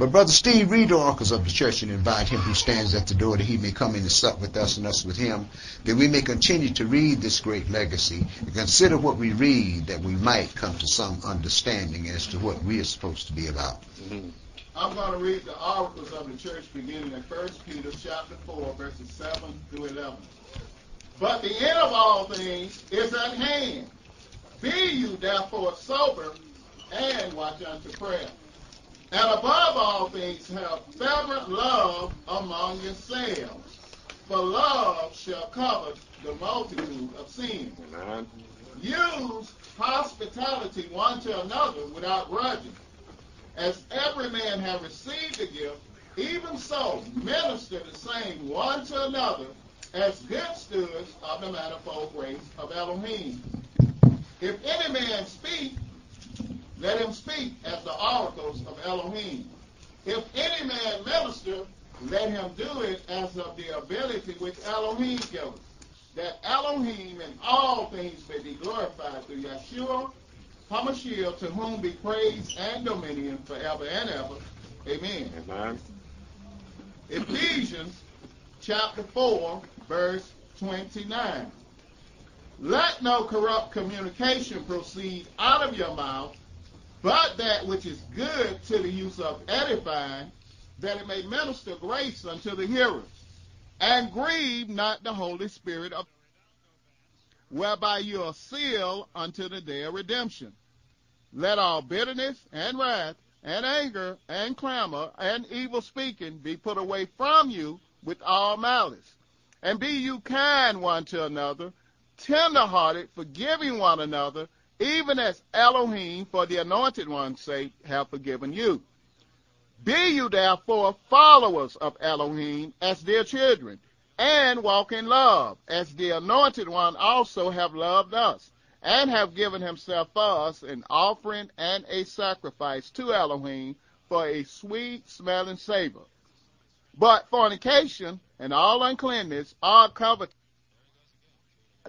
But Brother Steve, read the oracles of the church and invite him who stands at the door that he may come in and sup with us and us with him, that we may continue to read this great legacy and consider what we read, that we might come to some understanding as to what we are supposed to be about. Mm-hmm. I'm going to read the oracles of the church beginning in 1 Peter chapter 4, verses 7 through 11. But the end of all things is at hand. Be you therefore sober and watch unto prayer. And above all things have fervent love among yourselves, for love shall cover the multitude of sins. Amen. Use hospitality one to another without grudging. As every man have received a gift, even so minister the same one to another as good stewards of the manifold grace of Elohim. If any man speak, let him speak as the oracles of Elohim. If any man minister, let him do it as of the ability which Elohim giveth, that Elohim in all things may be glorified through Yeshua HaMashiach, to whom be praise and dominion forever and ever. Amen. Amen. Ephesians chapter 4, verse 29. Let no corrupt communication proceed out of your mouth, but that which is good to the use of edifying, that it may minister grace unto the hearers. And grieve not the Holy Spirit, whereby you are sealed unto the day of redemption. Let all bitterness and wrath and anger and clamor and evil speaking be put away from you with all malice. And be you kind one to another, tender-hearted, forgiving one another, even as Elohim, for the anointed one's sake, have forgiven you. Be you therefore followers of Elohim as dear children, and walk in love, as the anointed one also have loved us, and have given himself for us an offering and a sacrifice to Elohim for a sweet-smelling savor. But fornication and all uncleanness are covered.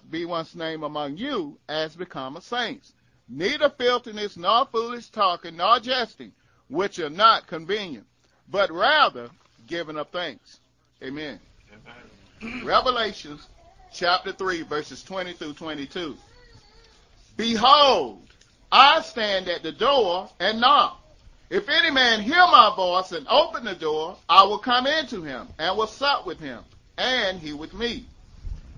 Be one's name among you as becometh saints. Neither filthiness, nor foolish talking, nor jesting, which are not convenient, but rather giving of thanks. Amen. Revelations chapter 3, verses 20 through 22. Behold, I stand at the door and knock. If any man hear my voice and open the door, I will come into him, and will sup with him, and he with me.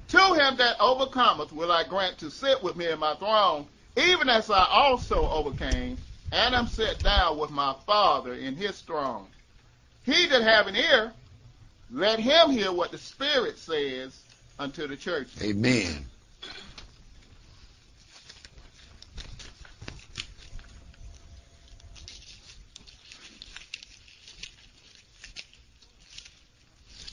To him that overcometh will I grant to sit with me in my throne, even as I also overcame, and am set down with my Father in his throne. He that have an ear, let him hear what the Spirit says unto the church. Amen.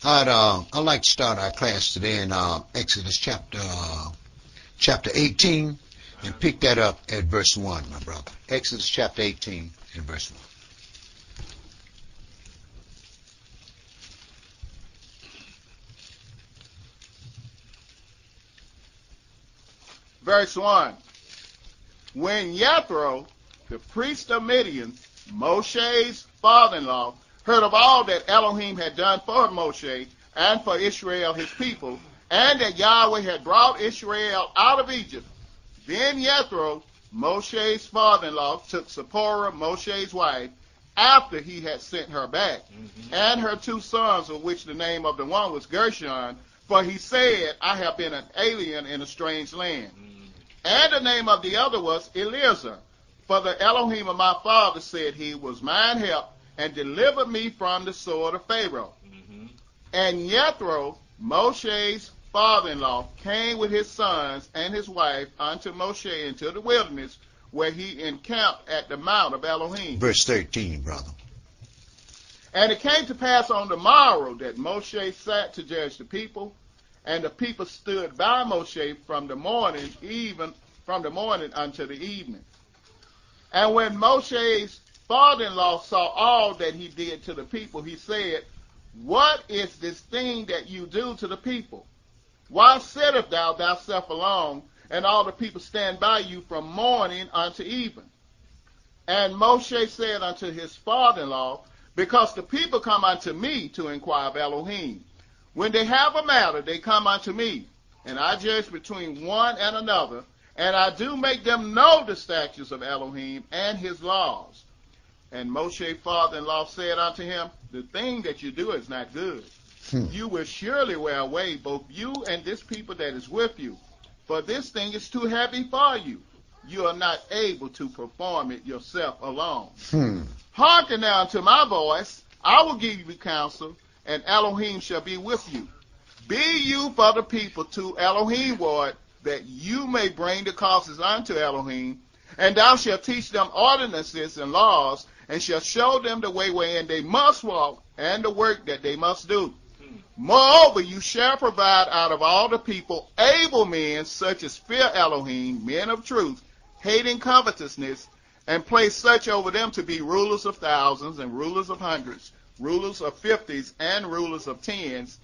I'd like to start our class today in Exodus chapter 18, and pick that up at verse 1, my brother. Exodus chapter 18 and verse 1. Verse 1. When Jethro, the priest of Midian, Moshe's father-in-law, heard of all that Elohim had done for Moshe and for Israel his people, and that Yahweh had brought Israel out of Egypt, then Jethro, Moshe's father-in-law, took Zipporah, Moshe's wife, after he had sent her back, and her two sons, of which the name of the one was Gershon, for he said, I have been an alien in a strange land. And the name of the other was Eliezer, for the Elohim of my father, said he, was mine help, and delivered me from the sword of Pharaoh. And Jethro, Moshe's father-in-law, came with his sons and his wife unto Moshe into the wilderness, where he encamped at the mount of Elohim. Verse 13, brother. And it came to pass on the morrow that Moshe sat to judge the people, and the people stood by Moshe from the morning unto the evening. And when Moshe's father-in-law saw all that he did to the people, he said, What is this thing that you do to the people? Why sittest thou thyself alone, and all the people stand by you from morning unto even? And Moshe said unto his father-in-law, because the people come unto me to inquire of Elohim. When they have a matter, they come unto me, and I judge between one and another, and I do make them know the statutes of Elohim and his laws. And Moshe's father-in-law said unto him, the thing that you do is not good. You will surely wear away both you and this people that is with you, for this thing is too heavy for you. You are not able to perform it yourself alone. Hearken now unto my voice. I will give you counsel, and Elohim shall be with you. Be you for the people to Elohim ward, that you may bring the causes unto Elohim, and thou shalt teach them ordinances and laws, and shall show them the way wherein they must walk, and the work that they must do. Moreover, you shall provide out of all the people able men, such as fear Elohim, men of truth, hating covetousness, and place such over them to be rulers of thousands, and rulers of hundreds, rulers of fifties, and rulers of tens,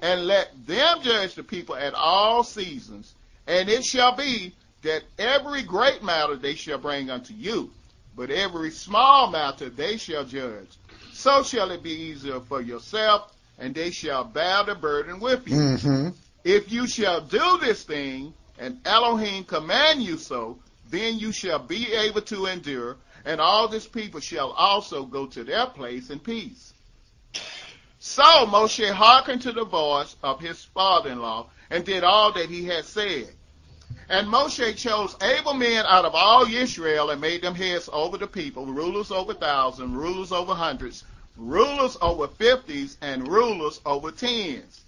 and let them judge the people at all seasons. And it shall be that every great matter they shall bring unto you, but every small matter they shall judge. So shall it be easier for yourself, and they shall bear the burden with you. If you shall do this thing, and Elohim command you so, then you shall be able to endure, and all this people shall also go to their place in peace. So Moshe hearkened to the voice of his father-in-law, and did all that he had said. And Moshe chose able men out of all Israel, and made them heads over the people, rulers over thousands, rulers over hundreds, rulers over fifties, and rulers over tens.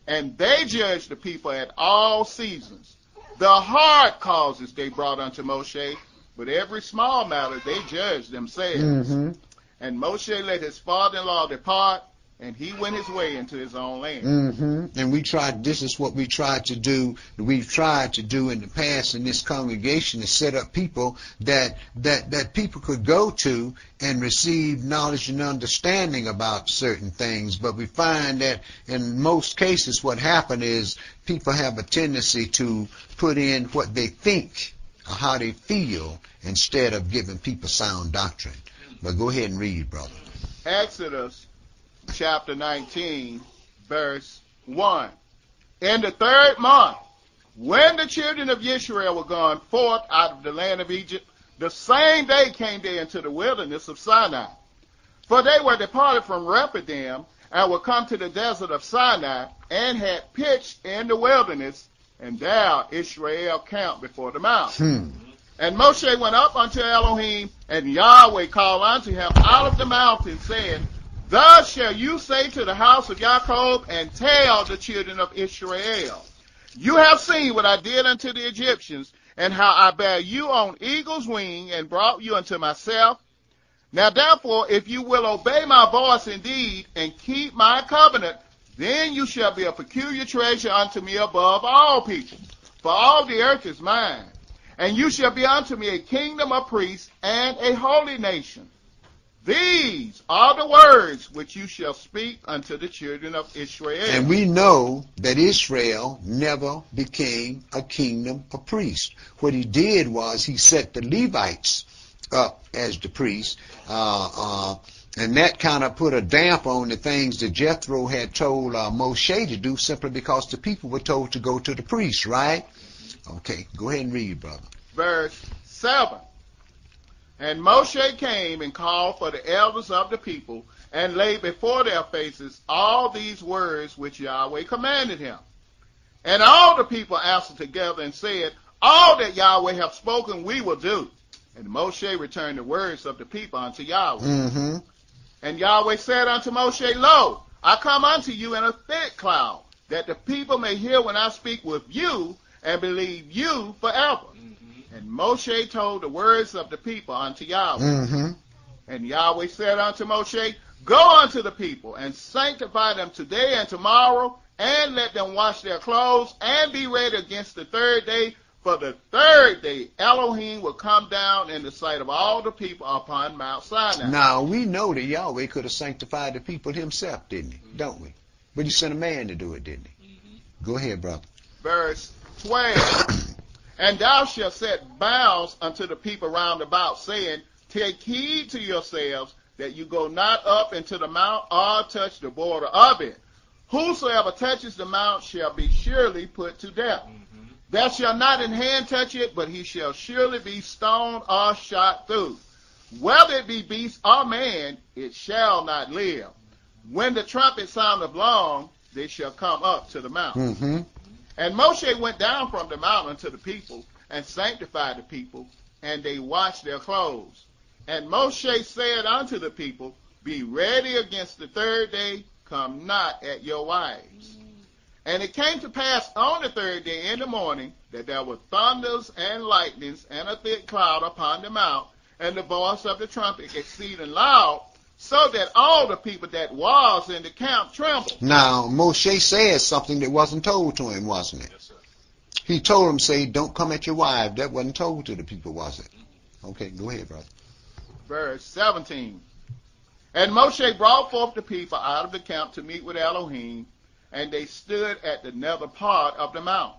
And they judged the people at all seasons. The hard causes they brought unto Moshe, but every small matter they judged themselves. And Moshe let his father-in-law depart, and he went his way into his own land. And this is what we tried to do, we've tried to do in the past in this congregation, to set up people that people could go to and receive knowledge and understanding about certain things. But we find that in most cases what happened is people have a tendency to put in what they think or how they feel instead of giving people sound doctrine. But go ahead and read, brother. Exodus chapter 19, verse 1. In the 3rd month, when the children of Israel were gone forth out of the land of Egypt, the same day came they into the wilderness of Sinai. For they were departed from Rephidim, and were come to the desert of Sinai, and had pitched in the wilderness, and there Israel camped before the mount. And Moshe went up unto Elohim, and Yahweh called unto him out of the mountain, saying, Thus shall you say to the house of Jacob, and tell the children of Israel, You have seen what I did unto the Egyptians, and how I bare you on eagle's wing, and brought you unto myself. Now therefore, if you will obey my voice indeed, and keep my covenant, then you shall be a peculiar treasure unto me above all people. For all the earth is mine. And you shall be unto me a kingdom of priests, and a holy nation. These are the words which you shall speak unto the children of Israel. And we know that Israel never became a kingdom of priests. What he did was he set the Levites up as the priests, and that kind of put a damp on the things that Jethro had told Moshe to do, simply because the people were told to go to the priests, right? Okay, go ahead and read, brother. Verse 7. And Moshe came and called for the elders of the people, and laid before their faces all these words which Yahweh commanded him. And all the people answered together and said, All that Yahweh hath spoken we will do. And Moshe returned the words of the people unto Yahweh. And Yahweh said unto Moshe, Lo, I come unto you in a thick cloud, that the people may hear when I speak with you, and believe you forever. And Moshe told the words of the people unto Yahweh. And Yahweh said unto Moshe, Go unto the people, and sanctify them today and tomorrow, and let them wash their clothes, and be ready against the 3rd day. For the 3rd day Elohim will come down in the sight of all the people upon Mount Sinai. Now, we know that Yahweh could have sanctified the people himself, didn't he? Don't we? But he sent a man to do it, didn't he? Go ahead, brother. Verse 12. And thou shalt set bounds unto the people round about, saying, Take heed to yourselves, that you go not up into the mount or touch the border of it. Whosoever touches the mount shall be surely put to death. There shall not an hand touch it, but he shall surely be stoned or shot through. Whether it be beast or man, it shall not live. When the trumpet soundeth long, they shall come up to the mount. And Moshe went down from the mount unto the people, and sanctified the people, and they washed their clothes. And Moshe said unto the people, Be ready against the third day, come not at your wives. And it came to pass on the third day in the morning, that there were thunders and lightnings, and a thick cloud upon the mount, and the voice of the trumpet exceeding loud, so that all the people that was in the camp trembled. Now, Moshe said something that wasn't told to him, wasn't it? Yes, sir. He told him, say, don't come at your wife. That wasn't told to the people, was it? Okay, go ahead, brother. Verse 17. And Moshe brought forth the people out of the camp to meet with Elohim, and they stood at the nether part of the mount.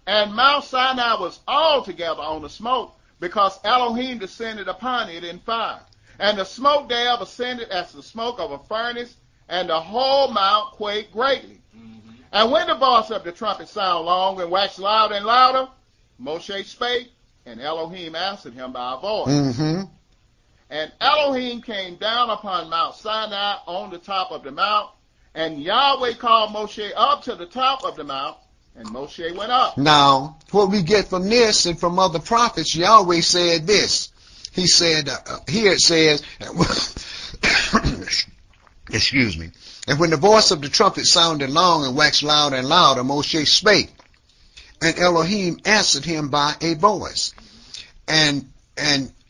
And Mount Sinai was altogether on the smoke, because Elohim descended upon it in fire. And the smoke thereof ascended as the smoke of a furnace, and the whole mount quaked greatly. And when the voice of the trumpet sounded long and waxed louder and louder, Moshe spake, and Elohim answered him by a voice. And Elohim came down upon Mount Sinai on the top of the mount, and Yahweh called Moshe up to the top of the mount, and Moshe went up. Now, what we get from this and from other prophets, Yahweh said this. He said, here it says, excuse me, and when the voice of the trumpet sounded long and waxed louder and louder, Moshe spake, and Elohim answered him by a voice. And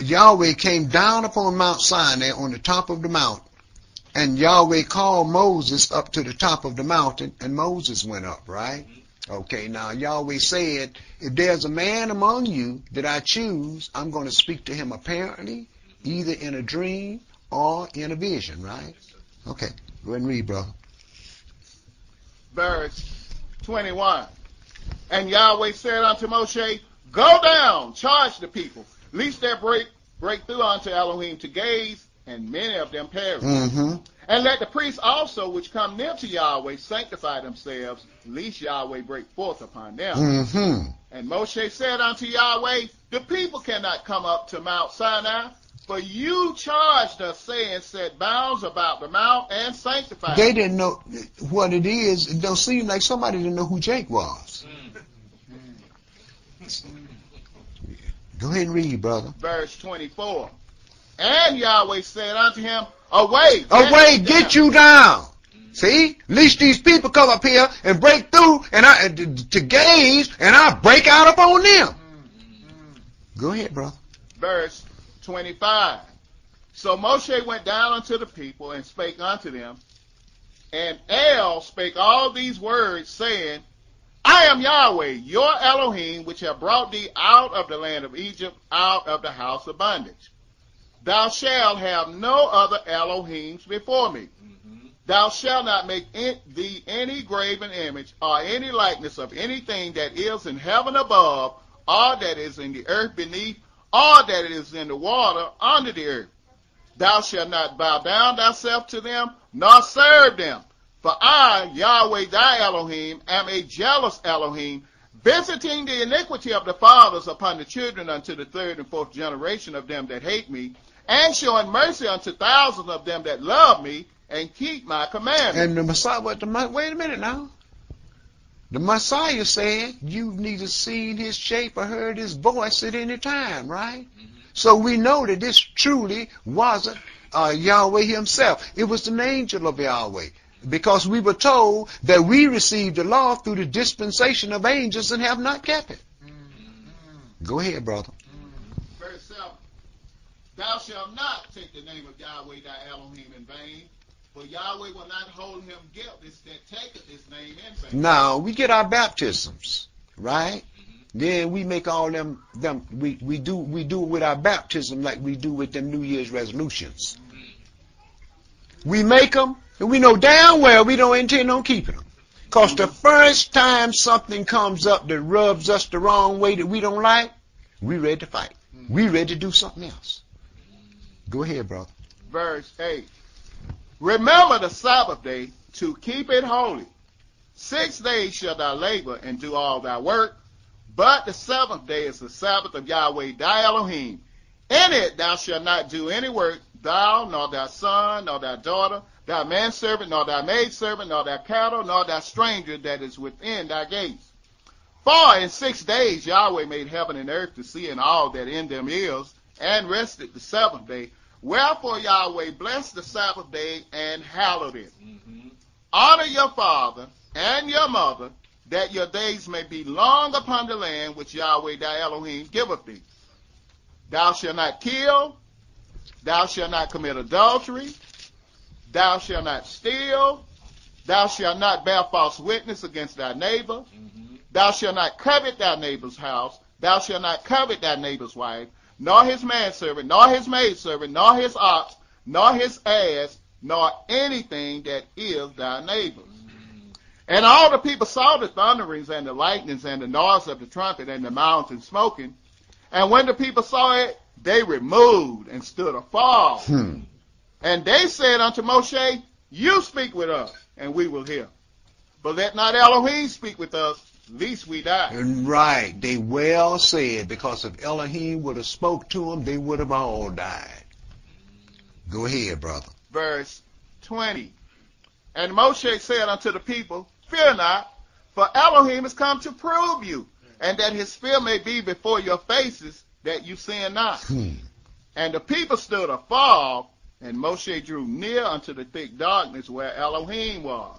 Yahweh came down upon Mount Sinai on the top of the mount, and Yahweh called Moses up to the top of the mountain, and Moses went up, right? Okay, now Yahweh said, if there's a man among you that I choose, I'm going to speak to him apparently, either in a dream or in a vision, right? Okay, go ahead and read, brother. Verse 21. And Yahweh said unto Moshe, Go down, charge the people, lest they break through unto Elohim to gaze, and many of them perish. And let the priests also which come near to Yahweh sanctify themselves, lest Yahweh break forth upon them. And Moshe said unto Yahweh, The people cannot come up to Mount Sinai, for you charged us, saying, Set bounds about the mount and sanctify. They didn't know what it is. It don't seem like somebody didn't know who Jake was. Go ahead and read, brother. Verse 24. And Yahweh said unto him, Away, get you down. See? Least these people come up here and break through and to gaze, and I break out upon them. Go ahead, brother. Verse 25. So Moshe went down unto the people and spake unto them. And El spake all these words, saying, I am Yahweh, your Elohim, which have brought thee out of the land of Egypt, out of the house of bondage. Thou shalt have no other Elohims before me. Thou shalt not make thee any graven image or any likeness of anything that is in heaven above, or that is in the earth beneath, or that is in the water under the earth. Thou shalt not bow down thyself to them, nor serve them. For I, Yahweh thy Elohim, am a jealous Elohim, visiting the iniquity of the fathers upon the children unto the third and fourth generation of them that hate me, and showing mercy unto thousands of them that love me and keep my commandments. And the Messiah, wait a minute now. The Messiah said you neither seen his shape or heard his voice at any time, right? So we know that this truly wasn't Yahweh himself. It was an angel of Yahweh. Because we were told that we received the law through the dispensation of angels and have not kept it. Go ahead, brother. Verse 7. Thou shalt not take the name of Yahweh thy Elohim in vain, for Yahweh will not hold him guiltless that taketh his name in vain. Now, we get our baptisms, right? Then we make all them we do it with our baptism like we do with them New Year's resolutions. We make them, and we know damn well we don't intend on keeping them. Because the first time something comes up that rubs us the wrong way that we don't like, we ready to fight. We ready to do something else. Go ahead, brother. Verse 8. Remember the Sabbath day to keep it holy. 6 days shalt thou labor and do all thy work, but the seventh day is the Sabbath of Yahweh thy Elohim. In it thou shalt not do any work, thou, nor thy son, nor thy daughter, thy manservant, nor thy maidservant, nor thy cattle, nor thy stranger that is within thy gates. For in 6 days Yahweh made heaven and earth, the sea, and all that in them is, and rested the seventh day. Wherefore Yahweh blessed the Sabbath day and hallowed it. Honor your father and your mother, that your days may be long upon the land which Yahweh thy Elohim giveth thee. Thou shalt not kill, thou shalt not commit adultery, thou shalt not steal, thou shalt not bear false witness against thy neighbor, thou shalt not covet thy neighbor's house, thou shalt not covet thy neighbor's wife, nor his manservant, nor his maidservant, nor his ox, nor his ass, nor anything that is thy neighbor's. And all the people saw the thunderings and the lightnings and the noise of the trumpet and the mountain smoking. And when the people saw it, they removed and stood afar. And they said unto Moshe, you speak with us, and we will hear. But let not Elohim speak with us, lest we die. Right. They well said, because if Elohim would have spoke to them, they would have all died. Go ahead, brother. Verse 20. And Moshe said unto the people, fear not, for Elohim is come to prove you, and that his fear may be before your faces, that you sin not. And the people stood afar, and Moshe drew near unto the thick darkness where Elohim was.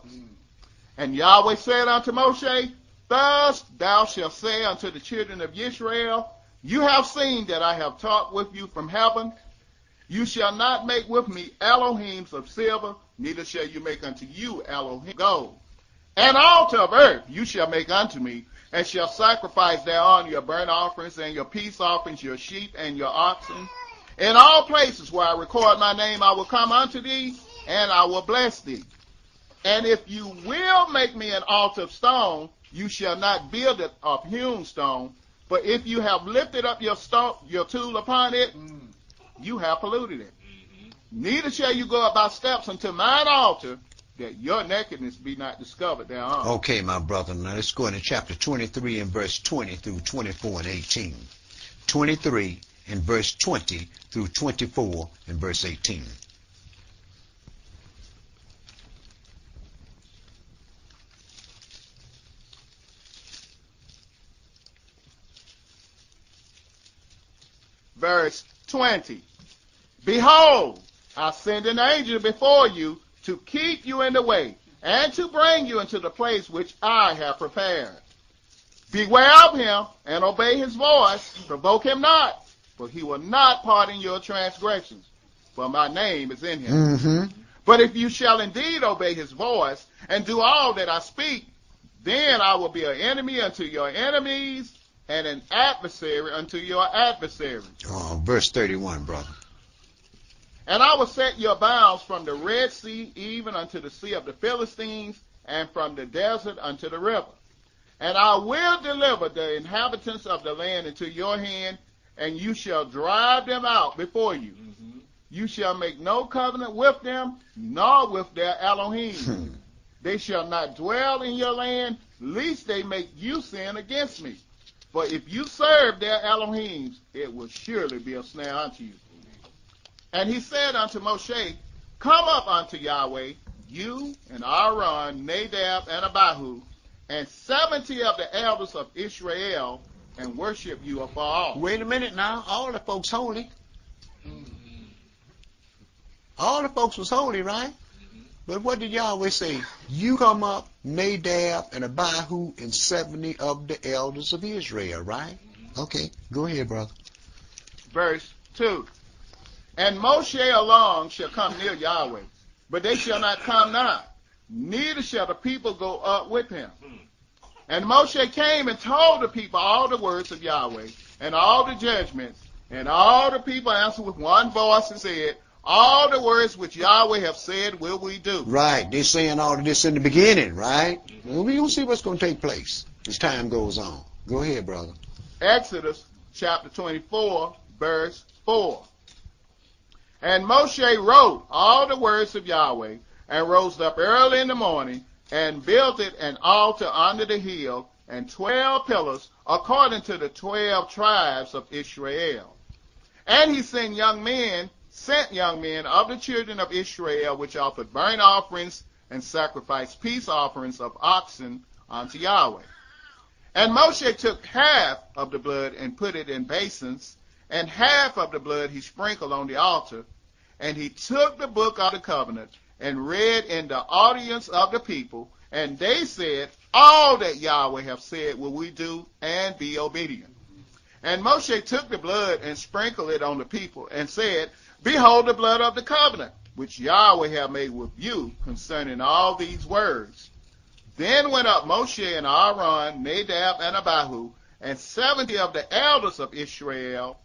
And Yahweh said unto Moshe, thus thou shalt say unto the children of Israel, you have seen that I have talked with you from heaven. You shall not make with me Elohims of silver, neither shall you make unto you Elohim gold. An altar of earth you shall make unto me, and shall sacrifice thereon your burnt offerings and your peace offerings, your sheep and your oxen. In all places where I record my name I will come unto thee, and I will bless thee. And if you will make me an altar of stone, you shall not build it of hewn stone. But if you have lifted up your tool upon it, you have polluted it. Neither shall you go up by steps unto mine altar, that your nakedness be not discovered thereon. Okay, my brother. Now let's go into chapter 23 and verse 20 through 24 and 18. 23 and verse 20 through 24 and verse 18. Verse 20. Behold, I send an angel before you to keep you in the way, and to bring you into the place which I have prepared. Beware of him, and obey his voice. Provoke him not, for he will not pardon your transgressions, for my name is in him. But if you shall indeed obey his voice, and do all that I speak, then I will be an enemy unto your enemies, and an adversary unto your adversaries. Verse 31, brother. And I will set your bounds from the Red Sea even unto the sea of the Philistines, and from the desert unto the river. And I will deliver the inhabitants of the land into your hand, and you shall drive them out before you. You shall make no covenant with them, nor with their Elohim. They shall not dwell in your land, lest they make you sin against me. For if you serve their Elohims, it will surely be a snare unto you. And he said unto Moshe, come up unto Yahweh, you and Aaron, Nadab, and Abihu, and 70 of the elders of Israel, and worship you afar off. Wait a minute now. All the folks holy. All the folks was holy, right? But what did Yahweh say? You come up, Nadab, and Abihu, and 70 of the elders of Israel, right? Okay, go ahead, brother. Verse 2. And Moshe alone shall come near Yahweh, but they shall not come nigh, neither shall the people go up with him. And Moshe came and told the people all the words of Yahweh, and all the judgments, and all the people answered with one voice and said, all the words which Yahweh have said will we do. Right, they're saying all of this in the beginning, right? Well, we're going to see what's going to take place as time goes on. Go ahead, brother. Exodus chapter 24, verse 4. And Moshe wrote all the words of Yahweh, and rose up early in the morning, and builded an altar under the hill, and 12 pillars, according to the 12 tribes of Israel. And he sent young men of the children of Israel, which offered burnt offerings and sacrificed peace offerings of oxen unto Yahweh. And Moshe took half of the blood and put it in basins, and half of the blood he sprinkled on the altar. And he took the book of the covenant and read in the audience of the people, and they said, all that Yahweh hath said will we do, and be obedient. And Moshe took the blood and sprinkled it on the people, and said, behold the blood of the covenant, which Yahweh hath made with you concerning all these words. Then went up Moshe and Aaron, Nadab and Abihu, and 70 of the elders of Israel,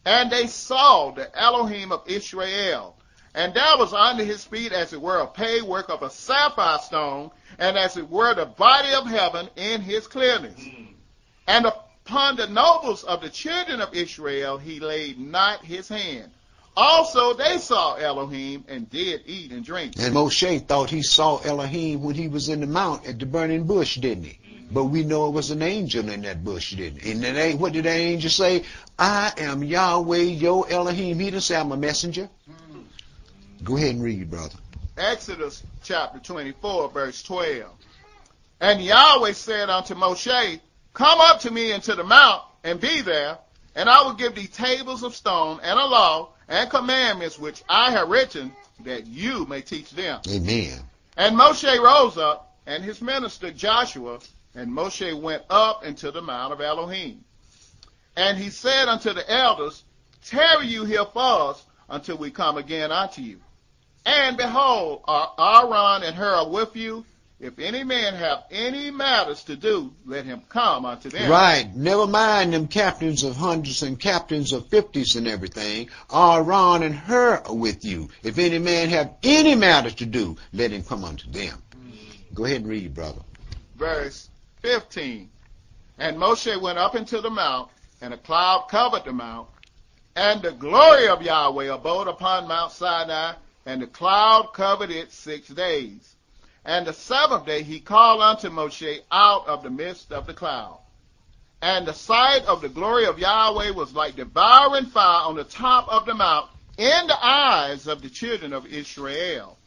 and they saw the Elohim of Israel. And there was under his feet as it were a paved work of a sapphire stone, and as it were the body of heaven in his clearness. And upon the nobles of the children of Israel he laid not his hand. Also they saw Elohim, and did eat and drink. And Moshe thought he saw Elohim when he was in the mount at the burning bush, didn't he? But we know it was an angel in that bush, didn't he? And what did that angel say? I am Yahweh, your Elohim. He didn't say I'm a messenger. Go ahead and read, brother. Exodus chapter 24, verse 12. And Yahweh said unto Moshe, come up to me into the mount, and be there, and I will give thee tables of stone, and a law, and commandments which I have written, that you may teach them. Amen. And Moshe rose up, and his minister Joshua, and Moshe went up into the mount of Elohim. And he said unto the elders, tarry you here for us, until we come again unto you. And behold, Aaron and Hur are with you. If any man have any matters to do, let him come unto them. Right. Never mind them captains of hundreds and captains of 50s and everything. Aaron and Hur are with you. If any man have any matter to do, let him come unto them. Go ahead and read, brother. Verse 15. And Moshe went up into the mount, and a cloud covered the mount, and the glory of Yahweh abode upon Mount Sinai, and the cloud covered it 6 days. And the 7th day he called unto Moshe out of the midst of the cloud. And the sight of the glory of Yahweh was like devouring fire on the top of the mount in the eyes of the children of Israel.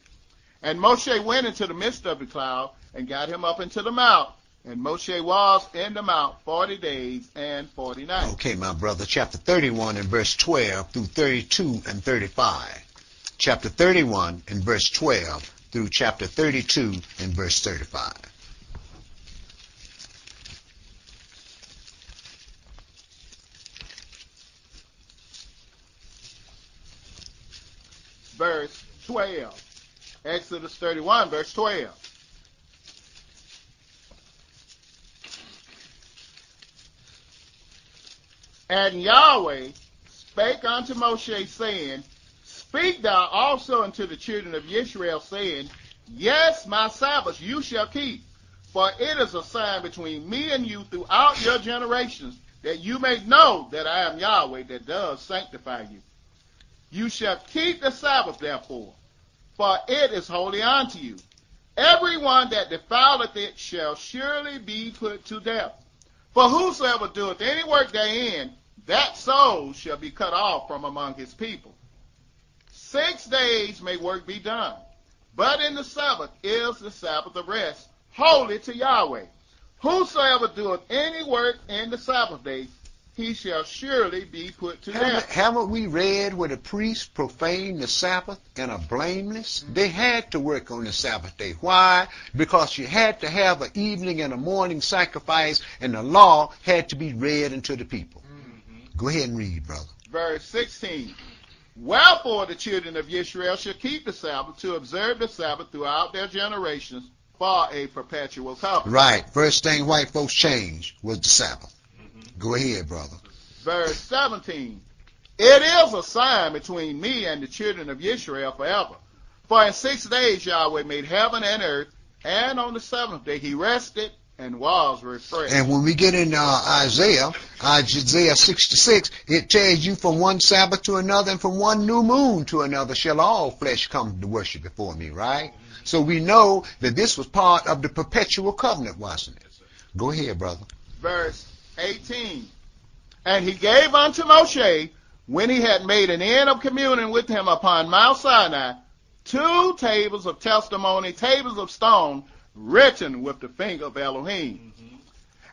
And Moshe went into the midst of the cloud and got him up into the mount. And Moshe was in the mount 40 days and 40 nights. Okay, my brother, chapter 31 and verse 12 through 32 and 35. Chapter 31 and verse 12 through chapter 32 and verse 35. Verse 12. Exodus 31, verse 12. And Yahweh spake unto Moshe, saying, speak thou also unto the children of Israel, saying, yes, my Sabbaths you shall keep, for it is a sign between me and you throughout your generations, that you may know that I am Yahweh that does sanctify you. You shall keep the Sabbath, therefore, for it is holy unto you. Everyone that defileth it shall surely be put to death. For whosoever doeth any work therein, that soul shall be cut off from among his people. 6 days may work be done, but in the Sabbath is the Sabbath of rest, holy to Yahweh. Whosoever doeth any work in the Sabbath day, he shall surely be put to death. Haven't we read where the priests profaned the Sabbath and are blameless? They had to work on the Sabbath day. Why? Because you had to have an evening and a morning sacrifice, and the law had to be read unto the people. Go ahead and read, brother. Verse 16. Wherefore the children of Israel shall keep the Sabbath, to observe the Sabbath throughout their generations for a perpetual covenant. Right. First thing white folks changed was the Sabbath. Go ahead, brother. Verse 17. It is a sign between me and the children of Israel forever. For in 6 days Yahweh made heaven and earth, and on the 7th day he rested, and was refreshed. And when we get in Isaiah 66, it tells you from one Sabbath to another and from one new moon to another shall all flesh come to worship before me, right? So we know that this was part of the perpetual covenant, wasn't it? Go ahead, brother. Verse 18. And he gave unto Moshe, when he had made an end of communing with him upon Mount Sinai, 2 tables of testimony, tables of stone, written with the finger of Elohim.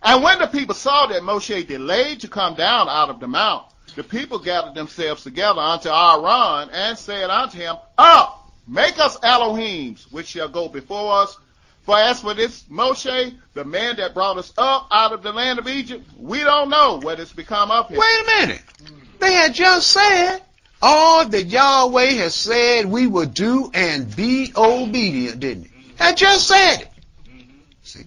And when the people saw that Moshe delayed to come down out of the mount, the people gathered themselves together unto Aaron, and said unto him, Up, make us Elohims, which shall go before us. For as for this Moshe, the man that brought us up out of the land of Egypt, we don't know what has become of him. Wait a minute. They had just said all that Yahweh has said we will do and be obedient, didn't he? Had just said it. See?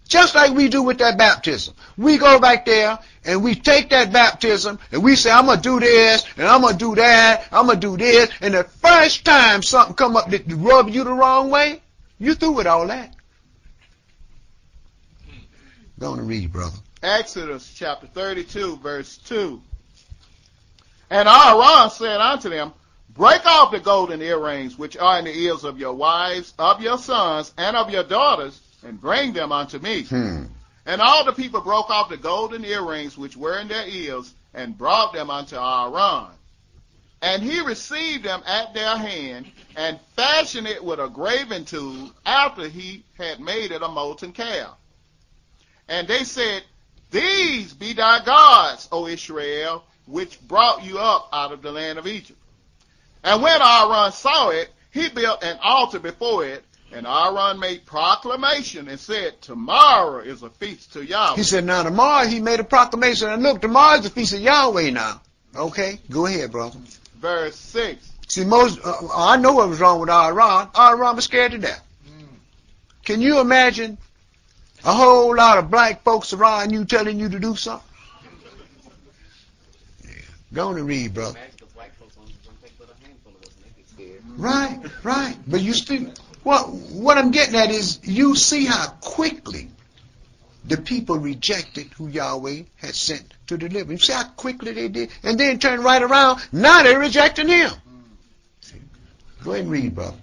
Just like we do with that baptism. We go back there and we take that baptism and we say, I'm going to do this and I'm going to do that, I'm going to do this. And the first time something come up that rub you the wrong way, you through with all that. Go on and read, brother. Exodus chapter 32, verse 2. And Aaron said unto them, Break off the golden earrings which are in the ears of your wives, of your sons, and of your daughters, and bring them unto me. And all the people broke off the golden earrings which were in their ears, and brought them unto Aaron. And he received them at their hand, and fashioned it with a graving tool, after he had made it a molten calf. And they said, These be thy gods, O Israel, which brought you up out of the land of Egypt. And when Aaron saw it, he built an altar before it, and Aaron made proclamation and said, Tomorrow is a feast to Yahweh. He said, now tomorrow he made a proclamation, and look, tomorrow is the feast of Yahweh now. Okay, go ahead, brother. Verse 6. See, I know what was wrong with Aaron. Aaron was scared to death. Can you imagine a whole lot of black folks around you telling you to do something? Yeah. Go on and read, brother. Right. But you still, what I'm getting at is you see how quickly the people rejected who Yahweh had sent to deliver. You see how quickly they did? And then turn right around. Now they're rejecting him. See? Go ahead and read, brother.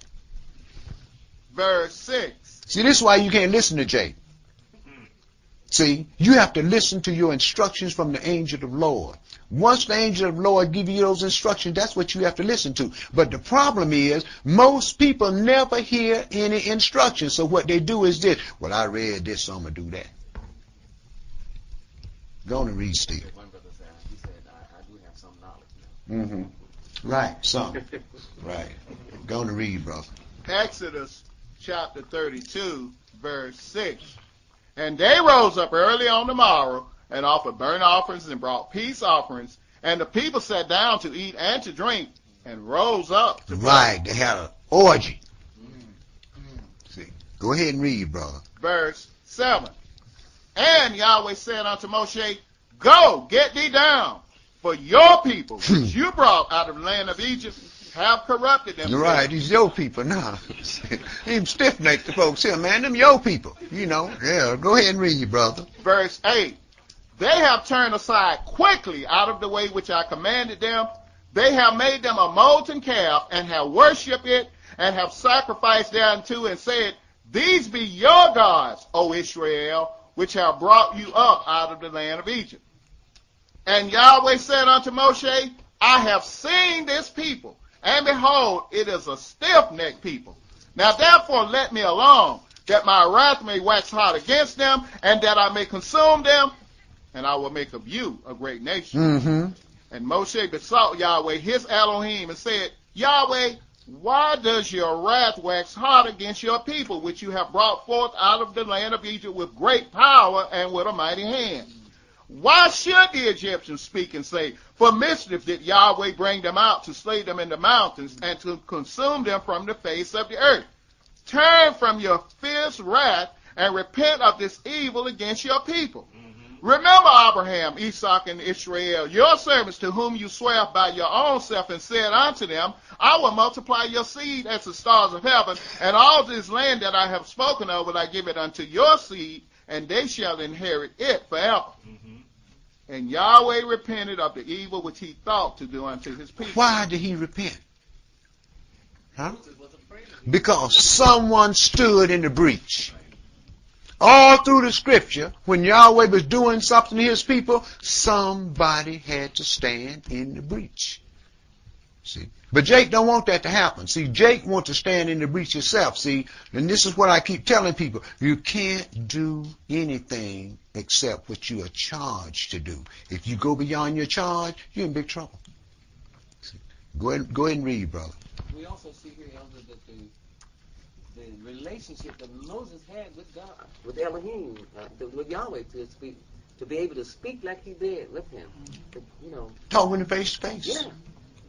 Verse 6. See, this is why you can't listen to Jay. See, you have to listen to your instructions from the angel of the Lord. Once the angel of the Lord give you those instructions, that's what you have to listen to. But the problem is, most people never hear any instructions. So what they do is this. Well, I read this, so I'm going to do that. Go on and read, Steve. One brother said, he said, I do have some knowledge now. Right, some. Right. Go on and read, brother. Exodus chapter 32, verse 6. And they rose up early on the morrow, and offered burnt offerings, and brought peace offerings. And the people sat down to eat and to drink, and rose up to Right, they had an orgy. See, go ahead and read, brother. Verse 7. And Yahweh said unto Moshe, Go, get thee down, for your people, which you brought out of the land of Egypt, have corrupted themselves. Right, these your people now. Them stiff-necked folks here, man. Them your people, you know. Yeah, go ahead and read, brother. Verse 8. They have turned aside quickly out of the way which I commanded them. They have made them a molten calf, and have worshipped it, and have sacrificed thereunto, and said, These be your gods, O Israel, which have brought you up out of the land of Egypt. And Yahweh said unto Moshe, I have seen this people, and behold, it is a stiff-necked people. Now therefore let me alone, that my wrath may wax hot against them, and that I may consume them, and I will make of you a great nation. And Moshe besought Yahweh his Elohim, and said, Yahweh, why does your wrath wax hot against your people, which you have brought forth out of the land of Egypt with great power and with a mighty hand? Why should the Egyptians speak and say, For mischief did Yahweh bring them out to slay them in the mountains, and to consume them from the face of the earth? Turn from your fierce wrath, and repent of this evil against your people. Remember Abraham, Isaac, and Israel, your servants, to whom you swear by your own self, and said unto them, I will multiply your seed as the stars of heaven, and all this land that I have spoken of will I give it unto your seed, and they shall inherit it forever. And Yahweh repented of the evil which he thought to do unto his people. Why did he repent? Huh? Because someone stood in the breach. All through the scripture, when Yahweh was doing something to his people, somebody had to stand in the breach. See? But Jake don't want that to happen. See, Jake wants to stand in the breach himself. See, and this is what I keep telling people. You can't do anything except what you are charged to do. If you go beyond your charge, you're in big trouble. See? Go ahead and read, brother. We also see here, Elder, that the relationship that Moses had with God, with Elohim, with Yahweh, to be able to speak like he did with him. Talk with him face to face. Yeah.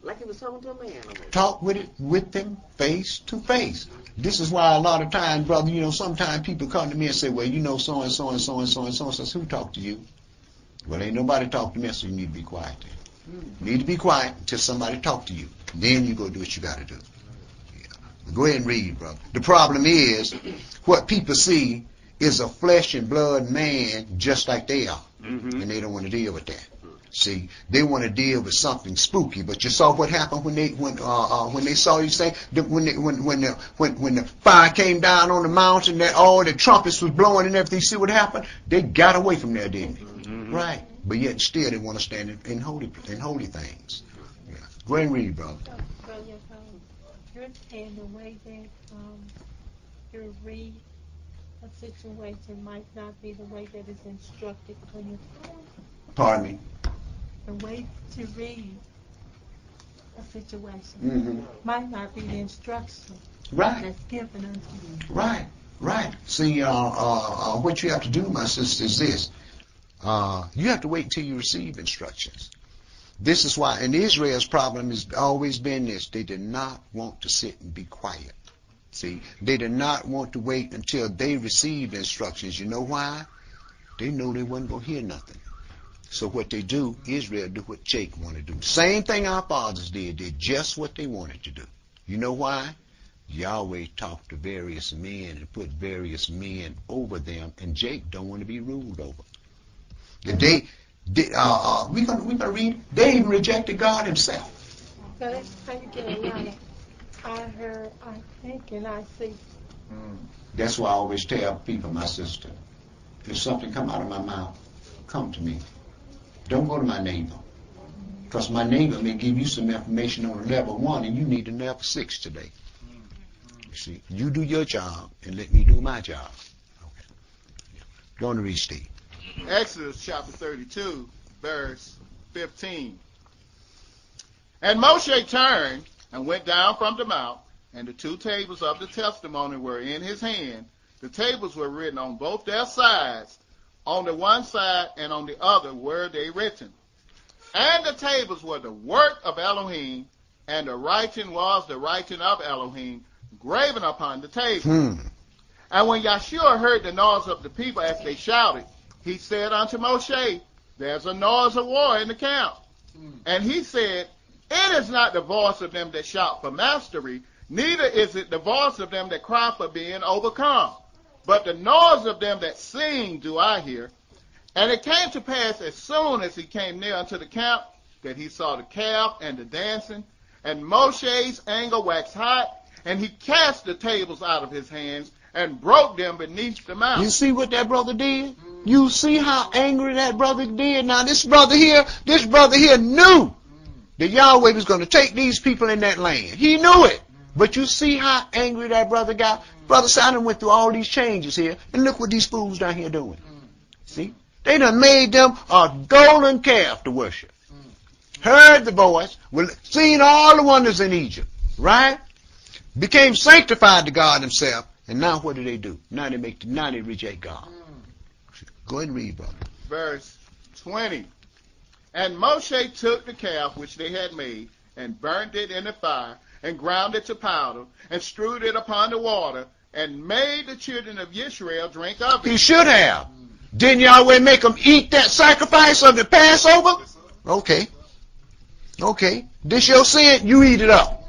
Like he was talking to a man. Almost. Talk with them face to face. This is why a lot of times, brother, sometimes people come to me and say, well, so and so and so and so and so. Says, who talked to you? Well, ain't nobody talked to me, so you need to be quiet then. You need to be quiet until somebody talk to you. Then you go do what you got to do. Yeah. Go ahead and read, brother. The problem is, what people see is a flesh and blood man just like they are. And they don't want to deal with that. See, they want to deal with something spooky, but you saw what happened when they saw these things. When the fire came down on the mountain, that all the trumpets was blowing and everything. See what happened? They got away from there, didn't they? Right. But yet still they want to stand in holy things. Yeah. Go ahead and read, brother. You're saying the way that you read a situation might not be the way that is instructed when you. Pardon me. The way to read a situation might not be the instruction that's given unto you. Right. See, what you have to do, my sister, is this. You have to wait until you receive instructions. This is why, and Israel's problem has always been this. They did not want to sit and be quiet. See, they did not want to wait until they received instructions. You know why? They know they wasn't going to hear nothing. So what they do, Israel do what Jake wanted to do. Same thing our fathers did just what they wanted to do. You know why? Yahweh talked to various men and put various men over them, and Jake don't want to be ruled over. We're gonna read. They even rejected God Himself. So that's how you get around. I heard, I think, and I see. That's why I always tell people, my sister, if something come out of my mouth, come to me. Don't go to my neighbor. Because my neighbor may give you some information on a level 1 and you need a level 6 today. You see, you do your job and let me do my job. Okay. Go on to read, Steve. Exodus chapter 32, verse 15. And Moshe turned and went down from the mount, and the 2 tables of the testimony were in his hand. The tables were written on both their sides. On the one side and on the other were they written. And the tables were the work of Elohim, and the writing was the writing of Elohim, graven upon the table. And when Yahshua heard the noise of the people as they shouted, he said unto Moshe, there's a noise of war in the camp. And he said, it is not the voice of them that shout for mastery, neither is it the voice of them that cry for being overcome. But the noise of them that sing do I hear. And it came to pass as soon as he came near unto the camp, that he saw the calf and the dancing. And Moshe's anger waxed hot, and he cast the tables out of his hands, and broke them beneath the mount. You see what that brother did? You see how angry that brother did? Now this brother here knew that Yahweh was going to take these people in that land. He knew it. But you see how angry that brother got? Brother Simon went through all these changes here, and look what these fools down here doing. See? They done made them a golden calf to worship. Heard the voice, seen all the wonders in Egypt, right? Became sanctified to God Himself, and now what do? Now they reject God. Go ahead and read, brother. Verse 20. And Moshe took the calf which they had made, and burnt it in the fire, and ground it to powder, and strewed it upon the water, and made the children of Israel drink of it. He should have. Didn't Yahweh make them eat that sacrifice of the Passover? Okay. This your sin, you eat it up.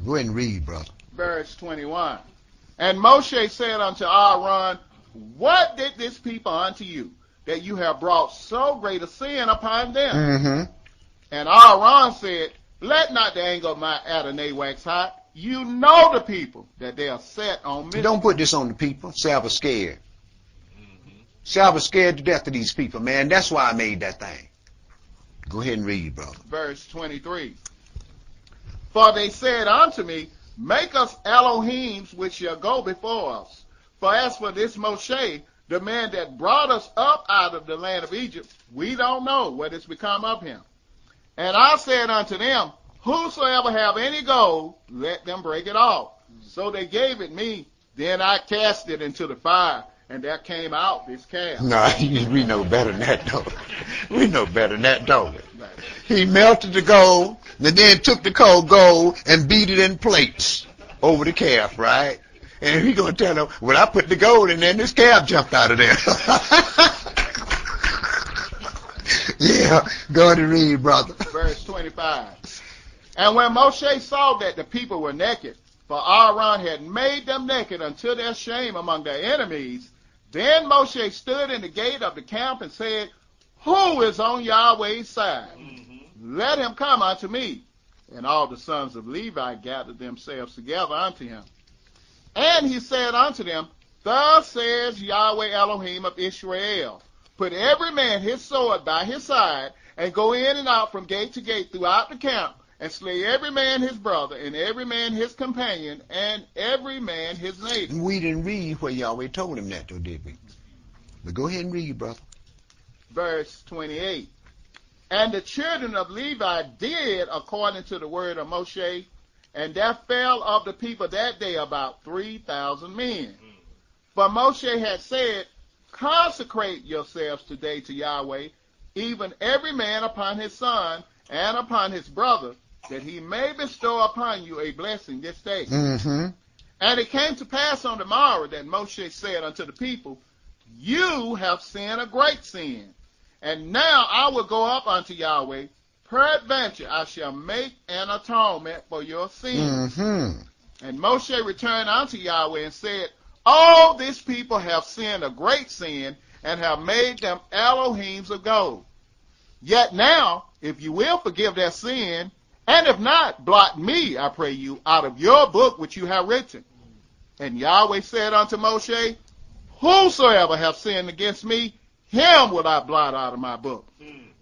Go ahead and read, brother. Verse 21. And Moshe said unto Aaron, what did this people unto you, that you have brought so great a sin upon them? Mm-hmm. And Aaron said, let not the anger of my Adonai wax hot. You know the people, that they are set on me. Don't put this on the people. Say I was scared. Say I was scared to death of these people, man. That's why I made that thing. Go ahead and read, brother. Verse 23. For they said unto me, make us Elohims which shall go before us. For as for this Moshe, the man that brought us up out of the land of Egypt, we don't know what has become of him. And I said unto them, whosoever have any gold, let them break it off. So they gave it me. Then I cast it into the fire, and there came out this calf. No, we know better than that, though. We know better than that, don't we? He melted the gold, and then took the cold gold and beat it in plates over the calf, right? And he's going to tell them, well, I put the gold in there, and this calf jumped out of there. Yeah, go ahead and read, brother. Verse 25. And when Moshe saw that the people were naked, for Aaron had made them naked unto their shame among their enemies, then Moshe stood in the gate of the camp and said, who is on Yahweh's side? Let him come unto me. And all the sons of Levi gathered themselves together unto him. And he said unto them, thus says Yahweh Elohim of Israel, put every man his sword by his side, and go in and out from gate to gate throughout the camp, and slay every man his brother, and every man his companion, and every man his neighbor. We didn't read where Yahweh told him that, though, did we? But go ahead and read, brother. Verse 28. And the children of Levi did according to the word of Moshe, and there fell of the people that day about 3,000 men. For Moshe had said, consecrate yourselves today to Yahweh, even every man upon his son and upon his brother, that he may bestow upon you a blessing this day. Mm-hmm. And it came to pass on the morrow that Moshe said unto the people, you have sinned a great sin. And now I will go up unto Yahweh. Peradventure I shall make an atonement for your sins. Mm-hmm. And Moshe returned unto Yahweh and said, all this people have sinned a great sin, and have made them Elohims of gold. Yet now, if you will forgive their sin, and if not, blot me, I pray you, out of your book which you have written. And Yahweh said unto Moshe, whosoever have sinned against me, him will I blot out of my book.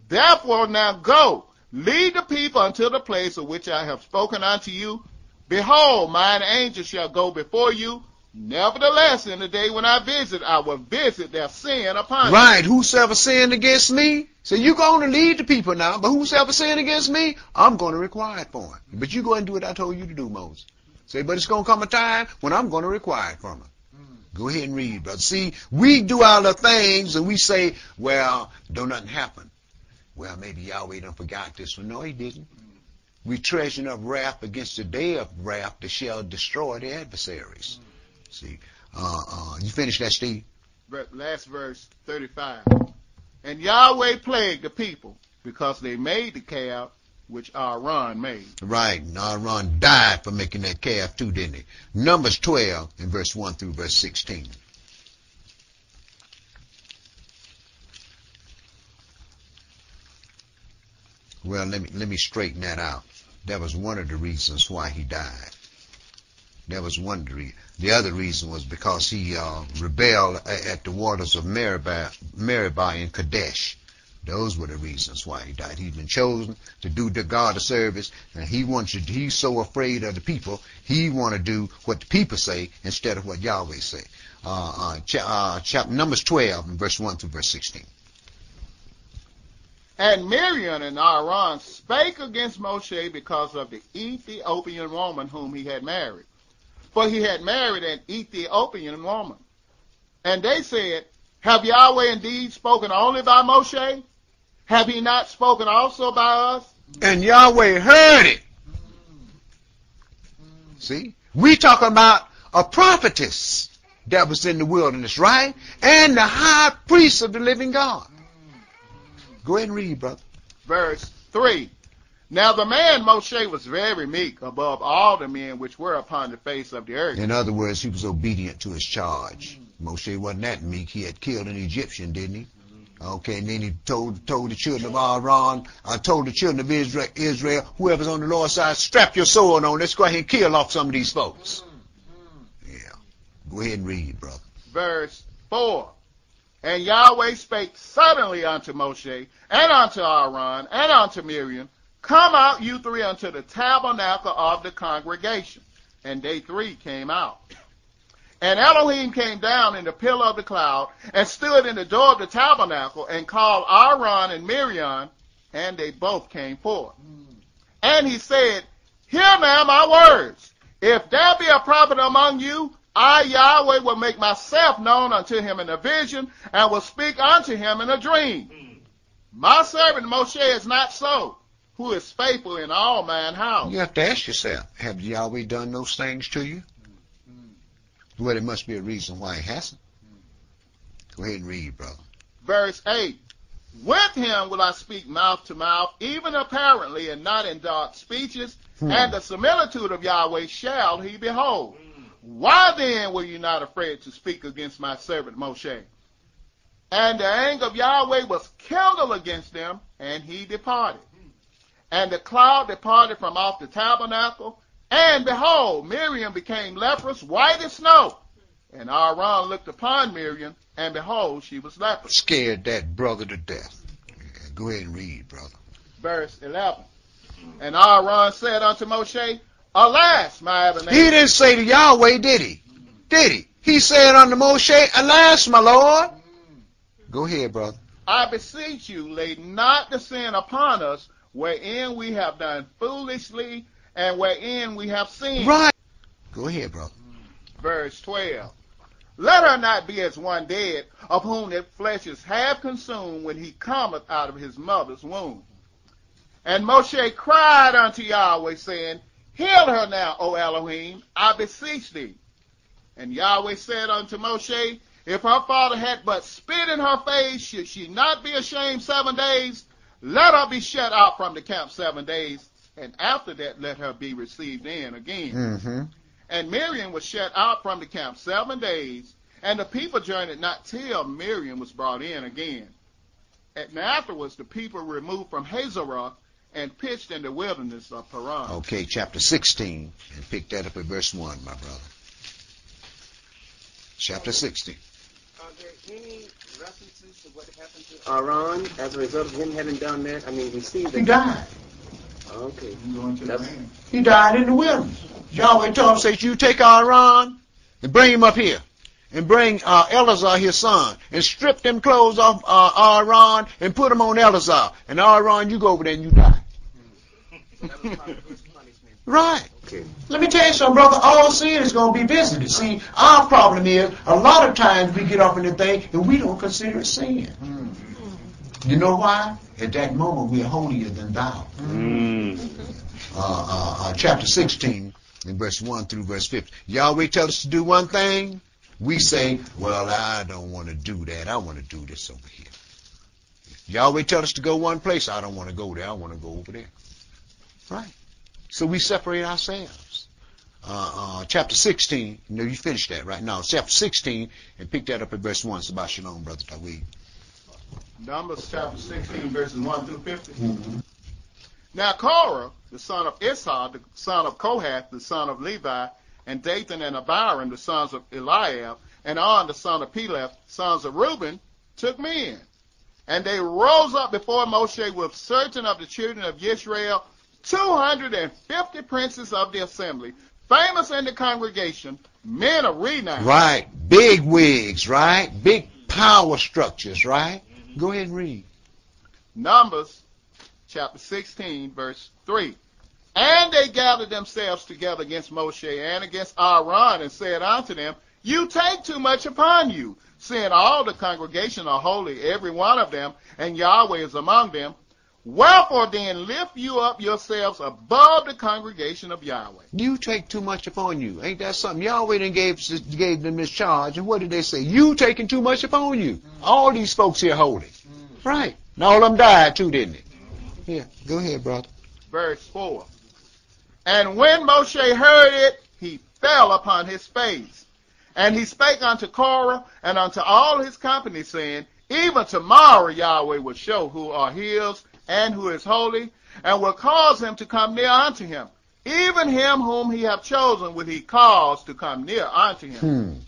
Therefore now go, lead the people unto the place of which I have spoken unto you. Behold, mine angel shall go before you. Nevertheless, in the day when I visit, I will visit their sin upon them. Right, whosoever sinned against me. So you're going to lead the people now, but whosoever sinned against me, I'm going to require it for him. But you go and do what I told you to do, Moses. Say, but it's going to come a time when I'm going to require it from him. Go ahead and read, brother. See, we do all the things and we say, well, don't nothing happen. Well, maybe Yahweh done forgot this one. No, he didn't. We treasuring up wrath against the day of wrath that shall destroy the adversaries. See, you finish that, Steve? Last verse, 35. And Yahweh plagued the people because they made the calf which Aaron made. Right, and Aaron died for making that calf too, didn't he? Numbers 12 in verse 1 through verse 16. Well, let me straighten that out. That was one of the reasons why he died. That was one of the reasons. The other reason was because he rebelled at the waters of Meribah in Kadesh. Those were the reasons why he died. He'd been chosen to do the God a service, and he's so afraid of the people, he want to do what the people say instead of what Yahweh say. Numbers 12, verse 1 through verse 16. And Miriam and Aaron spake against Moshe because of the Ethiopian woman whom he had married. For he had married an Ethiopian woman. And they said, have Yahweh indeed spoken only by Moshe? Have he not spoken also by us? And Yahweh heard it. See? We talking about a prophetess that was in the wilderness, right? And the high priest of the living God. Go ahead and read, brother. Verse 3. Now the man Moshe was very meek above all the men which were upon the face of the earth. In other words, he was obedient to his charge. Moshe wasn't that meek. He had killed an Egyptian, didn't he? Okay, and then he told the children of Aaron, told the children of Israel, whoever's on the Lord's side, strap your sword on. Let's go ahead and kill off some of these folks. Yeah. Go ahead and read, brother. Verse 4. And Yahweh spake suddenly unto Moshe, and unto Aaron, and unto Miriam, come out you three unto the tabernacle of the congregation. And they three came out. And Elohim came down in the pillar of the cloud, and stood in the door of the tabernacle, and called Aaron and Miriam, and they both came forth. And he said, hear now my words. If there be a prophet among you, I, Yahweh, will make myself known unto him in a vision, and will speak unto him in a dream. My servant Moshe is not so, who is faithful in all mine house. You have to ask yourself, have Yahweh done those things to you? Well, there must be a reason why he hasn't. Go ahead and read, brother. Verse 8. With him will I speak mouth to mouth, even apparently, and not in dark speeches, and the similitude of Yahweh shall he behold. Why then were you not afraid to speak against my servant Moshe? And the anger of Yahweh was kindled against them, and he departed. And the cloud departed from off the tabernacle, and behold, Miriam became leprous, white as snow. And Aaron looked upon Miriam, and behold, she was leprous. Scared that brother to death. Yeah, go ahead and read, brother. Verse 11. And Aaron said unto Moshe, alas, my Adonai. He didn't say to Yahweh, did he? Did he? He said unto Moshe, alas, my Lord. Go ahead, brother. I beseech you, lay not the sin upon us, wherein we have done foolishly, and wherein we have sinned. Right. Go ahead, brother. Verse 12. Let her not be as one dead, of whom the flesh is half consumed when he cometh out of his mother's womb. And Moshe cried unto Yahweh, saying, heal her now, O Elohim, I beseech thee. And Yahweh said unto Moshe, if her father had but spit in her face, should she not be ashamed 7 days? Let her be shut out from the camp 7 days, and after that let her be received in again. Mm-hmm. And Miriam was shut out from the camp 7 days, and the people journeyed not till Miriam was brought in again. And afterwards the people removed from Hazeroth and pitched in the wilderness of Paran. Okay, chapter 16, and pick that up at verse 1, my brother. Chapter 16. Are there any references to what happened to Aaron as a result of him having done that? I mean, we see that He died. Okay. That's, He died in the wilderness. Yahweh told him, say, you take Aaron and bring him up here. And bring Eleazar, his son, and strip them clothes off Aaron and put them on Eleazar. And Aaron, you go over there and you die. So that was part of his punishment. Right. Okay. Let me tell you something, brother. All sin is going to be visited. See, our problem is a lot of times we get off in the thing and we don't consider it sin. You know why? At that moment we are holier than thou. Chapter 16, in verse 1 through verse 50. Yahweh tells us to do one thing. We say, well, I don't want to do that. I want to do this over here. Yahweh tells us to go one place. I don't want to go there. I want to go over there. Right. So we separate ourselves. Chapter 16. You finished that right now. Chapter 16, and pick that up at verse 1. Shabbat shalom, brother Tawid. Numbers chapter 16, verses 1 through 50. Mm-hmm. Now Korah, the son of Issachar, the son of Kohath, the son of Levi, and Dathan and Abiram, the sons of Eliab, and On, the son of Peleth, sons of Reuben, took men. And they rose up before Moshe with certain of the children of Israel, 250 princes of the assembly, famous in the congregation, men of renown. Right. Big wigs, right? Big power structures, right? Go ahead and read. Numbers chapter 16, verse 3. And they gathered themselves together against Moshe and against Aaron, and said unto them, you take too much upon you, seeing all the congregation are holy, every one of them, and Yahweh is among them. Wherefore then lift you up yourselves above the congregation of Yahweh. You take too much upon you. Ain't that something? Yahweh then gave them this charge, and what did they say? You taking too much upon you. All these folks here holy. Right. And all of them died too, didn't they? Yeah, go ahead, brother. Verse 4. And when Moshe heard it, he fell upon his face. And he spake unto Korah and unto all his company, saying, even tomorrow Yahweh will show who are his and who is holy, and will cause him to come near unto him. Even him whom he hath chosen will he cause to come near unto him.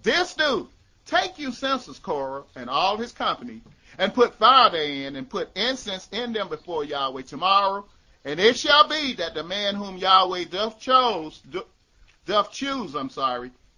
This do, take you censers, Korah, and all his company, and put fire therein, and put incense in them before Yahweh tomorrow. And it shall be that the man whom Yahweh doth choose,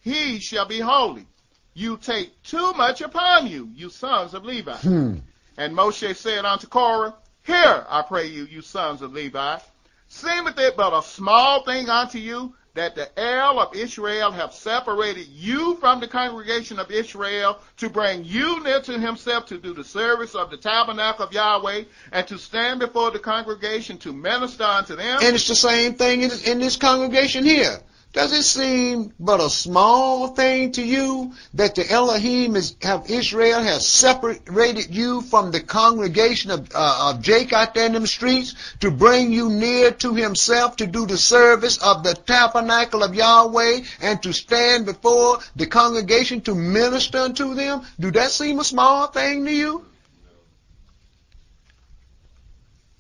he shall be holy. You take too much upon you, you sons of Levi. And Moshe said unto Korah, hear, I pray you, you sons of Levi, seemeth it but a small thing unto you, that the El of Israel have separated you from the congregation of Israel, to bring you near to himself, to do the service of the tabernacle of Yahweh, and to stand before the congregation to minister unto them. And it's the same thing in this congregation here. Does it seem but a small thing to you that the Elohim of Israel has separated you from the congregation of Jake out there in them streets, to bring you near to himself, to do the service of the tabernacle of Yahweh, and to stand before the congregation to minister unto them? Do that seem a small thing to you?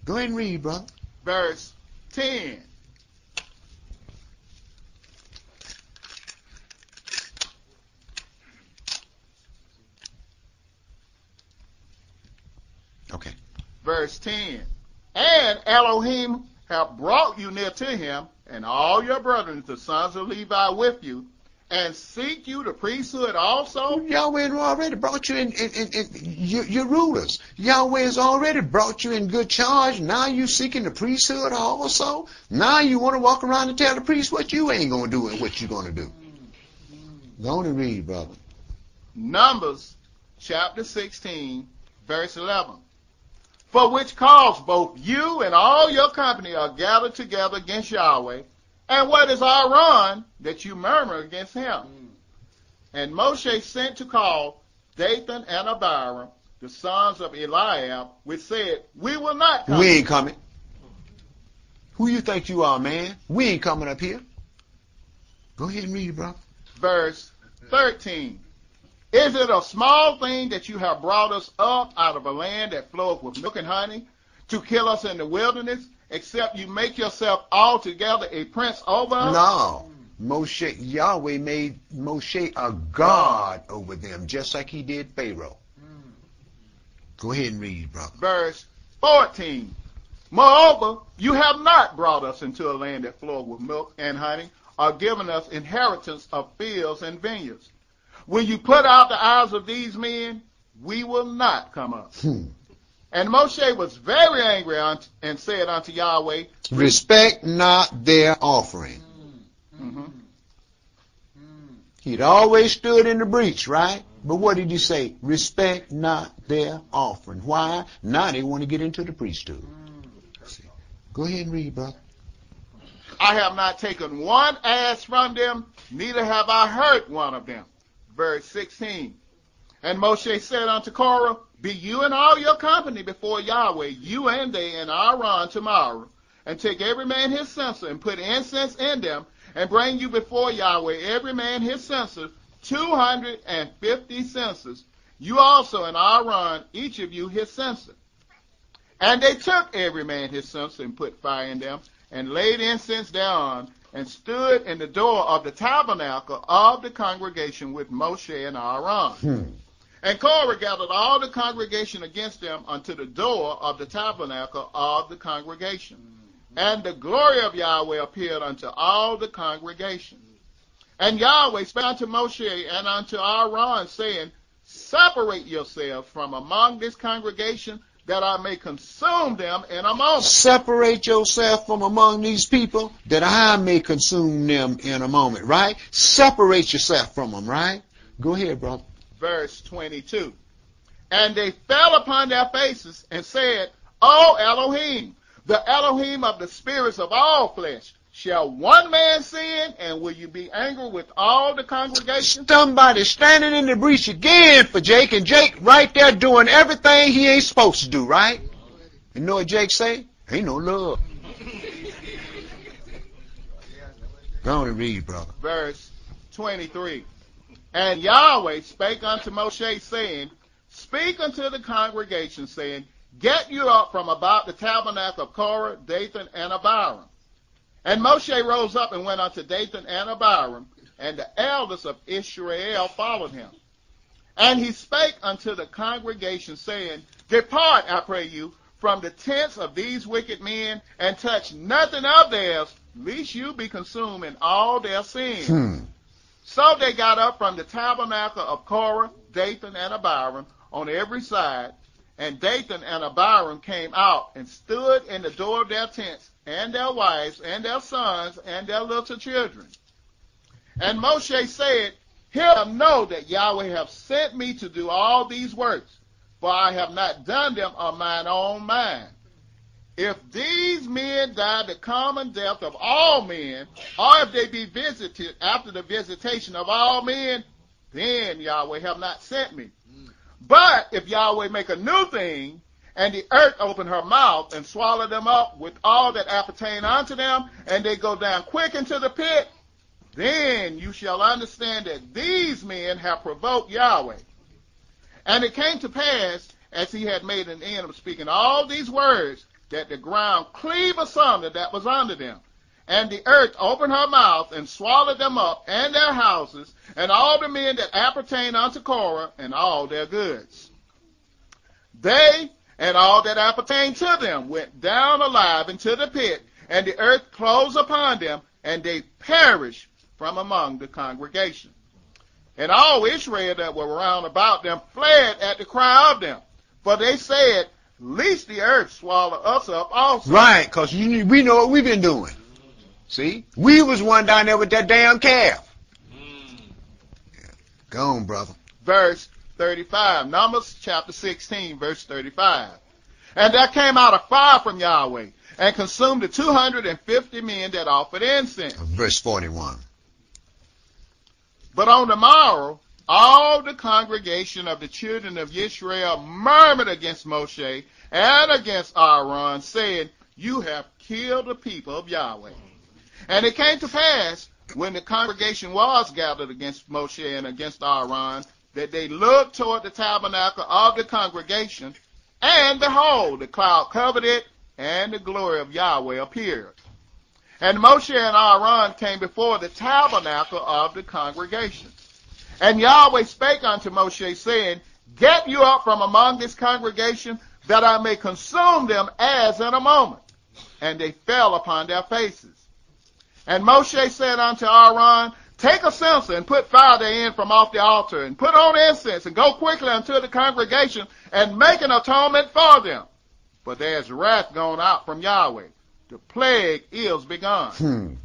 Go ahead and read, brother. Verse 10. Okay. Verse 10. And Elohim have brought you near to him, and all your brethren, the sons of Levi, with you, and seek you the priesthood also. Yahweh has already brought you in your rulers. Yahweh has already brought you in good charge. Now you seeking the priesthood also. Now you want to walk around and tell the priest what you ain't going to do and what you're going to do. Go on and read, brother. Numbers chapter 16, verse 11. For which cause both you and all your company are gathered together against Yahweh, and what is Aaron that you murmur against him? And Moshe sent to call Dathan and Abiram, the sons of Eliab, which said, we will not come. We ain't coming. Who you think you are, man? We ain't coming up here. Go ahead and read, bro. Verse 13. Is it a small thing that you have brought us up out of a land that floweth with milk and honey, to kill us in the wilderness, except you make yourself altogether a prince over us? No. Yahweh made Moshe a god over them, just like he did Pharaoh. Go ahead and read, brother. Verse 14. Moreover, you have not brought us into a land that floweth with milk and honey, or given us inheritance of fields and vineyards. When you put out the eyes of these men, we will not come up. And Moshe was very angry and said unto Yahweh, respect not their offering. He'd always stood in the breach, right? But what did he say? Respect not their offering. Why? Now they want to get into the priesthood. Go ahead and read, brother. I have not taken one ass from them, neither have I hurt one of them. Verse 16. And Moshe said unto Korah, be you and all your company before Yahweh, you and they and Aaron tomorrow, and take every man his censer, and put incense in them, and bring you before Yahweh every man his censer, 250 censers, you also and Aaron, each of you his censer. And they took every man his censer, and put fire in them, and laid incense thereon, and stood in the door of the tabernacle of the congregation with Moshe and Aaron. And Korah gathered all the congregation against them unto the door of the tabernacle of the congregation. And the glory of Yahweh appeared unto all the congregation. And Yahweh spake unto Moshe and unto Aaron, saying, separate yourselves from among this congregation, that I may consume them in a moment. Separate yourself from among these people, that I may consume them in a moment, right? Separate yourself from them, right? Go ahead, brother. Verse 22. And they fell upon their faces and said, O Elohim, the Elohim of the spirits of all flesh, shall one man sin, and will you be angry with all the congregation? Somebody standing in the breach again for Jake, and Jake right there doing everything he ain't supposed to do, right? You know what Jake say? Ain't no love. Go on and read, brother. Verse 23. And Yahweh spake unto Moshe, saying, Speak unto the congregation, saying, Get you up from about the tabernacle of Korah, Dathan, and Abiram. And Moshe rose up and went unto Dathan and Abiram, and the elders of Israel followed him. And he spake unto the congregation, saying, Depart, I pray you, from the tents of these wicked men, and touch nothing of theirs, lest you be consumed in all their sins. So they got up from the tabernacle of Korah, Dathan, and Abiram on every side, and Dathan and Abiram came out and stood in the door of their tents, and their wives, and their sons, and their little children. And Moshe said, Hear them know that Yahweh hath sent me to do all these works, for I have not done them of mine own mind. If these men die the common death of all men, or if they be visited after the visitation of all men, then Yahweh have not sent me. But if Yahweh make a new thing, and the earth open her mouth and swallow them up with all that appertain unto them, and they go down quick into the pit, then you shall understand that these men have provoked Yahweh. And it came to pass, as he had made an end of speaking all these words, that the ground cleave asunder that was under them, and the earth opened her mouth and swallowed them up, and their houses, and all the men that appertain unto Korah, and all their goods. They and all that appertain to them went down alive into the pit, and the earth closed upon them, and they perished from among the congregation. And all Israel that were round about them fled at the cry of them, for they said, Lest the earth swallow us up also. Right, because we know what we've been doing. See? We was one down there with that damn calf. Yeah. Go on, brother. Verse 35. Numbers chapter 16, verse 35. And there came out a fire from Yahweh, and consumed the 250 men that offered incense. Verse 41. But on the morrow, all the congregation of the children of Israel murmured against Moshe and against Aaron, saying, You have killed the people of Yahweh. And it came to pass, when the congregation was gathered against Moshe and against Aaron, that they looked toward the tabernacle of the congregation, and behold, the cloud covered it, and the glory of Yahweh appeared. And Moshe and Aaron came before the tabernacle of the congregation. And Yahweh spake unto Moshe, saying, Get you up from among this congregation, that I may consume them as in a moment. And they fell upon their faces. And Moshe said unto Aaron, Take a censer and put fire therein from off the altar, and put on incense, and go quickly unto the congregation, and make an atonement for them. For there is wrath gone out from Yahweh. The plague is begun.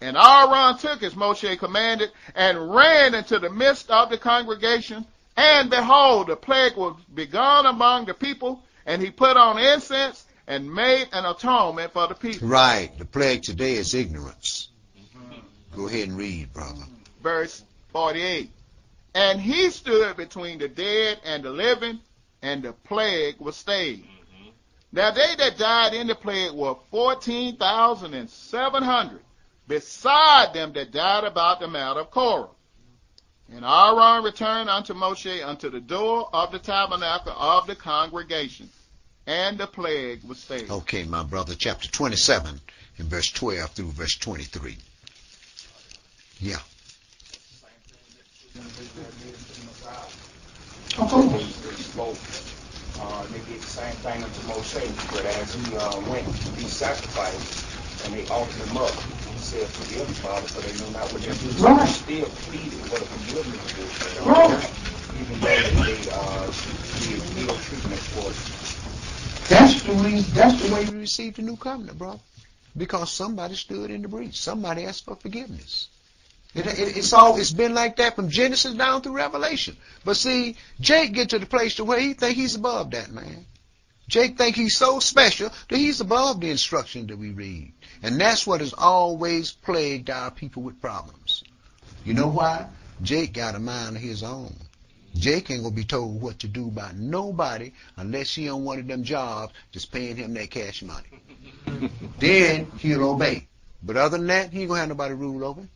And Aaron took as Moshe commanded, and ran into the midst of the congregation. And behold, the plague was begun among the people, and he put on incense, and made an atonement for the people. Right. The plague today is ignorance. Go ahead and read, brother. Verse 48. And he stood between the dead and the living, and the plague was stayed. Now they that died in the plague were 14,700, beside them that died about the mount of Korah. And Aaron returned unto Moshe unto the door of the tabernacle of the congregation, and the plague was stayed. Okay, my brother, chapter 27, in verse 12 through verse 23. Yeah. They did the same thing unto Moshe, but as he went to be sacrificed, and they offered him up, he said, Forgive them, Father, for they know not what they do. So he still pleaded for the forgiveness of this, even though they did ill treatment for it. That's the way we received the new covenant, brother. Because somebody stood in the breach. Somebody asked for forgiveness. It's been like that from Genesis down through Revelation. But see, Jake get to the place to where he think he's above that, man. Jake think he's so special that he's above the instruction that we read. And that's what has always plagued our people with problems. You know why? Jake got a mind of his own. Jake ain't gonna be told what to do by nobody unless he on one of them jobs just paying him that cash money. Then he'll obey. But other than that, he ain't going to have nobody rule over him.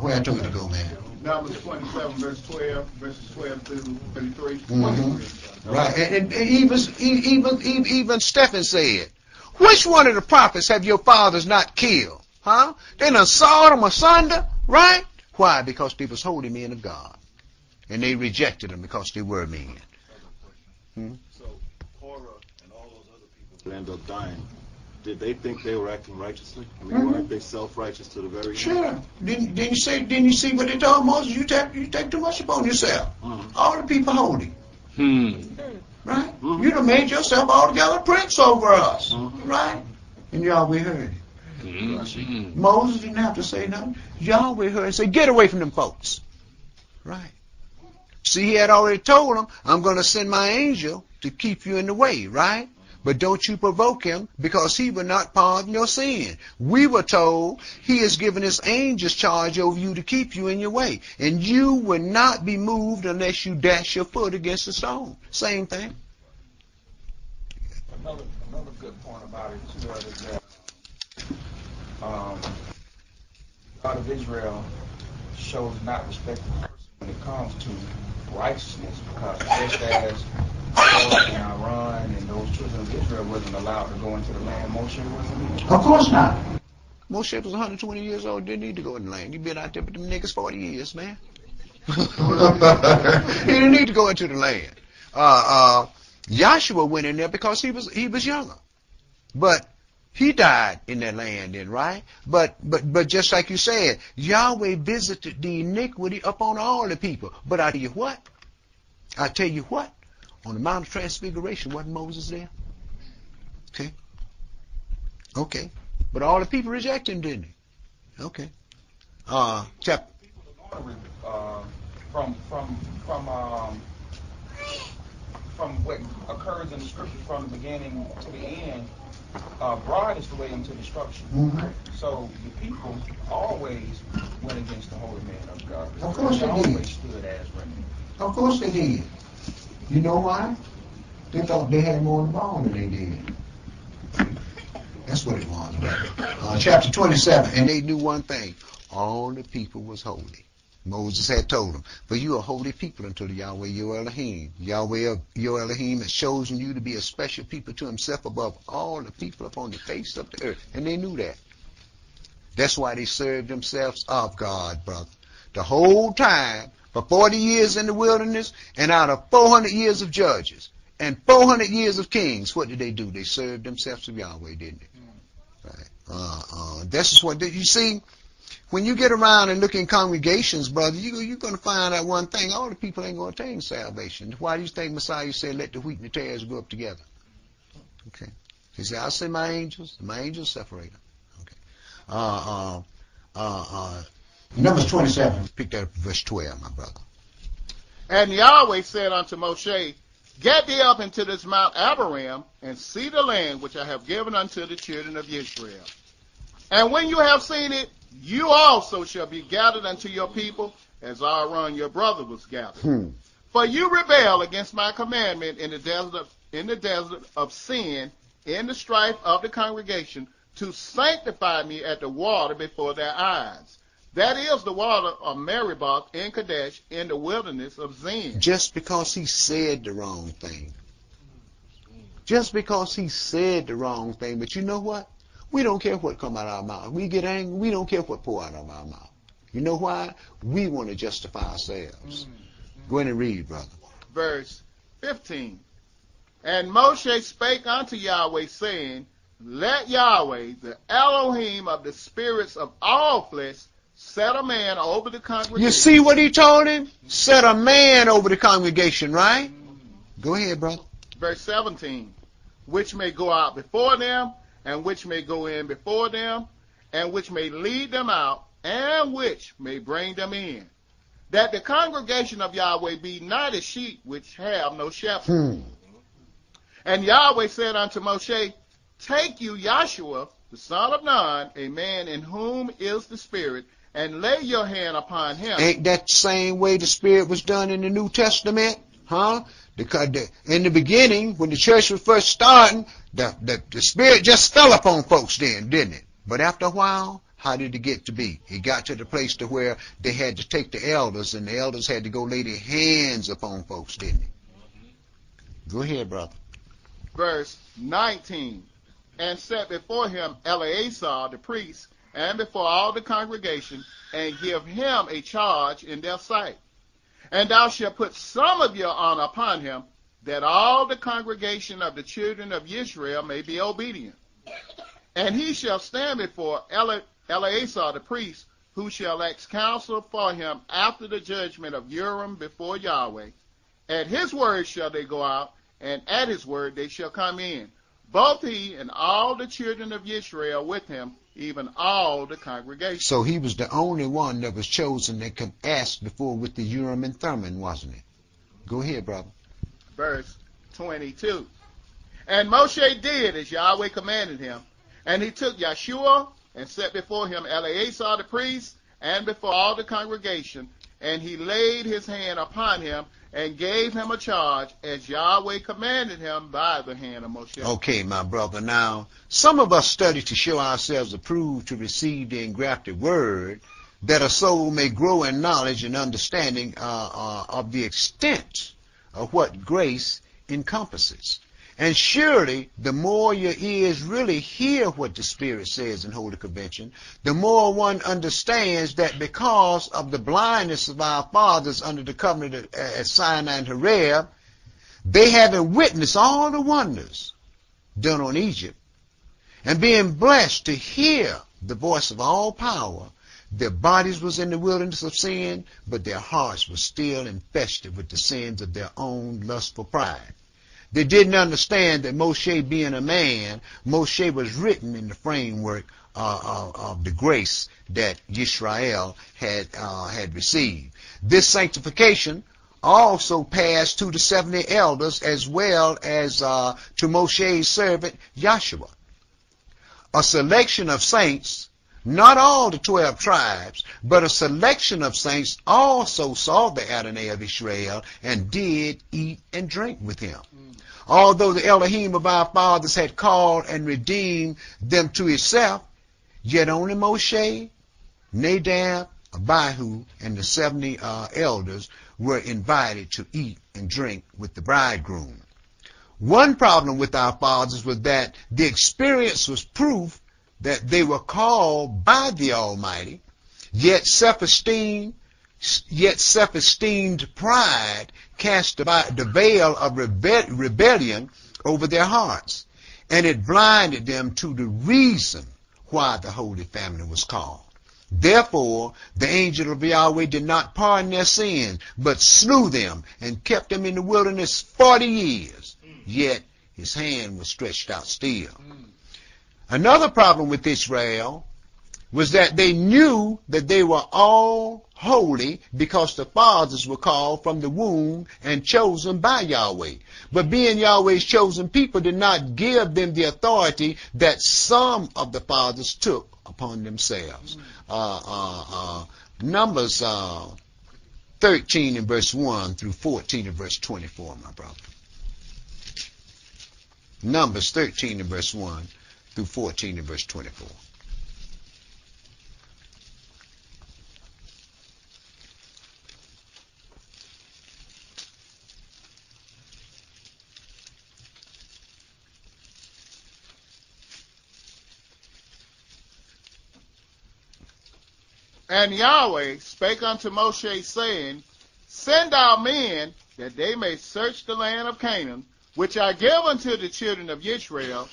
Where I told you to go, man? Numbers 27, verse 12, verses 12 through 33. Mm-hmm. Right. And even Stephen said, which one of the prophets have your fathers not killed? Huh? They done sawed them asunder, right? Why? Because people was holy men of God. And they rejected them because they were men. So Korah and all those other people that end up dying, did they think they were acting righteously? I mean, weren't they self-righteous to the very end? Sure. Didn't you see what they told Moses? You take too much upon yourself. All the people holy. Right? You done made yourself altogether prince over us. Right? And Yahweh heard it. Moses didn't have to say nothing. Yahweh heard it and said, get away from them folks. Right? See, he had already told them, I'm going to send my angel to keep you in the way, right? But don't you provoke him, because he will not pardon your sin. We were told he has given his angels charge over you to keep you in your way. And you will not be moved unless you dash your foot against a stone. Same thing. Another good point about it, too, is that God of Israel shows not respect the person when it comes to righteousness, because just as Korah and Aaron and those children of Israel wasn't allowed to go into the land, Moshe wasn't either. Of course not. Moshe was 120 years old, didn't need to go in the land. He'd been out there with them niggas 40 years, man. He didn't need to go into the land. Joshua went in there because he was younger. But he died in that land then, right? But just like you said, Yahweh visited the iniquity upon all the people. But I tell you what, on the Mount of Transfiguration, wasn't Moses there? Okay. But all the people rejected him, didn't they? Okay. Chapter. From what occurs in the scripture from the beginning to the end, broad is the way into destruction. So the people always went against the holy man of God. Of course they did. Always stood as remnant. Of course they did. You know why? They thought they had more in the ball than they did. That's what it was, brother. Chapter 27, and they knew one thing. All the people was holy. Moses had told them, for you are holy people unto the Yahweh your Elohim. Yahweh your Elohim has chosen you to be a special people to himself above all the people upon the face of the earth. And they knew that. That's why they served themselves of God, brother. The whole time, for 40 years in the wilderness, and out of 400 years of judges, and 400 years of kings, what did they do? They served themselves of Yahweh, didn't they? Right. That's what you see. When you get around and look in congregations, brother, you're going to find out one thing. All the people ain't going to attain salvation. Why do you think Messiah said, let the wheat and the tares grow up together? Okay. He said, I'll send my angels, and my angels separate them. Okay. Numbers 27. Pick that up, verse 12, my brother. And Yahweh said unto Moshe, get thee up into this Mount Abarim, and see the land which I have given unto the children of Israel. And when you have seen it, you also shall be gathered unto your people, as Aaron your brother was gathered. For you rebel against my commandment in the desert of sin, in the strife of the congregation, to sanctify me at the water before their eyes. That is the water of Meribah in Kadesh, in the wilderness of Zin. Just because he said the wrong thing. Just because he said the wrong thing. But you know what? We don't care what come out of our mouth. We get angry. We don't care what pour out of our mouth. You know why? We want to justify ourselves. Go ahead and read, brother. Verse 15. And Moshe spake unto Yahweh, saying, let Yahweh, the Elohim of the spirits of all flesh, set a man over the congregation. You see what he told him? Set a man over the congregation, right? Go ahead, brother. Verse 17. Which may go out before them, and which may go in before them, and which may lead them out, and which may bring them in. That the congregation of Yahweh be not as sheep which have no shepherd. And Yahweh said unto Moshe, take you Joshua, the son of Nun, a man in whom is the Spirit, and lay your hand upon him. Ain't that the same way the Spirit was done in the New Testament? Huh? In the beginning, when the church was first starting, the Spirit just fell upon folks then, didn't it? But after a while, how did it get to be? It got to the place to where they had to take the elders, and the elders had to go lay their hands upon folks, didn't they? Go ahead, brother. Verse 19. And set before him Eleazar the priest, and before all the congregation, and give him a charge in their sight. And thou shalt put some of your honor upon him, that all the congregation of the children of Israel may be obedient. And he shall stand before Eleazar the priest, who shall ask counsel for him after the judgment of Urim before Yahweh. At his word shall they go out, and at his word they shall come in, both he and all the children of Israel with him, even all the congregation. So he was the only one that was chosen that could ask before with the Urim and Thummim, wasn't it? Go ahead, brother. Verse 22. And Moshe did as Yahweh commanded him, and he took Yeshua and set before him Eleazar the priest, and before all the congregation, and he laid his hand upon him, and gave him a charge as Yahweh commanded him by the hand of Moshe. Okay, my brother. Now, some of us study to show ourselves approved to receive the engrafted word, that a soul may grow in knowledge and understanding of the extent of what grace encompasses. And surely, the more your ears really hear what the Spirit says in Holy Convention, the more one understands that because of the blindness of our fathers under the covenant at Sinai and Horeb, they having witnessed all the wonders done on Egypt, and being blessed to hear the voice of all power, their bodies was in the wilderness of sin, but their hearts were still infested with the sins of their own lustful pride. They didn't understand that Moshe, being a man, Moshe was written in the framework of the grace that Yisrael had received. This sanctification also passed to the 70 elders as well as to Moshe's servant Joshua. A selection of saints, not all the 12 tribes, but a selection of saints also saw the Adonai of Israel and did eat and drink with him. Although the Elohim of our fathers had called and redeemed them to himself, yet only Moshe, Nadab, Abihu, and the 70 elders were invited to eat and drink with the bridegroom. One problem with our fathers was that the experience was proof that they were called by the Almighty, yet self-esteemed pride cast the veil of rebellion over their hearts, and it blinded them to the reason why the Holy Family was called. Therefore, the angel of Yahweh did not pardon their sins, but slew them and kept them in the wilderness 40 years. Yet his hand was stretched out still. Another problem with Israel was that they knew that they were all holy because the fathers were called from the womb and chosen by Yahweh. But being Yahweh's chosen people did not give them the authority that some of the fathers took upon themselves. Numbers 13 and verse 1 through 14 and verse 24, my brother. Numbers 13 and verse 1 through 14 and verse 24. And Yahweh spake unto Moshe, saying, Send out men, that they may search the land of Canaan, which I give unto the children of Israel.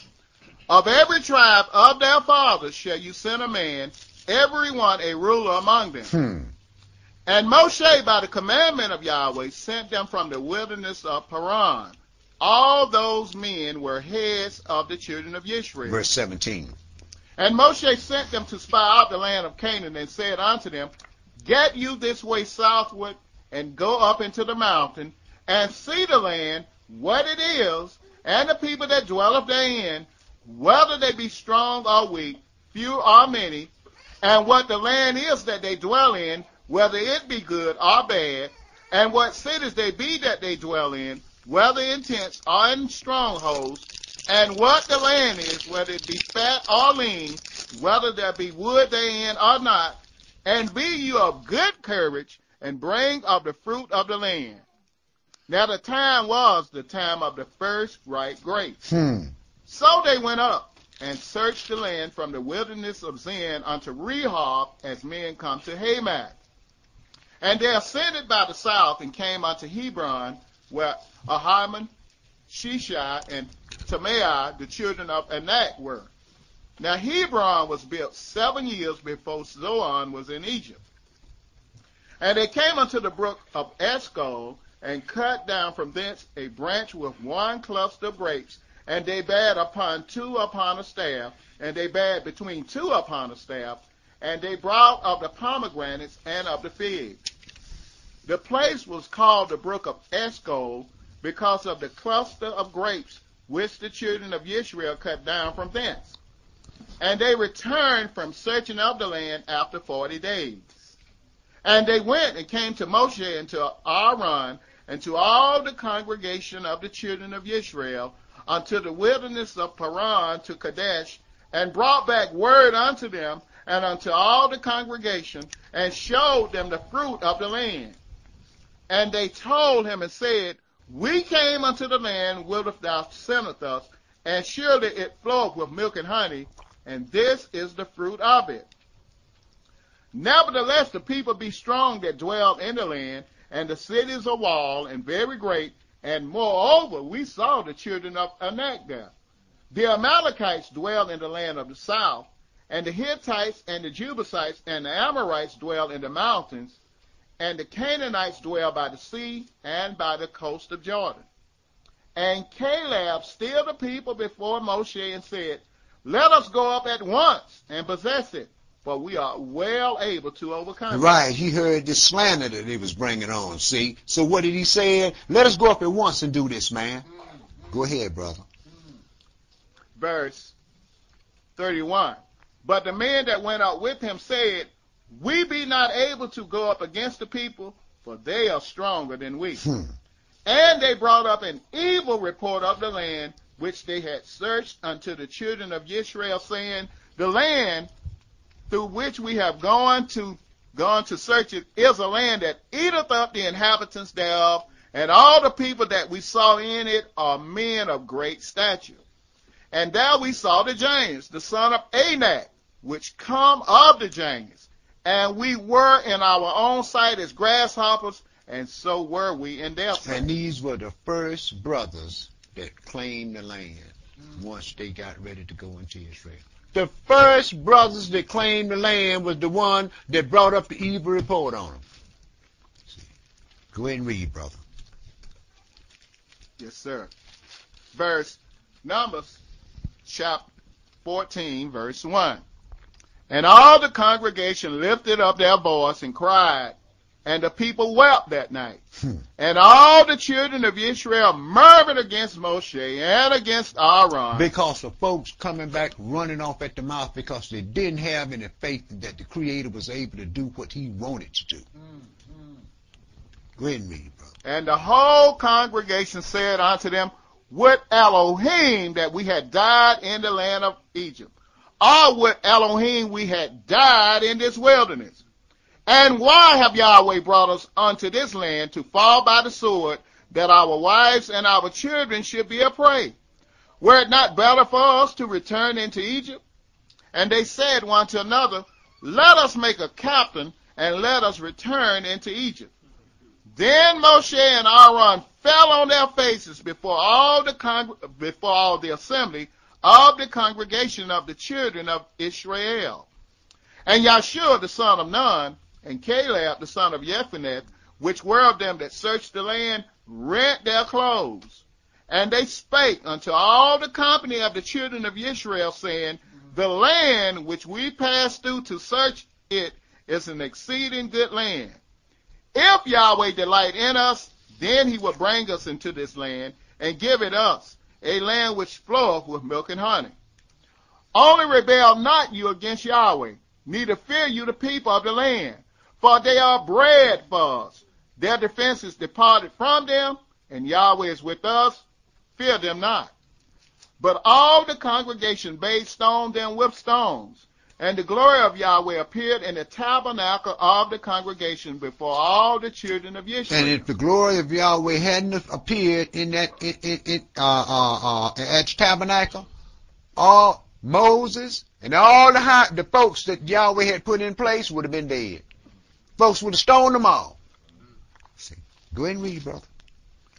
Of every tribe of their fathers shall you send a man, every one a ruler among them. And Moshe, by the commandment of Yahweh, sent them from the wilderness of Paran. All those men were heads of the children of Israel. Verse 17. And Moshe sent them to spy out the land of Canaan, and said unto them, Get you this way southward, and go up into the mountain, and see the land, what it is, and the people that dwelleth therein, whether they be strong or weak, few or many, and what the land is that they dwell in, whether it be good or bad, and what cities they be that they dwell in, whether in tents or in strongholds, and what the land is, whether it be fat or lean, whether there be wood therein or not, and be you of good courage, and bring of the fruit of the land. Now the time was the time of the first ripe grapes. So they went up and searched the land from the wilderness of Zin unto Rehob, as men come to Hamath. And they ascended by the south and came unto Hebron, where Ahiman, Shishai, and Tamai, the children of Anak, were. Now Hebron was built 7 years before Zoan was in Egypt. And they came unto the brook of Eshcol, and cut down from thence a branch with one cluster of grapes, and they bare upon two upon a staff, and they bare between two upon a staff, and they brought of the pomegranates and of the figs. The place was called the brook of Eshcol, because of the cluster of grapes which the children of Israel cut down from thence. And they returned from searching of the land after 40 days. And they went and came to Moshe and to Aaron and to all the congregation of the children of Israel unto the wilderness of Paran to Kadesh, and brought back word unto them and unto all the congregation, and showed them the fruit of the land. And they told him and said, We came unto the land whither thou sentest us, and surely it floweth with milk and honey, and this is the fruit of it. Nevertheless, the people be strong that dwell in the land, and the cities are walled and very great, and moreover, we saw the children of Anak there. The Amalekites dwell in the land of the south, and the Hittites and the Jebusites and the Amorites dwell in the mountains, and the Canaanites dwell by the sea and by the coast of Jordan. And Caleb stilled the people before Moshe and said, Let us go up at once and possess it, for we are well able to overcome it. Right, he heard this slander that they was bringing on, see? So what did he say? Let us go up at once and do this, man. Go ahead, brother. Verse 31. But the men that went out with him said, We be not able to go up against the people, for they are stronger than we. And they brought up an evil report of the land, which they had searched unto the children of Israel, saying, The land through which we have gone to search it is a land that eateth up the inhabitants thereof, and all the people that we saw in it are men of great stature. And there we saw the giants, the son of Anak, which come of the giants, and we were in our own sight as grasshoppers, and so were we in their sight. And these were the first brothers that claimed the land once they got ready to go into Israel. The first brothers that claimed the land was the one that brought up the evil report on them. Go ahead and read, brother. Yes, sir. Numbers chapter 14, verse 1. And all the congregation lifted up their voice and cried, and the people wept that night. And all the children of Israel murmured against Moshe and against Aaron. Because of folks coming back running off at the mouth because they didn't have any faith that the Creator was able to do what he wanted to do. Go ahead and read, brother. And the whole congregation said unto them, Would Elohim that we had died in the land of Egypt, or would Elohim we had died in this wilderness? And why have Yahweh brought us unto this land to fall by the sword, that our wives and our children should be a prey? Were it not better for us to return into Egypt? And they said one to another, Let us make a captain, and let us return into Egypt. Then Moshe and Aaron fell on their faces before all the assembly of the congregation of the children of Israel. And Yahshua the son of Nun, and Caleb the son of Jephunneh, which were of them that searched the land, rent their clothes. And they spake unto all the company of the children of Israel, saying, The land which we passed through to search it is an exceeding good land. If Yahweh delight in us, then he will bring us into this land, and give it us, a land which floweth with milk and honey. Only rebel not you against Yahweh, neither fear you the people of the land, for they are bread for us. Their defense is departed from them, and Yahweh is with us. Fear them not. But all the congregation bade stone them with stones. And the glory of Yahweh appeared in the tabernacle of the congregation before all the children of Israel. And if the glory of Yahweh hadn't appeared in that at the tabernacle, all Moses and all the folks that Yahweh had put in place would have been dead. Folks would have stoned them all. See, go ahead and read, brother.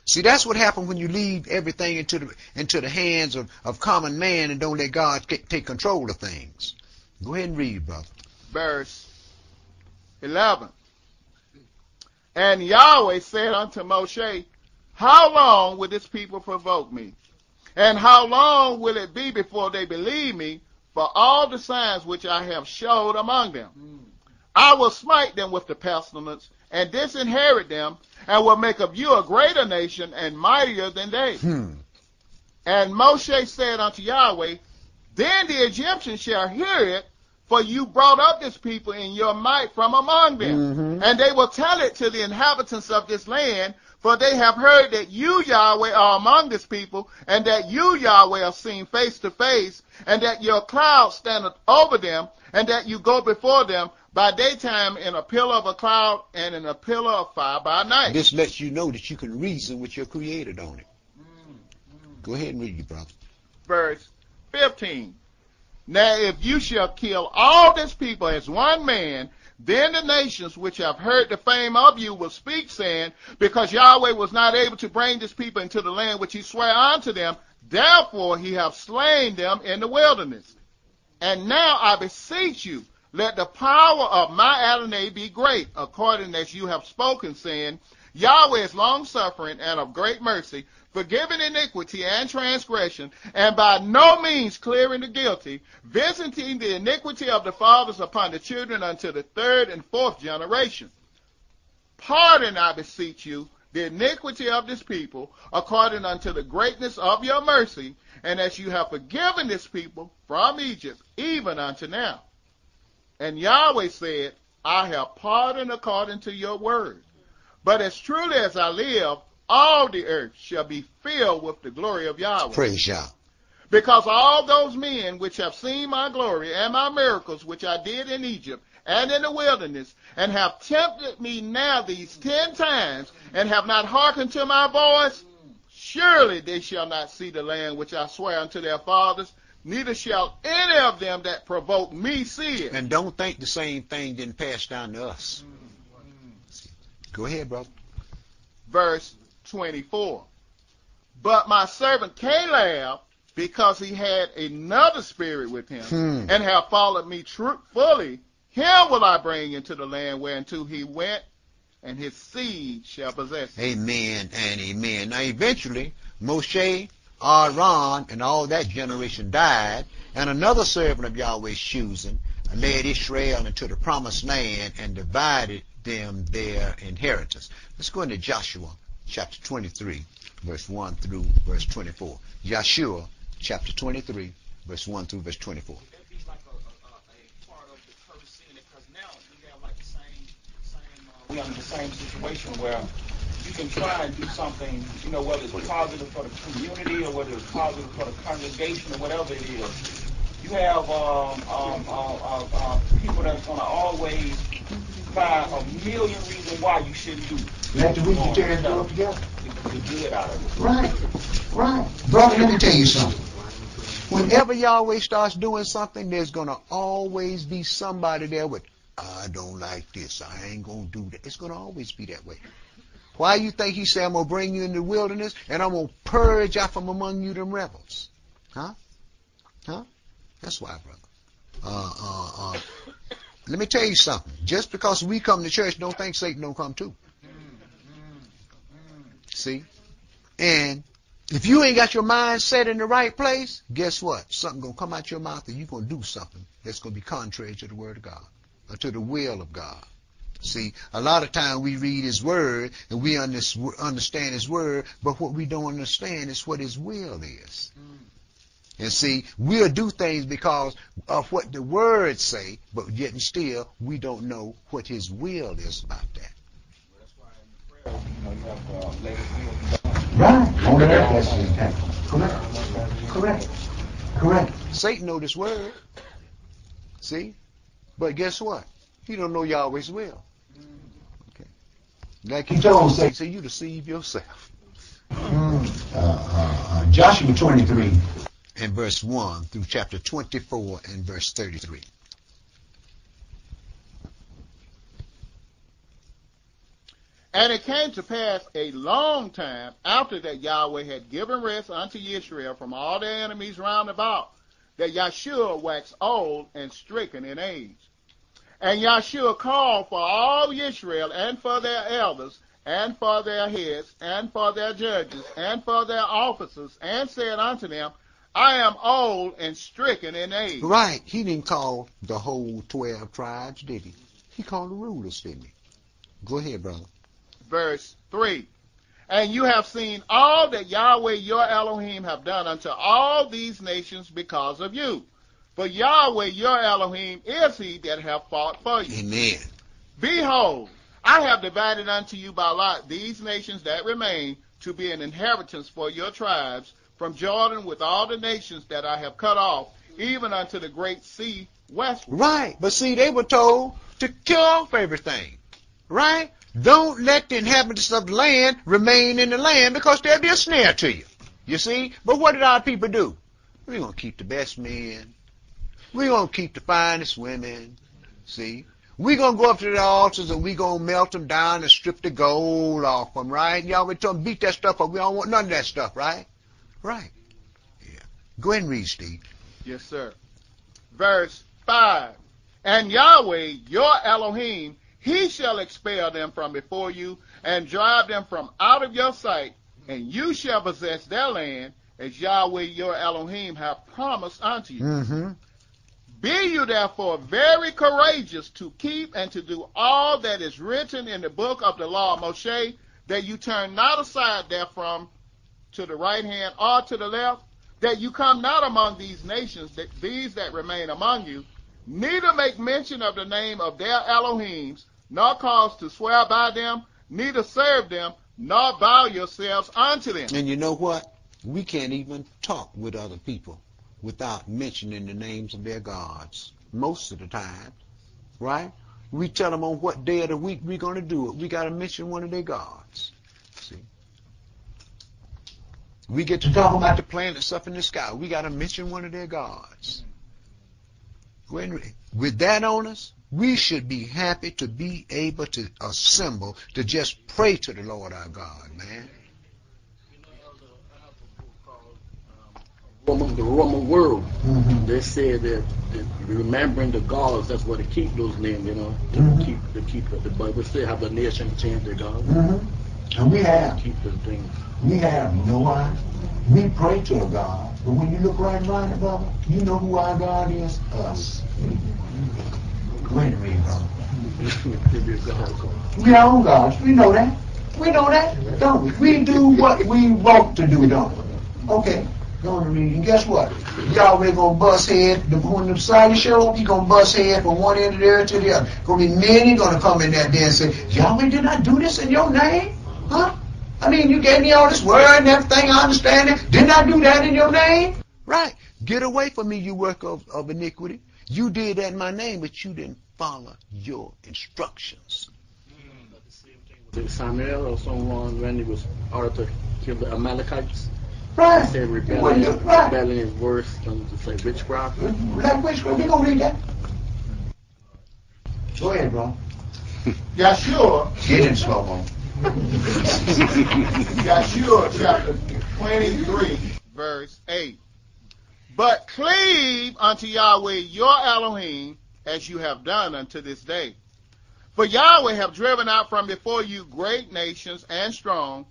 See, that's what happens when you leave everything into the hands of common man and don't let God take control of things. Go ahead and read, brother. Verse 11. And Yahweh said unto Moshe, how long will this people provoke me? And how long will it be before they believe me for all the signs which I have showed among them? I will smite them with the pestilence and disinherit them, and will make of you a greater nation and mightier than they. And Moshe said unto Yahweh, then the Egyptians shall hear it, for you brought up this people in your might from among them. And they will tell it to the inhabitants of this land, for they have heard that you, Yahweh, are among this people, and that you, Yahweh, are seen face to face, and that your cloud standeth over them, and that you go before them by daytime in a pillar of a cloud and in a pillar of fire by night. This lets you know that you can reason with your Creator, don't it? Go ahead and read it, brother. Verse 15. Now if you shall kill all this people as one man, then the nations which have heard the fame of you will speak, saying, because Yahweh was not able to bring this people into the land which he sware unto them, therefore he hath slain them in the wilderness. And now I beseech you, let the power of my Adonai be great, according as you have spoken, saying, Yahweh is long-suffering and of great mercy, forgiving iniquity and transgression, and by no means clearing the guilty, visiting the iniquity of the fathers upon the children unto the third and fourth generation. Pardon, I beseech you, the iniquity of this people, according unto the greatness of your mercy, and as you have forgiven this people from Egypt, even unto now. And Yahweh said, I have pardoned according to your word. But as truly as I live, all the earth shall be filled with the glory of Yahweh. Praise Yah. Because all those men which have seen my glory and my miracles which I did in Egypt and in the wilderness, and have tempted me now these 10 times, and have not hearkened to my voice, surely they shall not see the land which I swear unto their fathers, neither shall any of them that provoke me see it. And don't think the same thing didn't pass down to us. Go ahead, brother. Verse 24. But my servant Caleb, because he had another spirit with him, and have followed me fully, him will I bring into the land whereunto he went, and his seed shall possess it. Amen and amen. Now eventually, Moshe, Aaron, and all that generation died, and another servant of Yahweh's choosing led Israel into the promised land and divided them their inheritance. Let's go into Joshua chapter 23, verse 1 through verse 24. Joshua chapter 23, verse 1 through verse 24. That'd be like a part of the curse scene, because now we have like the same we are in the same situation where you can try and do something, you know, whether it's positive for the community or whether it's positive for the congregation or whatever it is. You have people that's going to always find a million reasons why you shouldn't do it. Let the weak tear it all together. The good out of it. Right. Brother, let me tell you something. Whenever Yahweh starts doing something, there's going to always be somebody there with, I don't like this, I ain't going to do that. It's going to always be that way. Why you think he said, I'm going to bring you in the wilderness and I'm going to purge out from among you them rebels? Huh? That's why, brother. Let me tell you something. Just because we come to church, don't think Satan don't come too. See? And if you ain't got your mind set in the right place, guess what? Something going to come out your mouth and you're going to do something that's going to be contrary to the word of God or to the will of God. See, a lot of time we read his word and we understand his word, but what we don't understand is what his will is. And see, we'll do things because of what the words say, but yet and still we don't know what his will is about that. That's why in the prayer, you know, you have let his will be done. Right. Come Correct. Satan know this word. See? But guess what? He don't know Yahweh's will. Okay. Like he told Satan, so you deceive yourself. Joshua 23 and verse 1 through chapter 24 and verse 33. And it came to pass a long time after that Yahweh had given rest unto Israel from all their enemies round about, that Yahshua waxed old and stricken in age. And Yahshua called for all Israel, and for their elders, and for their heads, and for their judges, and for their officers, and said unto them, I am old and stricken in age. Right. He didn't call the whole 12 tribes, did he? He called the rulers, didn't he? Go ahead, brother. Verse 3. And you have seen all that Yahweh your Elohim have done unto all these nations because of you. For Yahweh your Elohim is he that hath fought for you. Amen. Behold, I have divided unto you by lot these nations that remain to be an inheritance for your tribes, from Jordan with all the nations that I have cut off, even unto the great sea westward. Right. But see, they were told to kill off everything. Right? Don't let the inhabitants of the land remain in the land, because there'll be a snare to you. You see? But what did our people do? We're going to keep the best men. We're going to keep the finest women. See? We're going to go up to the altars and we're going to melt them down and strip the gold off them, right? Y'all been told them beat that stuff up. We don't want none of that stuff, right? Right. Yeah. Go ahead and read, Steve. Yes, sir. Verse 5. And Yahweh, your Elohim, he shall expel them from before you, and drive them from out of your sight, and you shall possess their land, as Yahweh your Elohim hath promised unto you. Mm-hmm. Be you therefore very courageous to keep and to do all that is written in the book of the law of Moshe, that you turn not aside therefrom to the right hand or to the left, that you come not among these nations, these that remain among you, neither make mention of the name of their Elohims, nor cause to swear by them, neither serve them, nor bow yourselves unto them. And you know what? We can't even talk with other people without mentioning the names of their gods most of the time, right? We tell them on what day of the week we're going to do it. We got to mention one of their gods. See? We get to talk about the planets up in the sky. We got to mention one of their gods. With that on us, we should be happy to be able to assemble to just pray to the Lord our God, man. The Roman world, they said that remembering the gods, that's what to keep those names, you know, to keep it. But we still have the nation change their gods. And we have. Keep the things. We have, you know why? We pray to a God, but when you look right around it, brother, you know who our God is? Us. Go ahead and read, brother. We our own gods. We know that. We know that, don't we? We do what we want to do, don't we? Okay. Go on and read. And guess what? Yahweh gonna bust head. When the Messiah show up, he gonna bust head from one end of the earth to the other. Gonna be many gonna come in that day and say, Yahweh, did I do this in your name? Huh? I mean, you gave me all this word and everything, I understand it. Didn't I do that in your name? Right. Get away from me, you work of iniquity. You did that in my name, but you didn't follow your instructions. Samuel or someone when he was ordered to kill the Amalekites. Right. They said rebellion is worse than to say witchcraft. Like witchcraft, we gonna read that. Go ahead, bro. Yahshua. Get in slow-mo. Yahshua chapter 23, verse 8. But cleave unto Yahweh your Elohim, as you have done unto this day. For Yahweh have driven out from before you great nations and strong,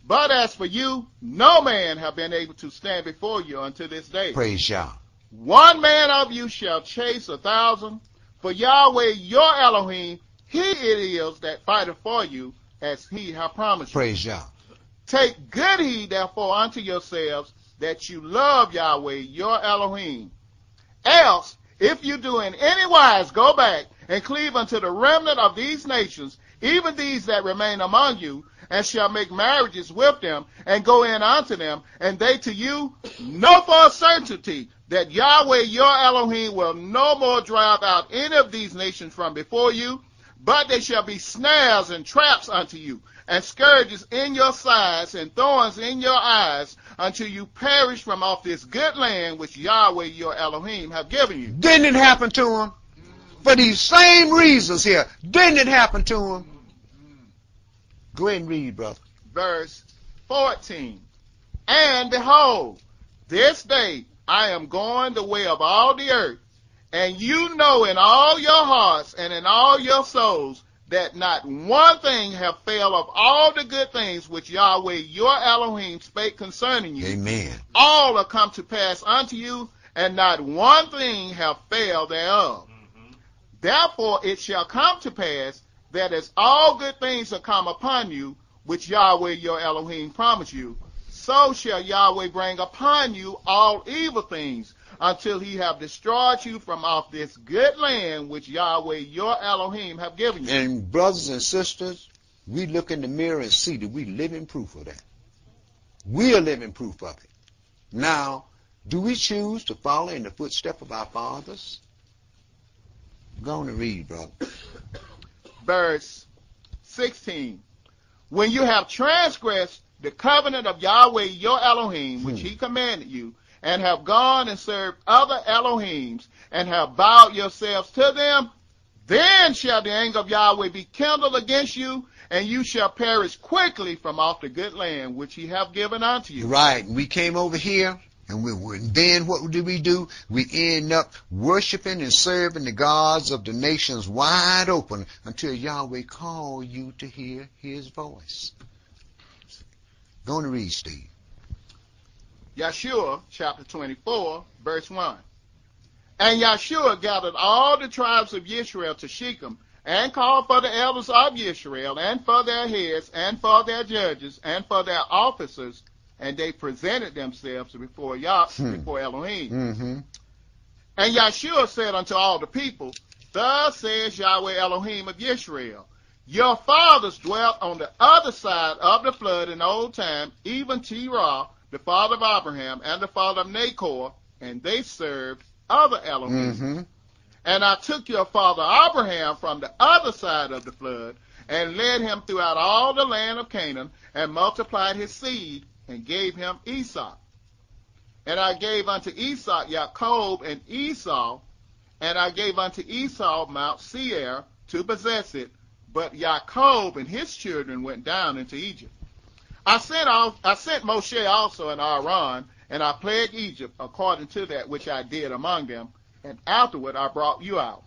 but as for you, no man have been able to stand before you unto this day. Praise Yah. One man of you shall chase 1,000, for Yahweh your Elohim, he it is that fighteth for you, as he hath promised you. Praise Yah. Take good heed therefore unto yourselves, that you love Yahweh your Elohim. Else, if you do in any wise go back and cleave unto the remnant of these nations, even these that remain among you, and shall make marriages with them, and go in unto them, and they to you, know for a certainty that Yahweh your Elohim will no more drive out any of these nations from before you, but they shall be snares and traps unto you, and scourges in your sides, and thorns in your eyes, until you perish from off this good land which Yahweh your Elohim have given you. Didn't it happen to him? For these same reasons here. Didn't it happen to him? Go ahead and read, brother. Verse 14. And behold, this day I am going the way of all the earth, and you know in all your hearts and in all your souls that not one thing have failed of all the good things which Yahweh your Elohim spake concerning you. Amen. All are come to pass unto you, and not one thing have failed thereof. Therefore it shall come to pass that as all good things are come upon you, which Yahweh your Elohim promised you, so shall Yahweh bring upon you all evil things, until he have destroyed you from off this good land which Yahweh your Elohim have given you. And brothers and sisters, we look in the mirror and see that we living proof of that. We are living proof of it. Now, do we choose to follow in the footsteps of our fathers? Go on and read, brother. Verse 16. When you have transgressed the covenant of Yahweh your Elohim, which he commanded you, and have gone and served other Elohims, and have bowed yourselves to them, then shall the anger of Yahweh be kindled against you, and you shall perish quickly from off the good land which he have given unto you. Right. We came over here, and then what did we do? We end up worshiping and serving the gods of the nations wide open until Yahweh called you to hear his voice. Go on and read, Steve. Yeshua, chapter 24, verse 1. And Yeshua gathered all the tribes of Israel to Shechem, and called for the elders of Israel, and for their heads, and for their judges, and for their officers, and they presented themselves before before Elohim. Mm-hmm. And Yeshua said unto all the people, Thus says Yahweh Elohim of Israel, your fathers dwelt on the other side of the flood in old time, even Terah, the father of Abraham, and the father of Nahor, and they served other Elohim. Mm-hmm. And I took your father Abraham from the other side of the flood, and led him throughout all the land of Canaan, and multiplied his seed, and gave him Esau. And I gave unto Esau Jacob and Esau, and I gave unto Esau Mount Seir to possess it, but Jacob and his children went down into Egypt. I sent Moshe also and Aaron, and I plagued Egypt according to that which I did among them, and afterward I brought you out.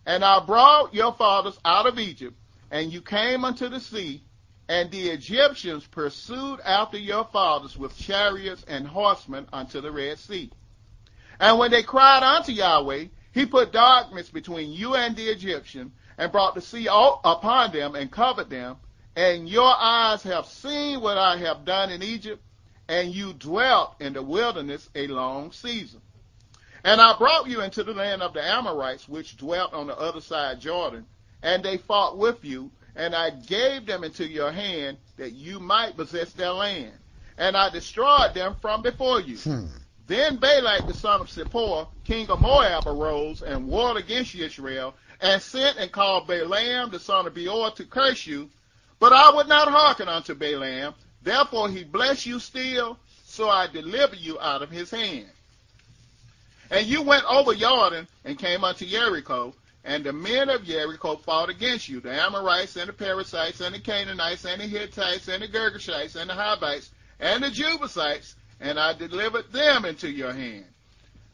And I brought your fathers out of Egypt, and you came unto the sea, and the Egyptians pursued after your fathers with chariots and horsemen unto the Red Sea. And when they cried unto Yahweh, he put darkness between you and the Egyptian, and brought the sea upon them, and covered them. And your eyes have seen what I have done in Egypt, and you dwelt in the wilderness a long season. And I brought you into the land of the Amorites, which dwelt on the other side Jordan, and they fought with you, and I gave them into your hand, that you might possess their land. And I destroyed them from before you. Then Balak the son of Zippor, king of Moab, arose and warred against Israel, and sent and called Balaam the son of Beor to curse you. But I would not hearken unto Balaam. Therefore he blessed you still, so I delivered you out of his hand. And you went over Jordan, and came unto Jericho, and the men of Jericho fought against you, the Amorites, and the Perizzites, and the Canaanites, and the Hittites, and the Girgashites, and the Hivites, and the Jebusites, and I delivered them into your hand.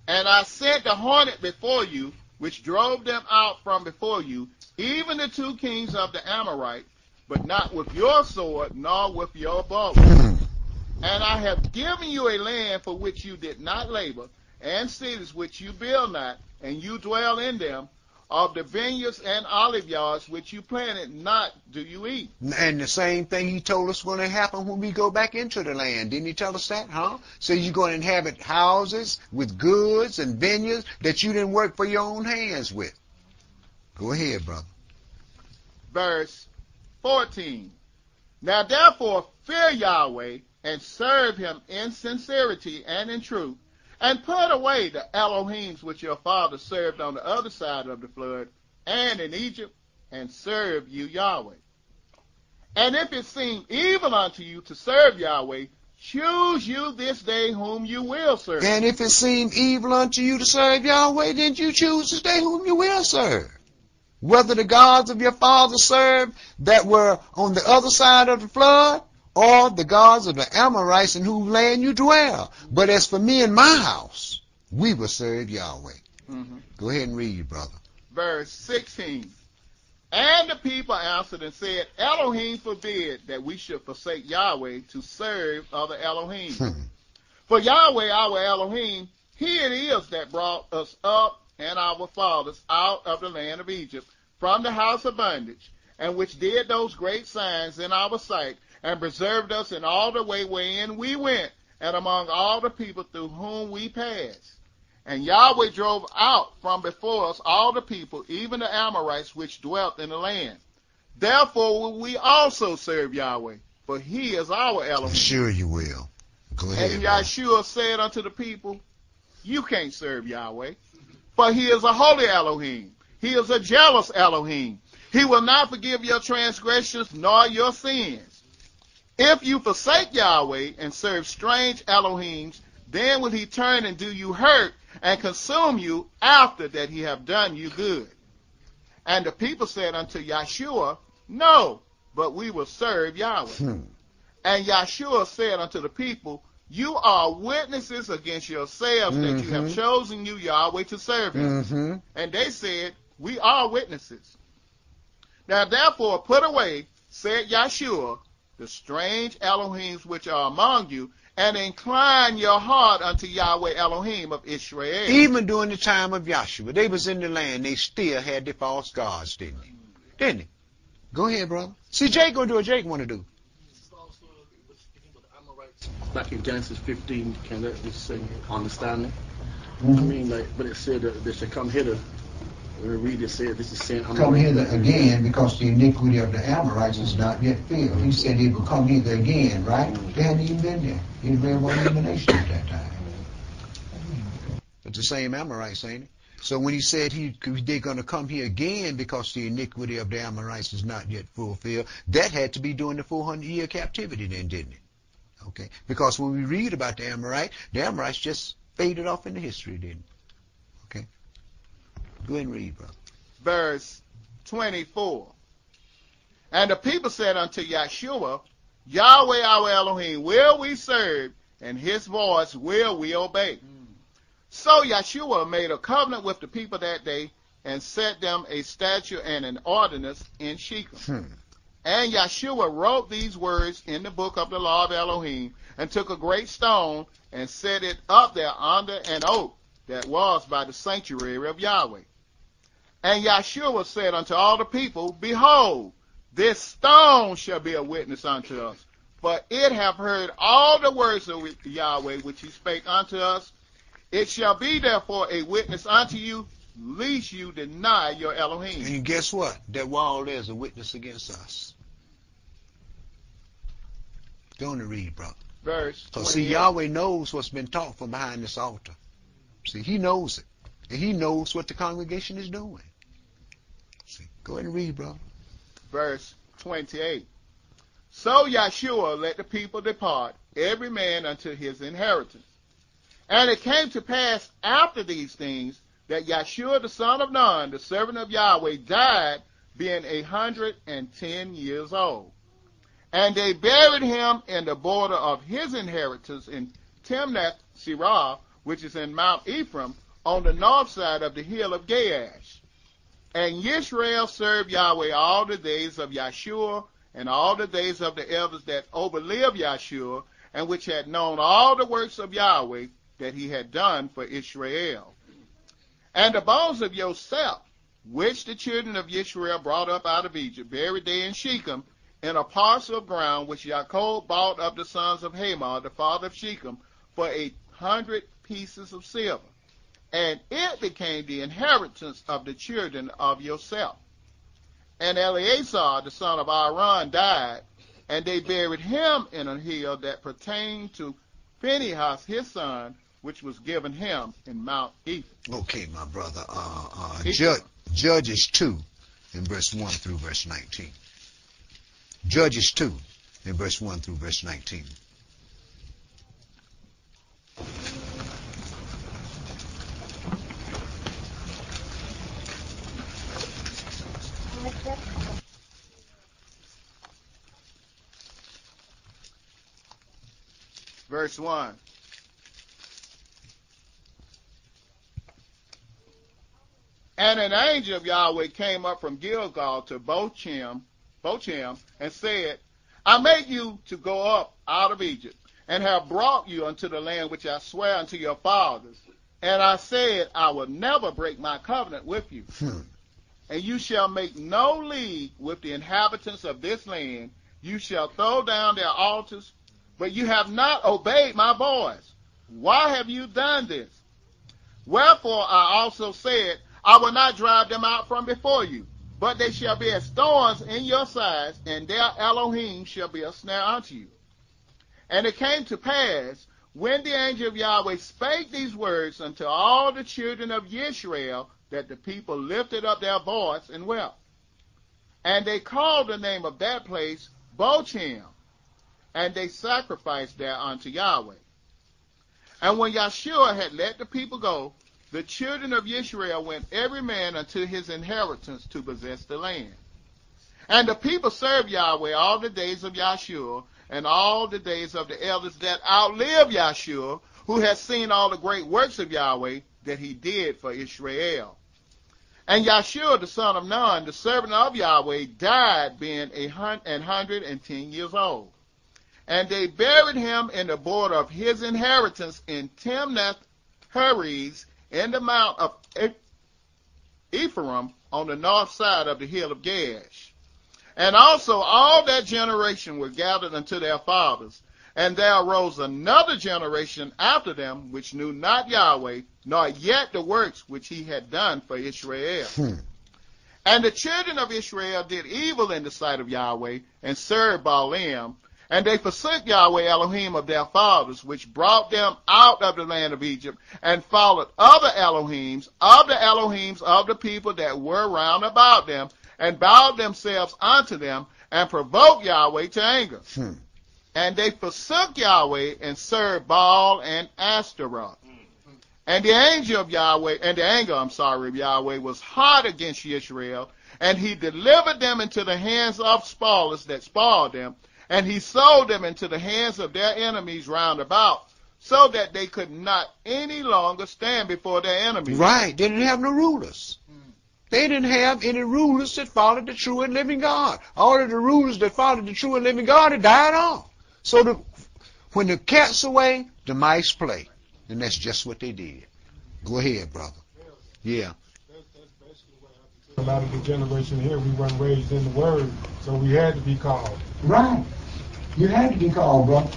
And I sent the hornet before you, which drove them out from before you, even the two kings of the Amorite, but not with your sword, nor with your bow. And I have given you a land for which you did not labor, and cities which you build not, and you dwell in them. Of the vineyards and olive yards which you planted not do you eat. And the same thing he told us going to happen when we go back into the land. Didn't he tell us that, huh? So you're going to inhabit houses with goods and vineyards that you didn't work for your own hands with. Go ahead, brother. Verse 14. Now therefore fear Yahweh, and serve him in sincerity and in truth, and put away the Elohims which your fathers served on the other side of the flood, and in Egypt, and serve you Yahweh. And if it seem evil unto you to serve Yahweh, choose you this day whom you will serve. And if it seem evil unto you to serve Yahweh, then you choose this day whom you will serve. Whether the gods of your fathers served that were on the other side of the flood, or the gods of the Amorites in whose land you dwell. But as for me and my house, we will serve Yahweh. Go ahead and read, brother. Verse 16. And the people answered and said, Elohim forbid that we should forsake Yahweh to serve other Elohim. For Yahweh, our Elohim, he it is that brought us up and our fathers out of the land of Egypt from the house of bondage, and which did those great signs in our sight, and preserved us in all the way wherein we went, and among all the people through whom we passed. And Yahweh drove out from before us all the people, even the Amorites which dwelt in the land. Therefore will we also serve Yahweh, for he is our Elohim. Sure you will. Go ahead. And Yahshua said unto the people, you can't serve Yahweh, for he is a holy Elohim. He is a jealous Elohim. He will not forgive your transgressions nor your sins. If you forsake Yahweh and serve strange Elohims, then will he turn and do you hurt and consume you after that he have done you good. And the people said unto Yahshua, no, but we will serve Yahweh. And Yahshua said unto the people, you are witnesses against yourselves that you have chosen you Yahweh to serve him. And they said, we are witnesses. Now therefore put away, said Yahshua, the strange Elohims which are among you, and incline your heart unto Yahweh Elohim of Israel. Even during the time of Yahshua, they was in the land, they still had their false gods, didn't they? Didn't they? Go ahead, brother. See, Jake gonna do what Jake want to do. Back in Genesis 15, can that just say understanding? I mean, like, but it said that they should come hither. When we read it, said this is saying Come hither again, because the iniquity of the Amorites is not yet filled. He said he would come hither again, right? They hadn't even been there. Israel wasn't even a nation at that time. But the same Amorites, ain't it? So when he said they're going to come here again because the iniquity of the Amorites is not yet fulfilled, that had to be during the 400-year captivity then, didn't it? Okay, because when we read about the Amorites just faded off into history, didn't it? Okay. Go ahead and read, brother. Verse 24. And the people said unto Yahshua, Yahweh our Elohim will we serve, and his voice will we obey. So Yahshua made a covenant with the people that day, and set them a statute and an ordinance in Shechem. And Yahshua wrote these words in the book of the law of Elohim, and took a great stone, and set it up there under an oak that was by the sanctuary of Yahweh. And Yahshua said unto all the people, behold, this stone shall be a witness unto us, for it have heard all the words of Yahweh which he spake unto us. It shall be therefore a witness unto you, lest you deny your Elohim. And guess what? That wall there is a witness against us. Go on and read, brother. Verse 28. See, Yahweh knows what's been taught from behind this altar. See, he knows it. And he knows what the congregation is doing. See, go ahead and read, brother. Verse 28. So Yahshua let the people depart, every man unto his inheritance. And it came to pass after these things, that Yahshua the son of Nun, the servant of Yahweh, died, being 110 years old. And they buried him in the border of his inheritance in Timnath-Serah, which is in Mount Ephraim, on the north side of the hill of Gaash. And Yisrael served Yahweh all the days of Yahshua, and all the days of the elders that overlived Yahshua, and which had known all the works of Yahweh that he had done for Israel. And the bones of Yosef, which the children of Israel brought up out of Egypt, buried they in Shechem, in a parcel of ground which Jacob bought of the sons of Hamor, the father of Shechem, for 100 pieces of silver. And it became the inheritance of the children of Yosef. And Eleazar, the son of Aaron, died, And they buried him in a hill that pertained to Phinehas his son, which was given him in Mount Ephraim. Okay, my brother. Ephraim. Judges 2 in verse 1 through verse 19. Judges 2 in verse 1 through verse 19. Verse 1. And an angel of Yahweh came up from Gilgal to Bochim, and said, I made you to go up out of Egypt, and have brought you unto the land which I swear unto your fathers. And I said, I will never break my covenant with you. And you shall make no league with the inhabitants of this land. You shall throw down their altars, but you have not obeyed my voice. Why have you done this? Wherefore I also said, I will not drive them out from before you, but they shall be as thorns in your sides, and their Elohim shall be a snare unto you. And it came to pass, when the angel of Yahweh spake these words unto all the children of Israel, that the people lifted up their voice and wept. And they called the name of that place Bochim, and they sacrificed there unto Yahweh. And when Yahshua had let the people go, the children of Israel went every man unto his inheritance to possess the land. And the people served Yahweh all the days of Yahshua, and all the days of the elders that outlived Yahshua, who had seen all the great works of Yahweh that he did for Israel. And Yahshua the son of Nun, the servant of Yahweh, died being 110 years old. And they buried him in the border of his inheritance in Timnath-Heres, in the mount of Ephraim, on the north side of the hill of Gash. And also all that generation were gathered unto their fathers. And there arose another generation after them, which knew not Yahweh, nor yet the works which he had done for Israel. And the children of Israel did evil in the sight of Yahweh, and served Baalim. And they forsook Yahweh Elohim of their fathers, which brought them out of the land of Egypt, and followed other Elohims of the people that were round about them, and bowed themselves unto them, and provoked Yahweh to anger. And they forsook Yahweh, and served Baal and Ashtaroth. And the anger of Yahweh was hot against Israel, and he delivered them into the hands of spoilers that spoiled them, and he sold them into the hands of their enemies round about, so that they could not any longer stand before their enemies. Right. They didn't have no rulers. They didn't have any rulers that followed the true and living God. All of the rulers that followed the true and living God had died off. So when the cat's away, the mice play. And that's just what they did. Go ahead, brother. Yeah. That's basically what happened. A lot of the generation here, we weren't raised in the Word, so we had to be called. Right. You had to be called, brother.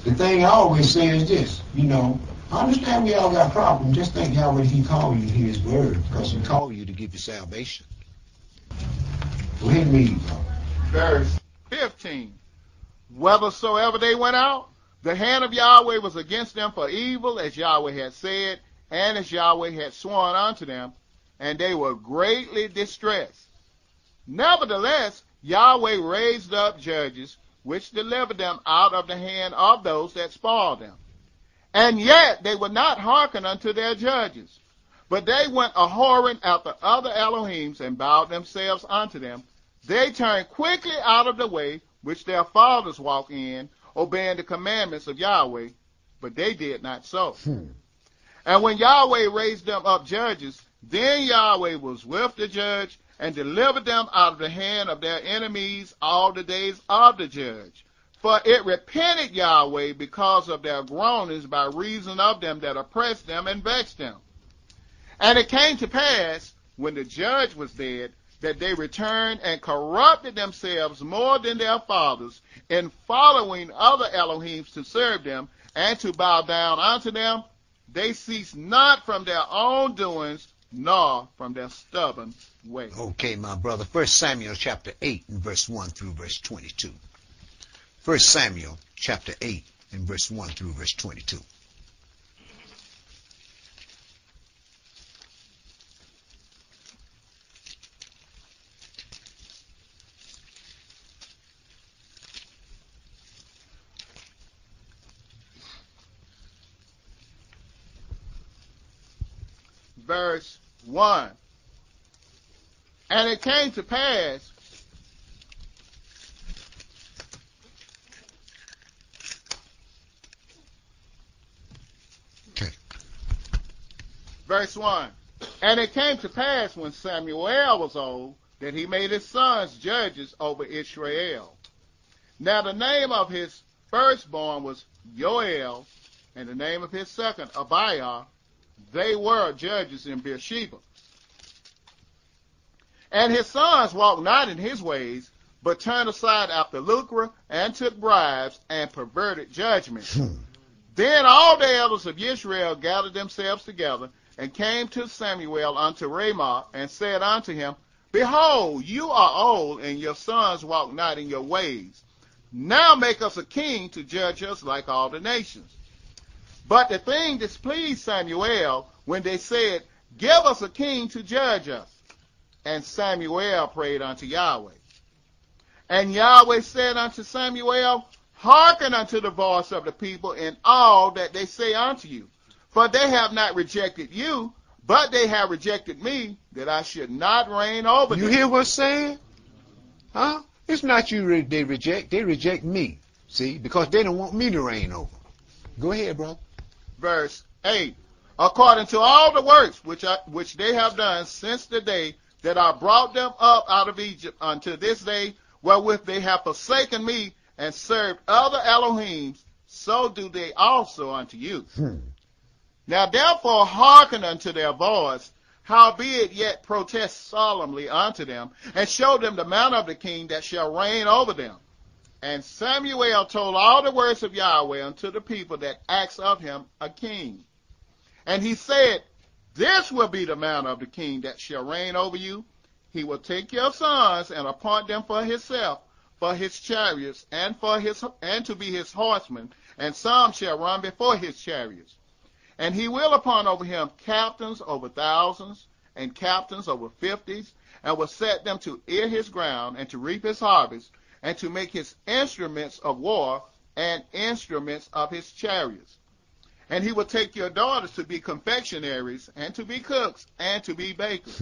The thing I always say is this, I understand we all got problems. Just think how would he call you to hear his word, because he called you to give you salvation. Go ahead and read, brother. Verse 15. Whithersoever they went out, the hand of Yahweh was against them for evil, as Yahweh had said, and as Yahweh had sworn unto them, and they were greatly distressed. Nevertheless, Yahweh raised up judges, which delivered them out of the hand of those that spoiled them. And yet they would not hearken unto their judges, but they went a-whoring after other Elohims, and bowed themselves unto them. They turned quickly out of the way which their fathers walked in, obeying the commandments of Yahweh, but they did not so. And when Yahweh raised them up judges, then Yahweh was with the judge, and delivered them out of the hand of their enemies all the days of the judge. For it repented Yahweh because of their groanings by reason of them that oppressed them and vexed them. And it came to pass, when the judge was dead, that they returned and corrupted themselves more than their fathers, in following other Elohims to serve them and to bow down unto them. They ceased not from their own doings, nor from their stubborn way. Okay, my brother. 1 Samuel chapter 8 and verse 1 through verse 22. 1 Samuel chapter 8 and verse 1 through verse 22. Verse 1. And it came to pass Verse 1. And it came to pass when Samuel was old that he made his sons judges over Israel. Now the name of his firstborn was Joel, and the name of his second Abiah. They were judges in Beersheba. And his sons walked not in his ways, but turned aside after lucre, and took bribes, and perverted judgment. Then all the elders of Israel gathered themselves together, and came to Samuel unto Ramah, and said unto him, Behold, you are old, and your sons walk not in your ways. Now make us a king to judge us like all the nations. But the thing displeased Samuel when they said, Give us a king to judge us. And Samuel prayed unto Yahweh. And Yahweh said unto Samuel, Hearken unto the voice of the people in all that they say unto you. For they have not rejected you, but they have rejected me, that I should not reign over them. You hear what's saying? Huh? It's not you they reject me. See? Because they don't want me to reign over. Go ahead, brother. Verse 8. According to all the works which they have done since the day that I brought them up out of Egypt unto this day, wherewith they have forsaken me and served other Elohims, so do they also unto you. Now therefore hearken unto their voice, howbeit yet protest solemnly unto them, and show them the manner of the king that shall reign over them. And Samuel told all the words of Yahweh unto the people that asked of him a king. And he said, This will be the manner of the king that shall reign over you. He will take your sons and appoint them for himself, for his chariots, and to be his horsemen, and some shall run before his chariots. And he will appoint over him captains over thousands, and captains over 50s, and will set them to ear his ground, and to reap his harvest, and to make his instruments of war, and instruments of his chariots. And he will take your daughters to be confectionaries, and to be cooks, and to be bakers.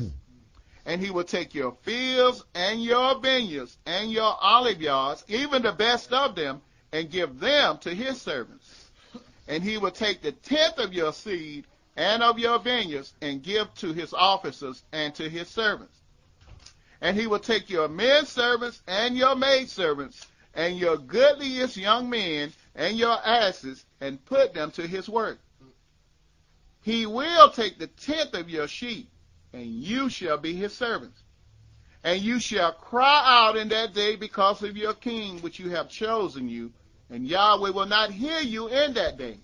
And he will take your fields, and your vineyards, and your olive yards, even the best of them, and give them to his servants. And he will take the tenth of your seed and of your vineyards, and give to his officers and to his servants. And he will take your men servants and your maid servants, and your goodliest young men and your asses, and put them to his work. He will take the tenth of your sheep, and you shall be his servants. And you shall cry out in that day because of your king which you have chosen you, and Yahweh will not hear you in that day.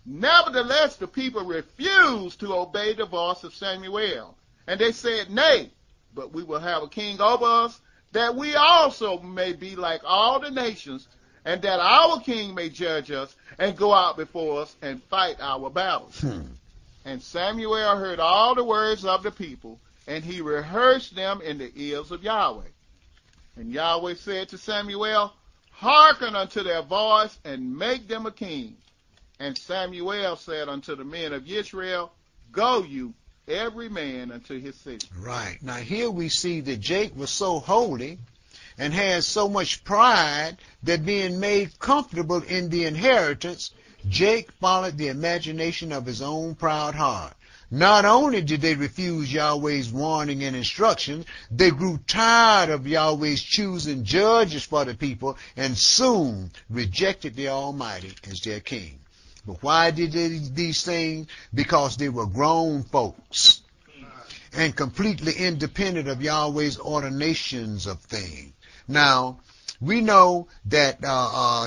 Nevertheless, the people refused to obey the voice of Samuel. And they said, Nay, but we will have a king over us, that we also may be like all the nations, and that our king may judge us, and go out before us, and fight our battles. And Samuel heard all the words of the people, and he rehearsed them in the ears of Yahweh. And Yahweh said to Samuel, Hearken unto their voice, and make them a king. And Samuel said unto the men of Israel, Go you, every man unto his city. Right. Now here we see that Jake was so holy and had so much pride that being made comfortable in the inheritance, Jake followed the imagination of his own proud heart. Not only did they refuse Yahweh's warning and instruction, they grew tired of Yahweh's choosing judges for the people and soon rejected the Almighty as their king. But why did they do these things? Because they were grown folks and completely independent of Yahweh's ordinations of things. Now, we know that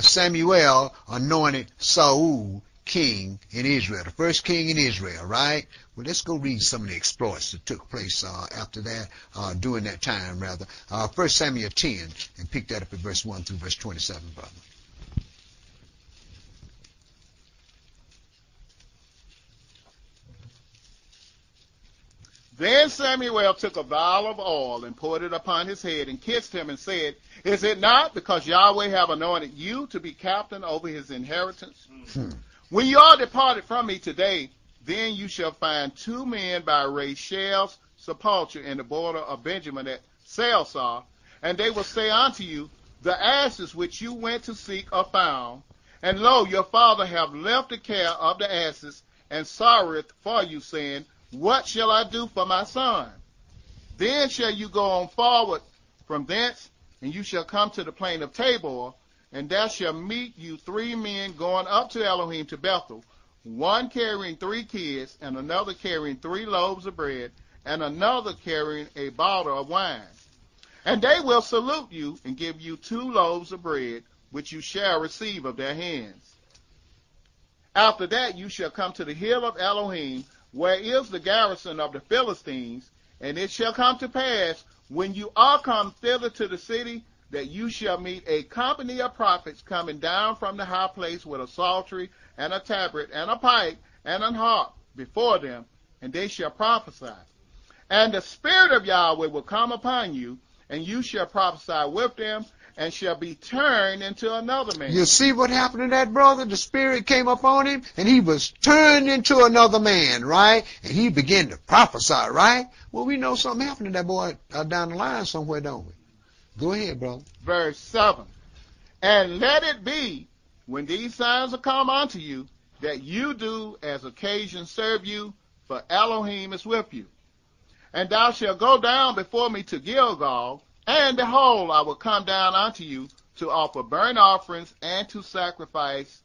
Samuel anointed Saul king in Israel, the first king in Israel, right? Well, let's go read some of the exploits that took place after that, during that time, rather. 1 Samuel 10, and pick that up at verse 1 through verse 27, brother. Then Samuel took a vial of oil and poured it upon his head and kissed him and said, Is it not because Yahweh have anointed you to be captain over his inheritance? When you are departed from me today, then you shall find 2 men by Rachel's sepulchre in the border of Benjamin at Salsar, and they will say unto you, The asses which you went to seek are found, and lo, your father have left the care of the asses, and sorroweth for you, saying, What shall I do for my son? Then shall you go on forward from thence, and you shall come to the plain of Tabor, and there shall meet you 3 men going up to Elohim to Bethel, one carrying 3 kids, and another carrying 3 loaves of bread, and another carrying a bottle of wine. And they will salute you and give you 2 loaves of bread, which you shall receive of their hands. After that you shall come to the hill of Elohim, where is the garrison of the Philistines, and it shall come to pass, when you are come thither to the city, that you shall meet a company of prophets coming down from the high place with a psaltery, and a tabret, and a pipe, and an harp before them, and they shall prophesy. And the Spirit of Yahweh will come upon you, and you shall prophesy with them, and shall be turned into another man. You see what happened to that brother? The Spirit came upon him, and he was turned into another man, right? And he began to prophesy, right? Well, we know something happened to that boy down the line somewhere, don't we? Go ahead, brother. Verse 7. And let it be, when these signs are come unto you, that you do as occasion serve you, for Elohim is with you. And thou shalt go down before me to Gilgal, and behold, I will come down unto you to offer burnt offerings and to sacrifices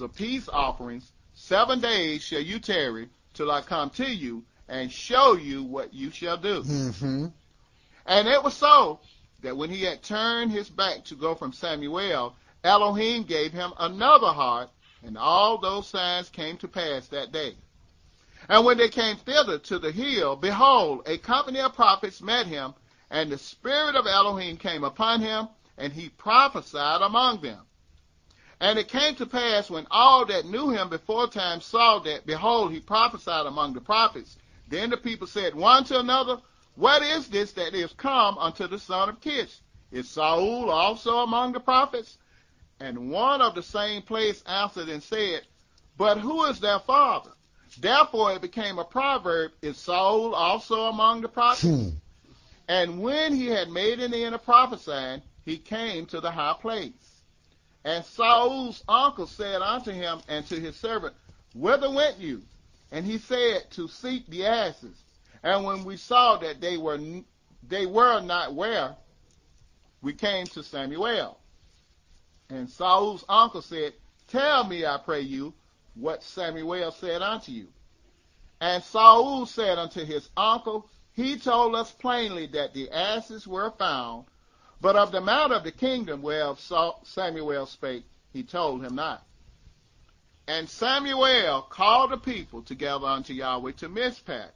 of peace offerings. 7 days shall you tarry till I come to you and show you what you shall do. Mm-hmm. And it was so that when he had turned his back to go from Samuel, Elohim gave him another heart, and all those signs came to pass that day. And when they came thither to the hill, behold, a company of prophets met him, and the Spirit of Elohim came upon him, and he prophesied among them. And it came to pass, when all that knew him before time saw that, behold, he prophesied among the prophets, then the people said one to another, What is this that is come unto the son of Kish? Is Saul also among the prophets? And one of the same place answered and said, But who is their father? Therefore it became a proverb, Is Saul also among the prophets? And when he had made an end of prophesying, he came to the high place. And Saul's uncle said unto him and to his servant, Whither went you? And he said, To seek the asses. And when we saw that they were not where, we came to Samuel. And Saul's uncle said, Tell me, I pray you, what Samuel said unto you. And Saul said unto his uncle, He told us plainly that the asses were found, but of the matter of the kingdom whereof Samuel spake, he told him not. And Samuel called the people together unto Yahweh to Mizpah,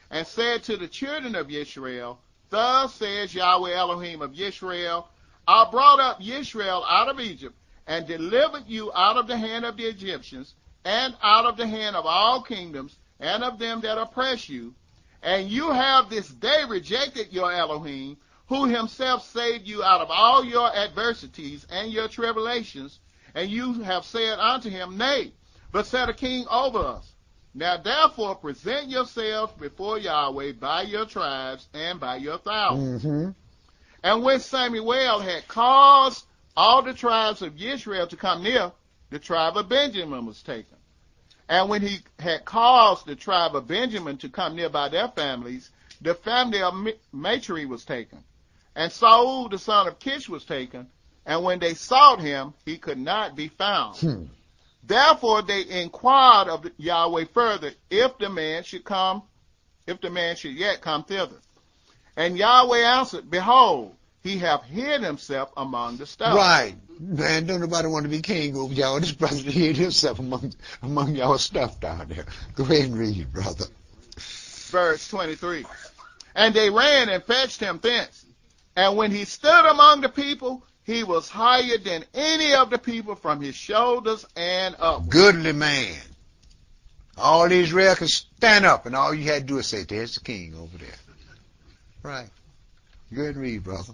and said to the children of Israel, Thus says Yahweh Elohim of Israel, I brought up Israel out of Egypt, and delivered you out of the hand of the Egyptians, and out of the hand of all kingdoms, and of them that oppress you. And you have this day rejected your Elohim, who himself saved you out of all your adversities and your tribulations, and you have said unto him, Nay, but set a king over us. Now therefore present yourselves before Yahweh by your tribes and by your thousands. Mm-hmm. And when Samuel had caused all the tribes of Israel to come near, the tribe of Benjamin was taken. And when he had caused the tribe of Benjamin to come near by their families, the family of Matri was taken. And Saul the son of Kish was taken, and when they sought him, he could not be found. Therefore they inquired of Yahweh further, if the man should yet come thither. And Yahweh answered, Behold, he have hid himself among the stars. Right. Man, don't nobody want to be king over y'all. This brother hid himself among y'all stuff down there. Go ahead and read, brother. Verse 23. And they ran and fetched him thence. And when he stood among the people, he was higher than any of the people from his shoulders and up. Goodly man. All Israel can stand up, and all you had to do is say, there's the king over there. Right. Go ahead and read, brother.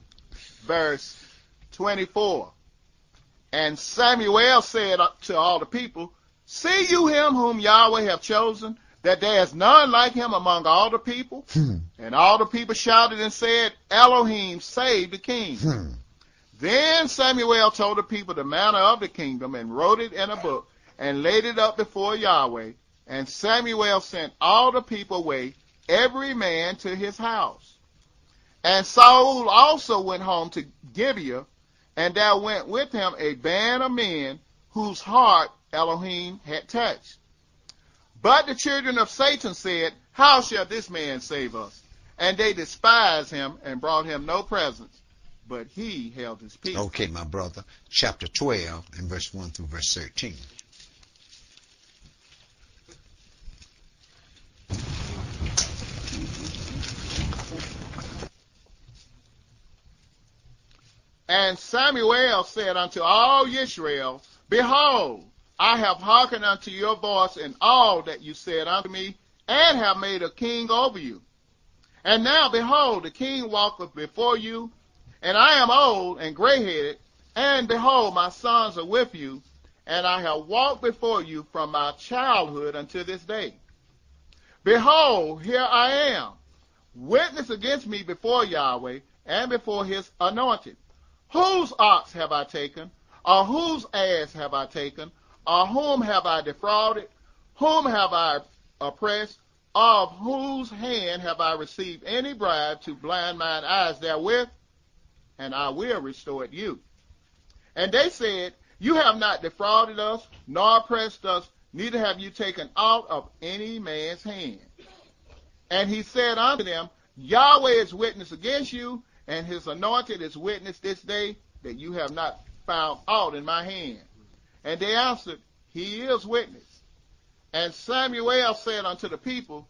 Verse 24. And Samuel said to all the people, see you him whom Yahweh have chosen, that there is none like him among all the people? And all the people shouted and said, Elohim, save the king. Then Samuel told the people the manner of the kingdom, and wrote it in a book, and laid it up before Yahweh. And Samuel sent all the people away, every man to his house. And Saul also went home to Gibeah, and there went with him a band of men whose heart Elohim had touched. But the children of Satan said, how shall this man save us? And they despised him and brought him no presents, but he held his peace. Okay, my brother. Chapter 12 and verse 1 through verse 13. And Samuel said unto all Israel, behold, I have hearkened unto your voice in all that you said unto me, and have made a king over you. And now, behold, the king walketh before you, and I am old and gray-headed, and behold, my sons are with you, and I have walked before you from my childhood unto this day. Behold, here I am, witness against me before Yahweh, and before his anointed. Whose ox have I taken, or whose ass have I taken, or whom have I defrauded? Whom have I oppressed? Of whose hand have I received any bribe to blind mine eyes therewith? And I will restore it you. And they said, you have not defrauded us, nor oppressed us, neither have you taken aught of any man's hand. And he said unto them, Yahweh is witness against you, and his anointed is witness this day, that you have not found aught in my hand. And they answered, he is witness. And Samuel said unto the people,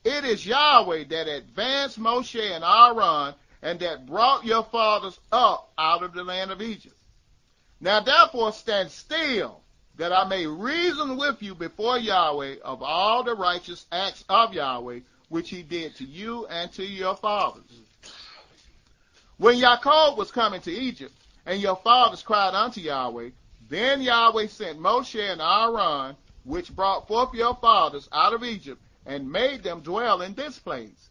it is Yahweh that advanced Moshe and Aaron, and that brought your fathers up out of the land of Egypt. Now therefore stand still, that I may reason with you before Yahweh of all the righteous acts of Yahweh, which he did to you and to your fathers. When Jacob was coming to Egypt, and your fathers cried unto Yahweh, then Yahweh sent Moshe and Aaron, which brought forth your fathers out of Egypt, and made them dwell in this place.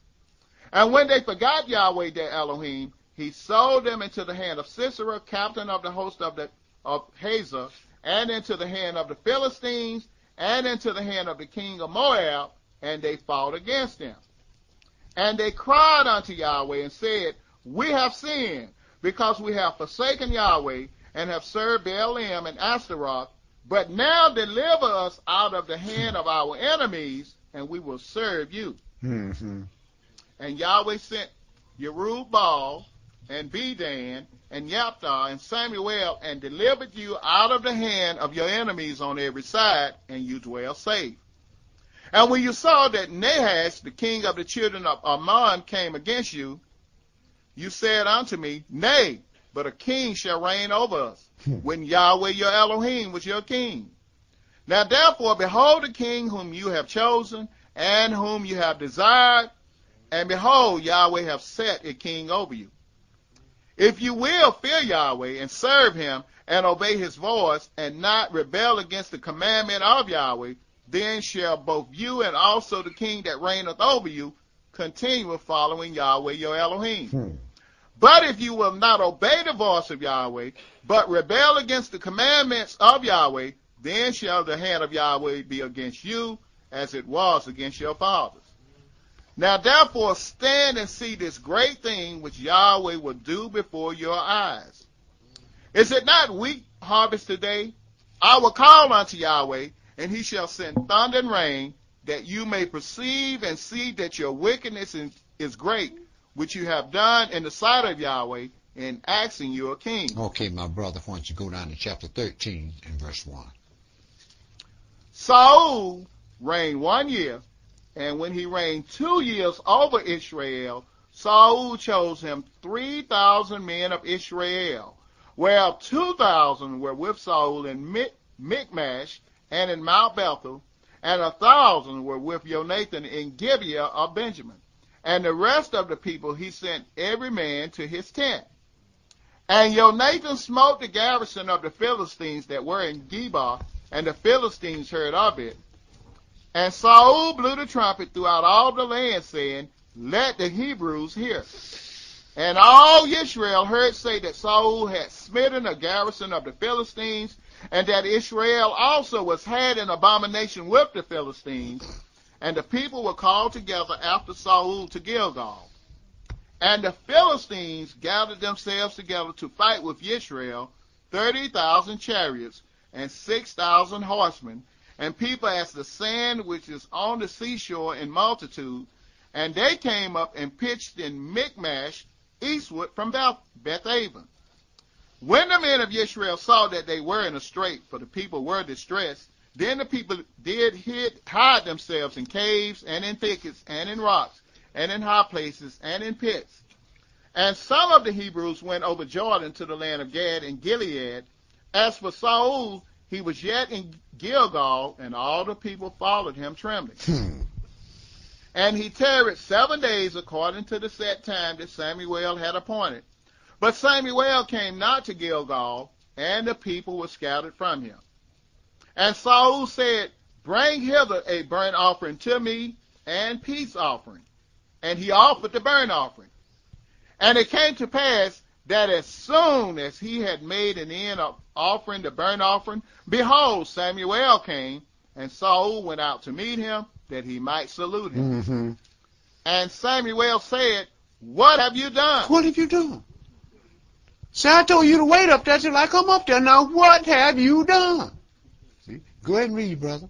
And when they forgot Yahweh their Elohim, he sold them into the hand of Sisera, captain of the host of Hazor, and into the hand of the Philistines, and into the hand of the king of Moab, and they fought against them. And they cried unto Yahweh and said, we have sinned, because we have forsaken Yahweh, and have served Baalim and Ashtaroth. But now deliver us out of the hand of our enemies, and we will serve you. Mm-hmm. And Yahweh sent Jerubbaal and Bedan and Yaphtah and Samuel, and delivered you out of the hand of your enemies on every side, and you dwell safe. And when you saw that Nahash, the king of the children of Ammon, came against you, you said unto me, nay, but a king shall reign over us, when Yahweh your Elohim was your king. Now therefore, behold the king whom you have chosen, and whom you have desired, and behold, Yahweh hath set a king over you. If you will fear Yahweh, and serve him, and obey his voice, and not rebel against the commandment of Yahweh, then shall both you and also the king that reigneth over you continue following Yahweh your Elohim. But if you will not obey the voice of Yahweh, but rebel against the commandments of Yahweh, then shall the hand of Yahweh be against you, as it was against your fathers. Now therefore stand and see this great thing which Yahweh will do before your eyes. Is it not wheat harvest today? I will call unto Yahweh, and he shall send thunder and rain, that you may perceive and see that your wickedness is great, which you have done in the sight of Yahweh, in asking you a king. Okay, my brother, why don't you go down to chapter 13 and verse 1. Saul reigned 1 year, and when he reigned 2 years over Israel, Saul chose him 3,000 men of Israel, whereof 2,000 were with Saul in Michmash and in Mount Bethel, and 1,000 were with Jonathan in Gibeah of Benjamin. And the rest of the people he sent every man to his tent. And Jonathan smote the garrison of the Philistines that were in Geba, and the Philistines heard of it. And Saul blew the trumpet throughout all the land, saying, Let the Hebrews hear. And all Israel heard say that Saul had smitten a garrison of the Philistines, and that Israel also was had an abomination with the Philistines. And the people were called together after Saul to Gilgal. And the Philistines gathered themselves together to fight with Israel, 30,000 chariots and 6,000 horsemen, and people as the sand which is on the seashore in multitude. And they came up and pitched in Michmash, eastward from Bethaven. When the men of Israel saw that they were in a strait, for the people were distressed, then the people did hide themselves in caves and in thickets and in rocks and in high places and in pits. And some of the Hebrews went over Jordan to the land of Gad and Gilead. As for Saul, he was yet in Gilgal, and all the people followed him trembling. And he tarried 7 days according to the set time that Samuel had appointed. But Samuel came not to Gilgal, and the people were scattered from him. And Saul said, Bring hither a burnt offering to me, and peace offering. And he offered the burnt offering. And it came to pass that as soon as he had made an end of offering the burnt offering, behold, Samuel came, and Saul went out to meet him, that he might salute him. And Samuel said, What have you done? What have you done? See, I told you to wait up there till I come up there. Now, what have you done? See? Go ahead and read, brother.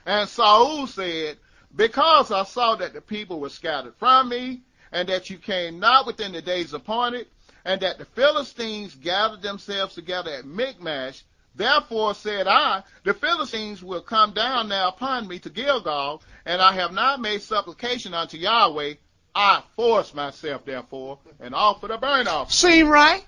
And Saul said, Because I saw that the people were scattered from me, and that you came not within the days appointed, and that the Philistines gathered themselves together at Michmash, therefore said I, the Philistines will come down now upon me to Gilgal, and I have not made supplication unto Yahweh. I forced myself, therefore, and offered a burnt offering. Seem right,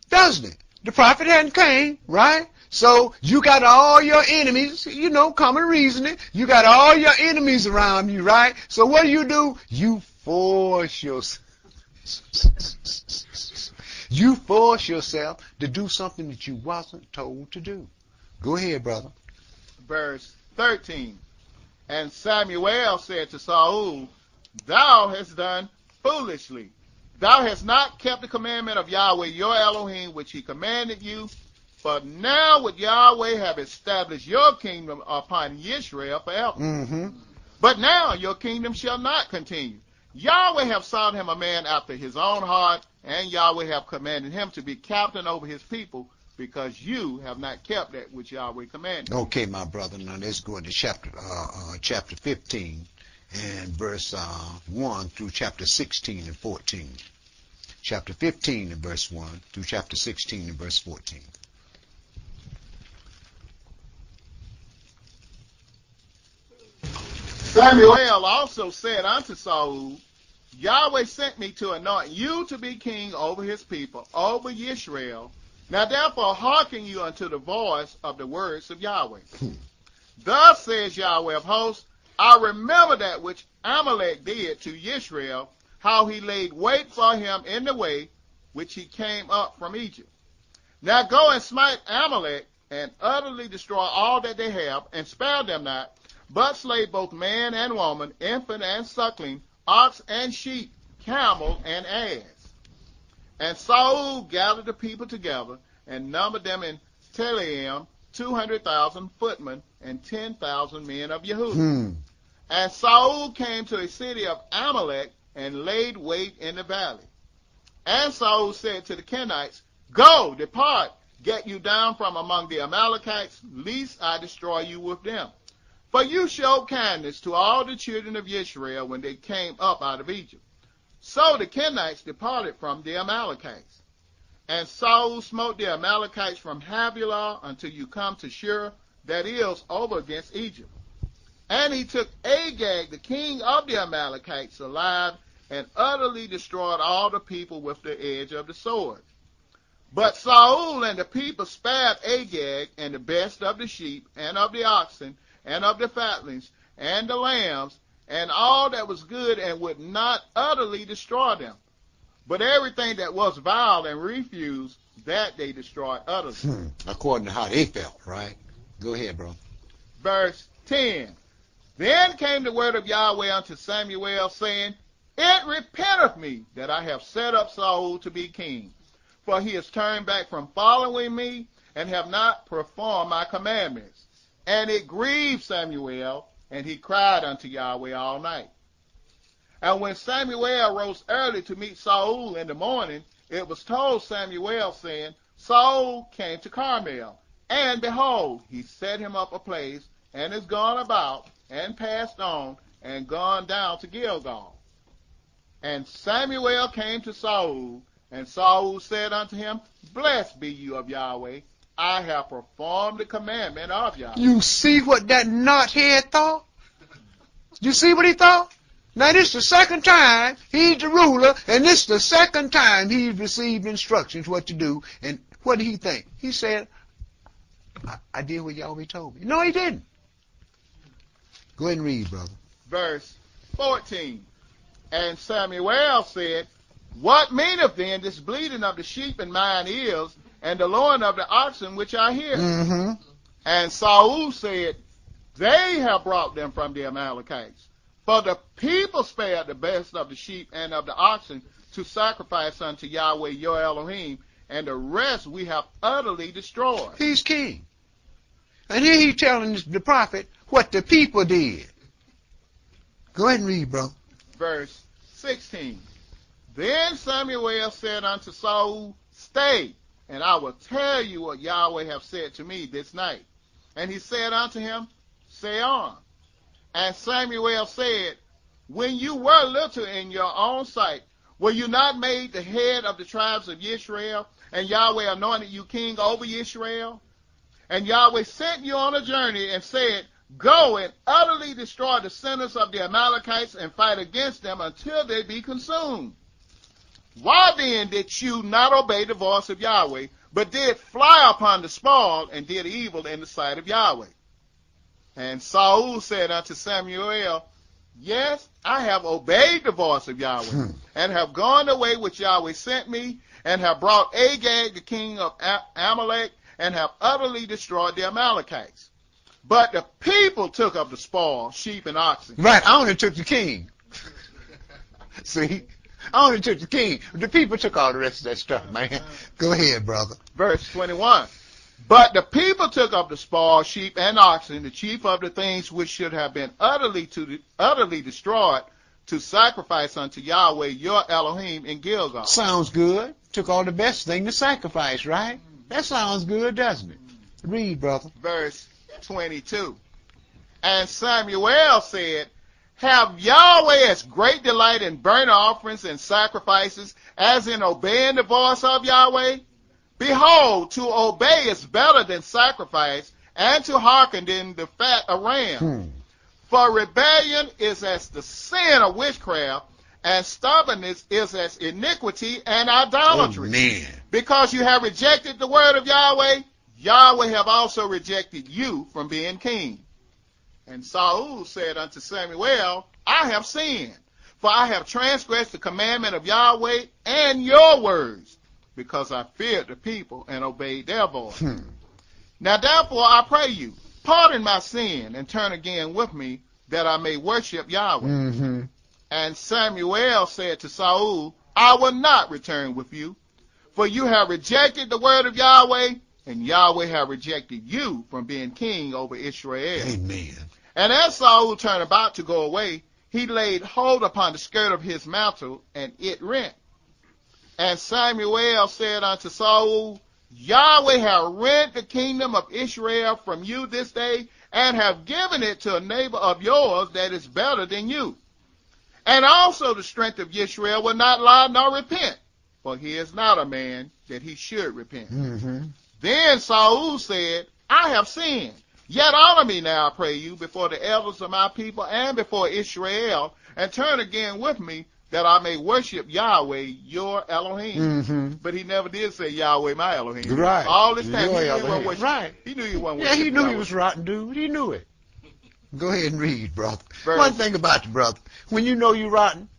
doesn't it? The prophet hadn't came, right? So you got all your enemies, common reasoning. You got all your enemies around you, right? So what do? You force yourself. You force yourself to do something that you wasn't told to do. Go ahead, brother. Verse 13. And Samuel said to Saul, Thou hast done foolishly. Thou hast not kept the commandment of Yahweh your Elohim, which he commanded you. But now would Yahweh have established your kingdom upon Israel forever. But now your kingdom shall not continue. Yahweh have sought him a man after his own heart, and Yahweh have commanded him to be captain over his people, because you have not kept that which Yahweh commanded. Okay, my brother, now let's go into chapter 15 and verse 1 through chapter 16 and 14. Chapter 15 and verse 1 through chapter 16 and verse 14. Samuel also said unto Saul, Yahweh sent me to anoint you to be king over his people, over Israel. Now therefore hearken you unto the voice of the words of Yahweh. Thus says Yahweh of hosts, I remember that which Amalek did to Israel, how he laid wait for him in the way which he came up from Egypt. Now go and smite Amalek, and utterly destroy all that they have, and spare them not, but slay both man and woman, infant and suckling, ox and sheep, camel and ass. And Saul gathered the people together, and numbered them in Telaim 200,000 footmen, and 10,000 men of Yehuda. And Saul came to a city of Amalek, and laid wait in the valley. And Saul said to the Kenites, Go, depart, get you down from among the Amalekites, lest I destroy you with them. For you showed kindness to all the children of Israel when they came up out of Egypt. So the Kenites departed from the Amalekites. And Saul smote the Amalekites from Havilah until you come to Shur, that is, over against Egypt. And he took Agag, the king of the Amalekites, alive, and utterly destroyed all the people with the edge of the sword. But Saul and the people spared Agag and the best of the sheep, and of the oxen, and of the fatlings, and the lambs, and all that was good, and would not utterly destroy them. But everything that was vile and refused, that they destroyed utterly. According to how they felt, right? Go ahead, bro. Verse 10. Then came the word of Yahweh unto Samuel, saying, It repenteth me that I have set up Saul to be king, for he has turned back from following me, and have not performed my commandments. And it grieved Samuel, and he cried unto Yahweh all night. And when Samuel rose early to meet Saul in the morning, it was told Samuel, saying, Saul came to Carmel, and behold, he set him up a place, and is gone about, and passed on, and gone down to Gilgal. And Samuel came to Saul, and Saul said unto him, Blessed be you of Yahweh, I have performed the commandment of Yahweh. You see what that knothead thought? You see what he thought? Now this is the second time he's the ruler, and this is the second time he's received instructions what to do. And what did he think? He said, I did what Yahweh told me. No, he didn't. Go ahead and read, brother. Verse 14. And Samuel said, What meaneth then this bleating of the sheep in mine ears, and the lowing of the oxen which I hear? Mm-hmm. And Saul said, They have brought them from the Amalekites. For the people spared the best of the sheep and of the oxen to sacrifice unto Yahweh your Elohim, and the rest we have utterly destroyed. He's king. And here he's telling the prophet what the people did. Go ahead and read, bro. Verse 16. Then Samuel said unto Saul, Stay, and I will tell you what Yahweh hath said to me this night. And he said unto him, Say on. And Samuel said, When you were little in your own sight, were you not made the head of the tribes of Israel, and Yahweh anointed you king over Israel? And Yahweh sent you on a journey and said, Go and utterly destroy the sinners of the Amalekites and fight against them until they be consumed. Why then did you not obey the voice of Yahweh, but did fly upon the spoil and did evil in the sight of Yahweh? And Saul said unto Samuel, Yes, I have obeyed the voice of Yahweh, and have gone the way which Yahweh sent me, and have brought Agag, the king of Amalek, and have utterly destroyed the Amalekites. But the people took up the spoil, sheep and oxen. Right, I only took the king. See? I only took the king. The people took all the rest of that stuff, man. Go ahead, brother. Verse 21. But the people took up the spoil, sheep and oxen, the chief of the things which should have been utterly destroyed, to sacrifice unto Yahweh your Elohim in Gilgal. Sounds good. Took all the best thing to sacrifice, right? That sounds good, doesn't it? Read, brother. Verse 22. And Samuel said, Have Yahweh as great delight in burnt offerings and sacrifices as in obeying the voice of Yahweh? Behold, to obey is better than sacrifice, and to hearken than the fat of ram. For rebellion is as the sin of witchcraft, and stubbornness is as iniquity and idolatry. Amen. Because you have rejected the word of Yahweh, Yahweh have also rejected you from being king. And Saul said unto Samuel, I have sinned, for I have transgressed the commandment of Yahweh and your words, because I feared the people and obeyed their voice. Now therefore I pray you, pardon my sin, and turn again with me, that I may worship Yahweh. And Samuel said to Saul, I will not return with you, for you have rejected the word of Yahweh, and Yahweh have rejected you from being king over Israel. Amen. And as Saul turned about to go away, he laid hold upon the skirt of his mantle, and it rent. And Samuel said unto Saul, Yahweh have rent the kingdom of Israel from you this day, and have given it to a neighbor of yours that is better than you. And also the strength of Israel will not lie nor repent. for he is not a man that he should repent. Mm-hmm. Then Saul said, I have sinned. Yet honor me now, I pray you, before the elders of my people and before Israel, and turn again with me, that I may worship Yahweh, your Elohim. Mm-hmm. But he never did say Yahweh, my Elohim. Right. All this time, Your he knew he Elohim. wasn't worshiping. Right. He knew he wasn't Yeah, worshiping he knew he Yahweh. was rotten, dude. He knew it. Go ahead and read, brother. Verse- One thing about you, brother. When you know you're rotten,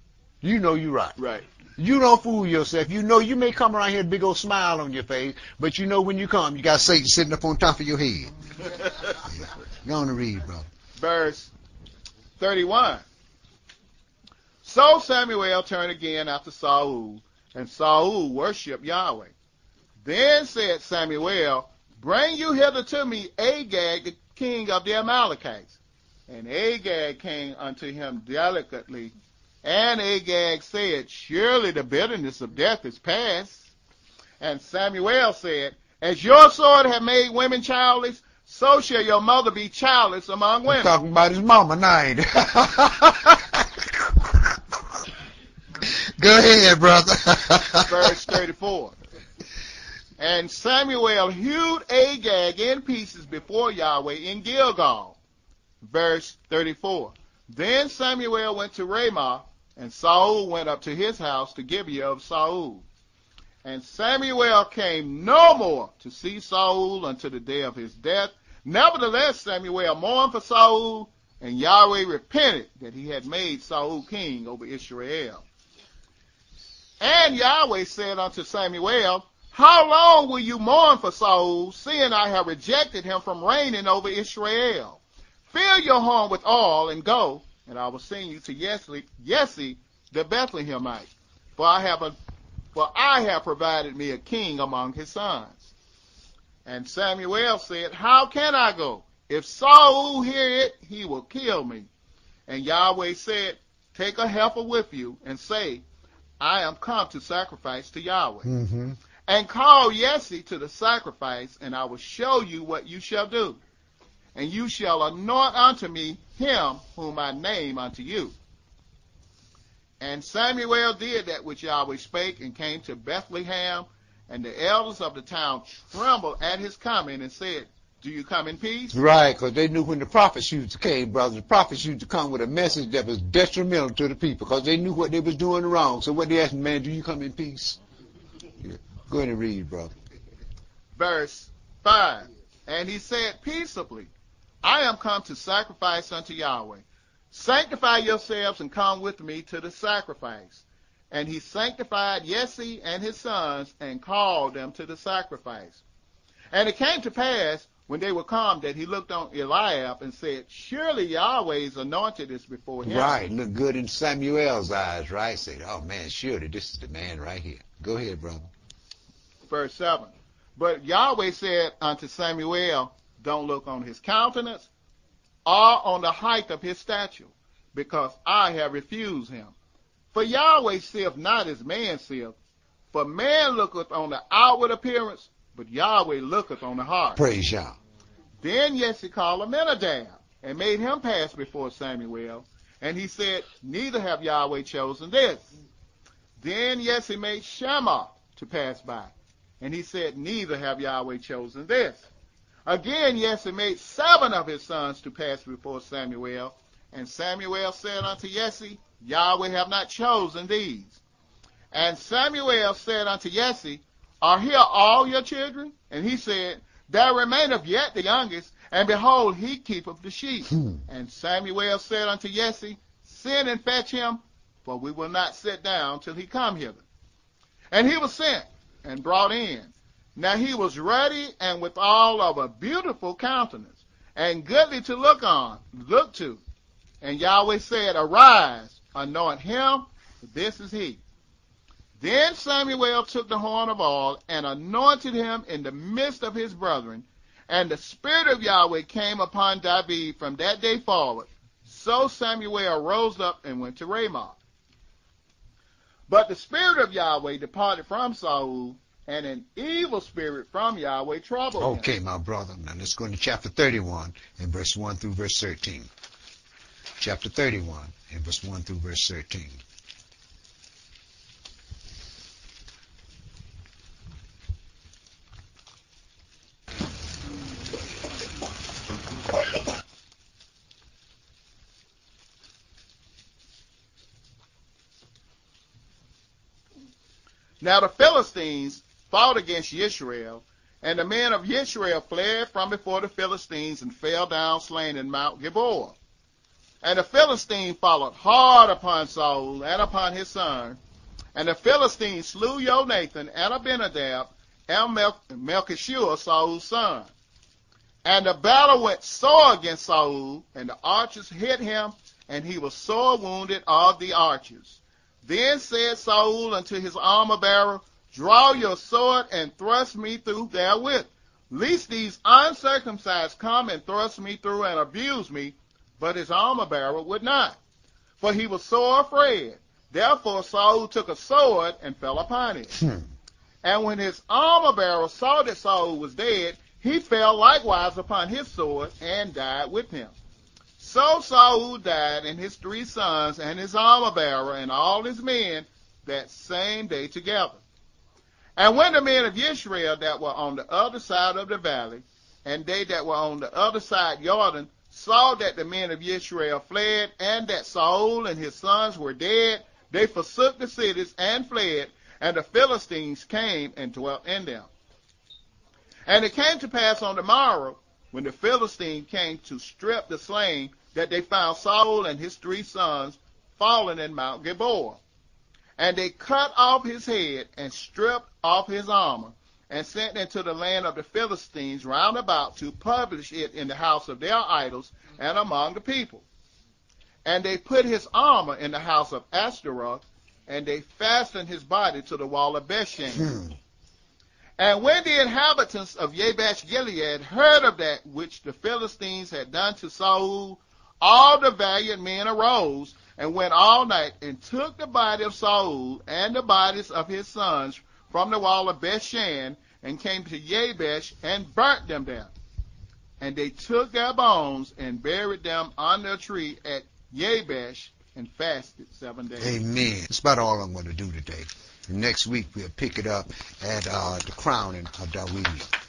you know you're rotten. Right. You don't fool yourself. You know you may come around here with a big old smile on your face, but you know when you come, you got Satan sitting up on top of your head. Yeah. Go on and read, brother. Verse 31. So Samuel turned again after Saul, and Saul worshipped Yahweh. Then said Samuel, bring you hither to me Agag, the king of the Amalekites. And Agag came unto him delicately. And Agag said, surely the bitterness of death is past. And Samuel said, as your sword hath made women childless, so shall your mother be childless among I'm women. talking about his mama now, ain't it? Go ahead, brother. Verse 34. And Samuel hewed Agag in pieces before Yahweh in Gilgal. Verse 34. Then Samuel went to Ramah, and Saul went up to his house to Gibeah of Saul. And Samuel came no more to see Saul until the day of his death. Nevertheless, Samuel mourned for Saul, and Yahweh repented that he had made Saul king over Israel. And Yahweh said unto Samuel, how long will you mourn for Saul, seeing I have rejected him from reigning over Israel? Fill your horn with oil and go, and I will send you to Jesse the Bethlehemite, for I have provided me a king among his sons. And Samuel said, how can I go? If Saul hear it, he will kill me. And Yahweh said, take a heifer with you, and say, I am come to sacrifice to Yahweh. Mm-hmm. And call Jesse to the sacrifice, and I will show you what you shall do. And you shall anoint unto me him whom I name unto you. And Samuel did that which Yahweh spake, and came to Bethlehem, and the elders of the town trembled at his coming, and said, do you come in peace? Right, because they knew when the prophets used to came, brother, the prophets used to come with a message that was detrimental to the people, because they knew what they was doing wrong. So what they asked, man, do you come in peace? Yeah. Go ahead and read, brother. Verse 5. And he said peaceably, I am come to sacrifice unto Yahweh. Sanctify yourselves and come with me to the sacrifice. And he sanctified Jesse and his sons and called them to the sacrifice. And it came to pass, when they were come, that he looked on Eliab and said, surely Yahweh's anointed is before him. Right, look good in Samuel's eyes, right? Said, oh man, surely this is the man right here. Go ahead, brother. Verse 7. But Yahweh said unto Samuel, don't look on his countenance or on the height of his stature, because I have refused him. For Yahweh seeth not as man seeth, for man looketh on the outward appearance, but Yahweh looketh on the heart. Praise Yah. Then Jesse called Amminadab, and made him pass before Samuel, and he said, neither have Yahweh chosen this. Then Jesse made Shammah to pass by, and he said, neither have Yahweh chosen this. Again Jesse made 7 of his sons to pass before Samuel, and Samuel said unto Jesse, Yahweh have not chosen these. And Samuel said unto Jesse, are here all your children? And he said, there remaineth yet the youngest, and behold, he keepeth the sheep. And Samuel said unto Jesse, send and fetch him, for we will not sit down till he come hither. And he was sent, and brought in. Now he was ruddy, and withal of a beautiful countenance, and goodly to look to. And Yahweh said, arise, anoint him, for this is he. Then Samuel took the horn of oil, and anointed him in the midst of his brethren. And the Spirit of Yahweh came upon David from that day forward. So Samuel rose up and went to Ramah. But the Spirit of Yahweh departed from Saul, and an evil spirit from Yahweh troubled him. Okay, my brother. Now let's go into chapter 31 and verse 1 through verse 13. Chapter 31 and verse 1 through verse 13. Now the Philistines fought against Israel, and the men of Israel fled from before the Philistines and fell down slain in Mount Gilboa. And the Philistines followed hard upon Saul and upon his son. And the Philistines slew Jonathan and Abinadab and Melchishua, Saul's son. And the battle went sore against Saul, and the archers hit him, and he was sore wounded of the archers. Then said Saul unto his armor-bearer, Draw your sword and thrust me through therewith, lest these uncircumcised come and thrust me through and abuse me. But his armor-bearer would not, for he was sore afraid. Therefore Saul took a sword and fell upon it. And when his armor-bearer saw that Saul was dead, he fell likewise upon his sword and died with him. So Saul died, and his 3 sons, and his armor-bearer, and all his men, that same day together. And when the men of Israel that were on the other side of the valley, and they that were on the other side Jordan, saw that the men of Israel fled, and that Saul and his sons were dead, they forsook the cities and fled, and the Philistines came and dwelt in them. And it came to pass on the morrow, when the Philistines came to strip the slain, that they found Saul and his 3 sons fallen in Mount Gilboa. And they cut off his head and stripped off his armor, and sent into the land of the Philistines round about to publish it in the house of their idols and among the people. And they put his armor in the house of Ashtaroth, and they fastened his body to the wall of Bethshan. And when the inhabitants of Jabesh Gilead heard of that which the Philistines had done to Saul, all the valiant men arose and went all night and took the body of Saul and the bodies of his sons from the wall of Bethshan, and came to Jabesh and burnt them there. And they took their bones and buried them under a tree at Jabesh, and fasted 7 days. Amen. That's about all I'm going to do today. And next week we'll pick it up at the crowning of Dawid.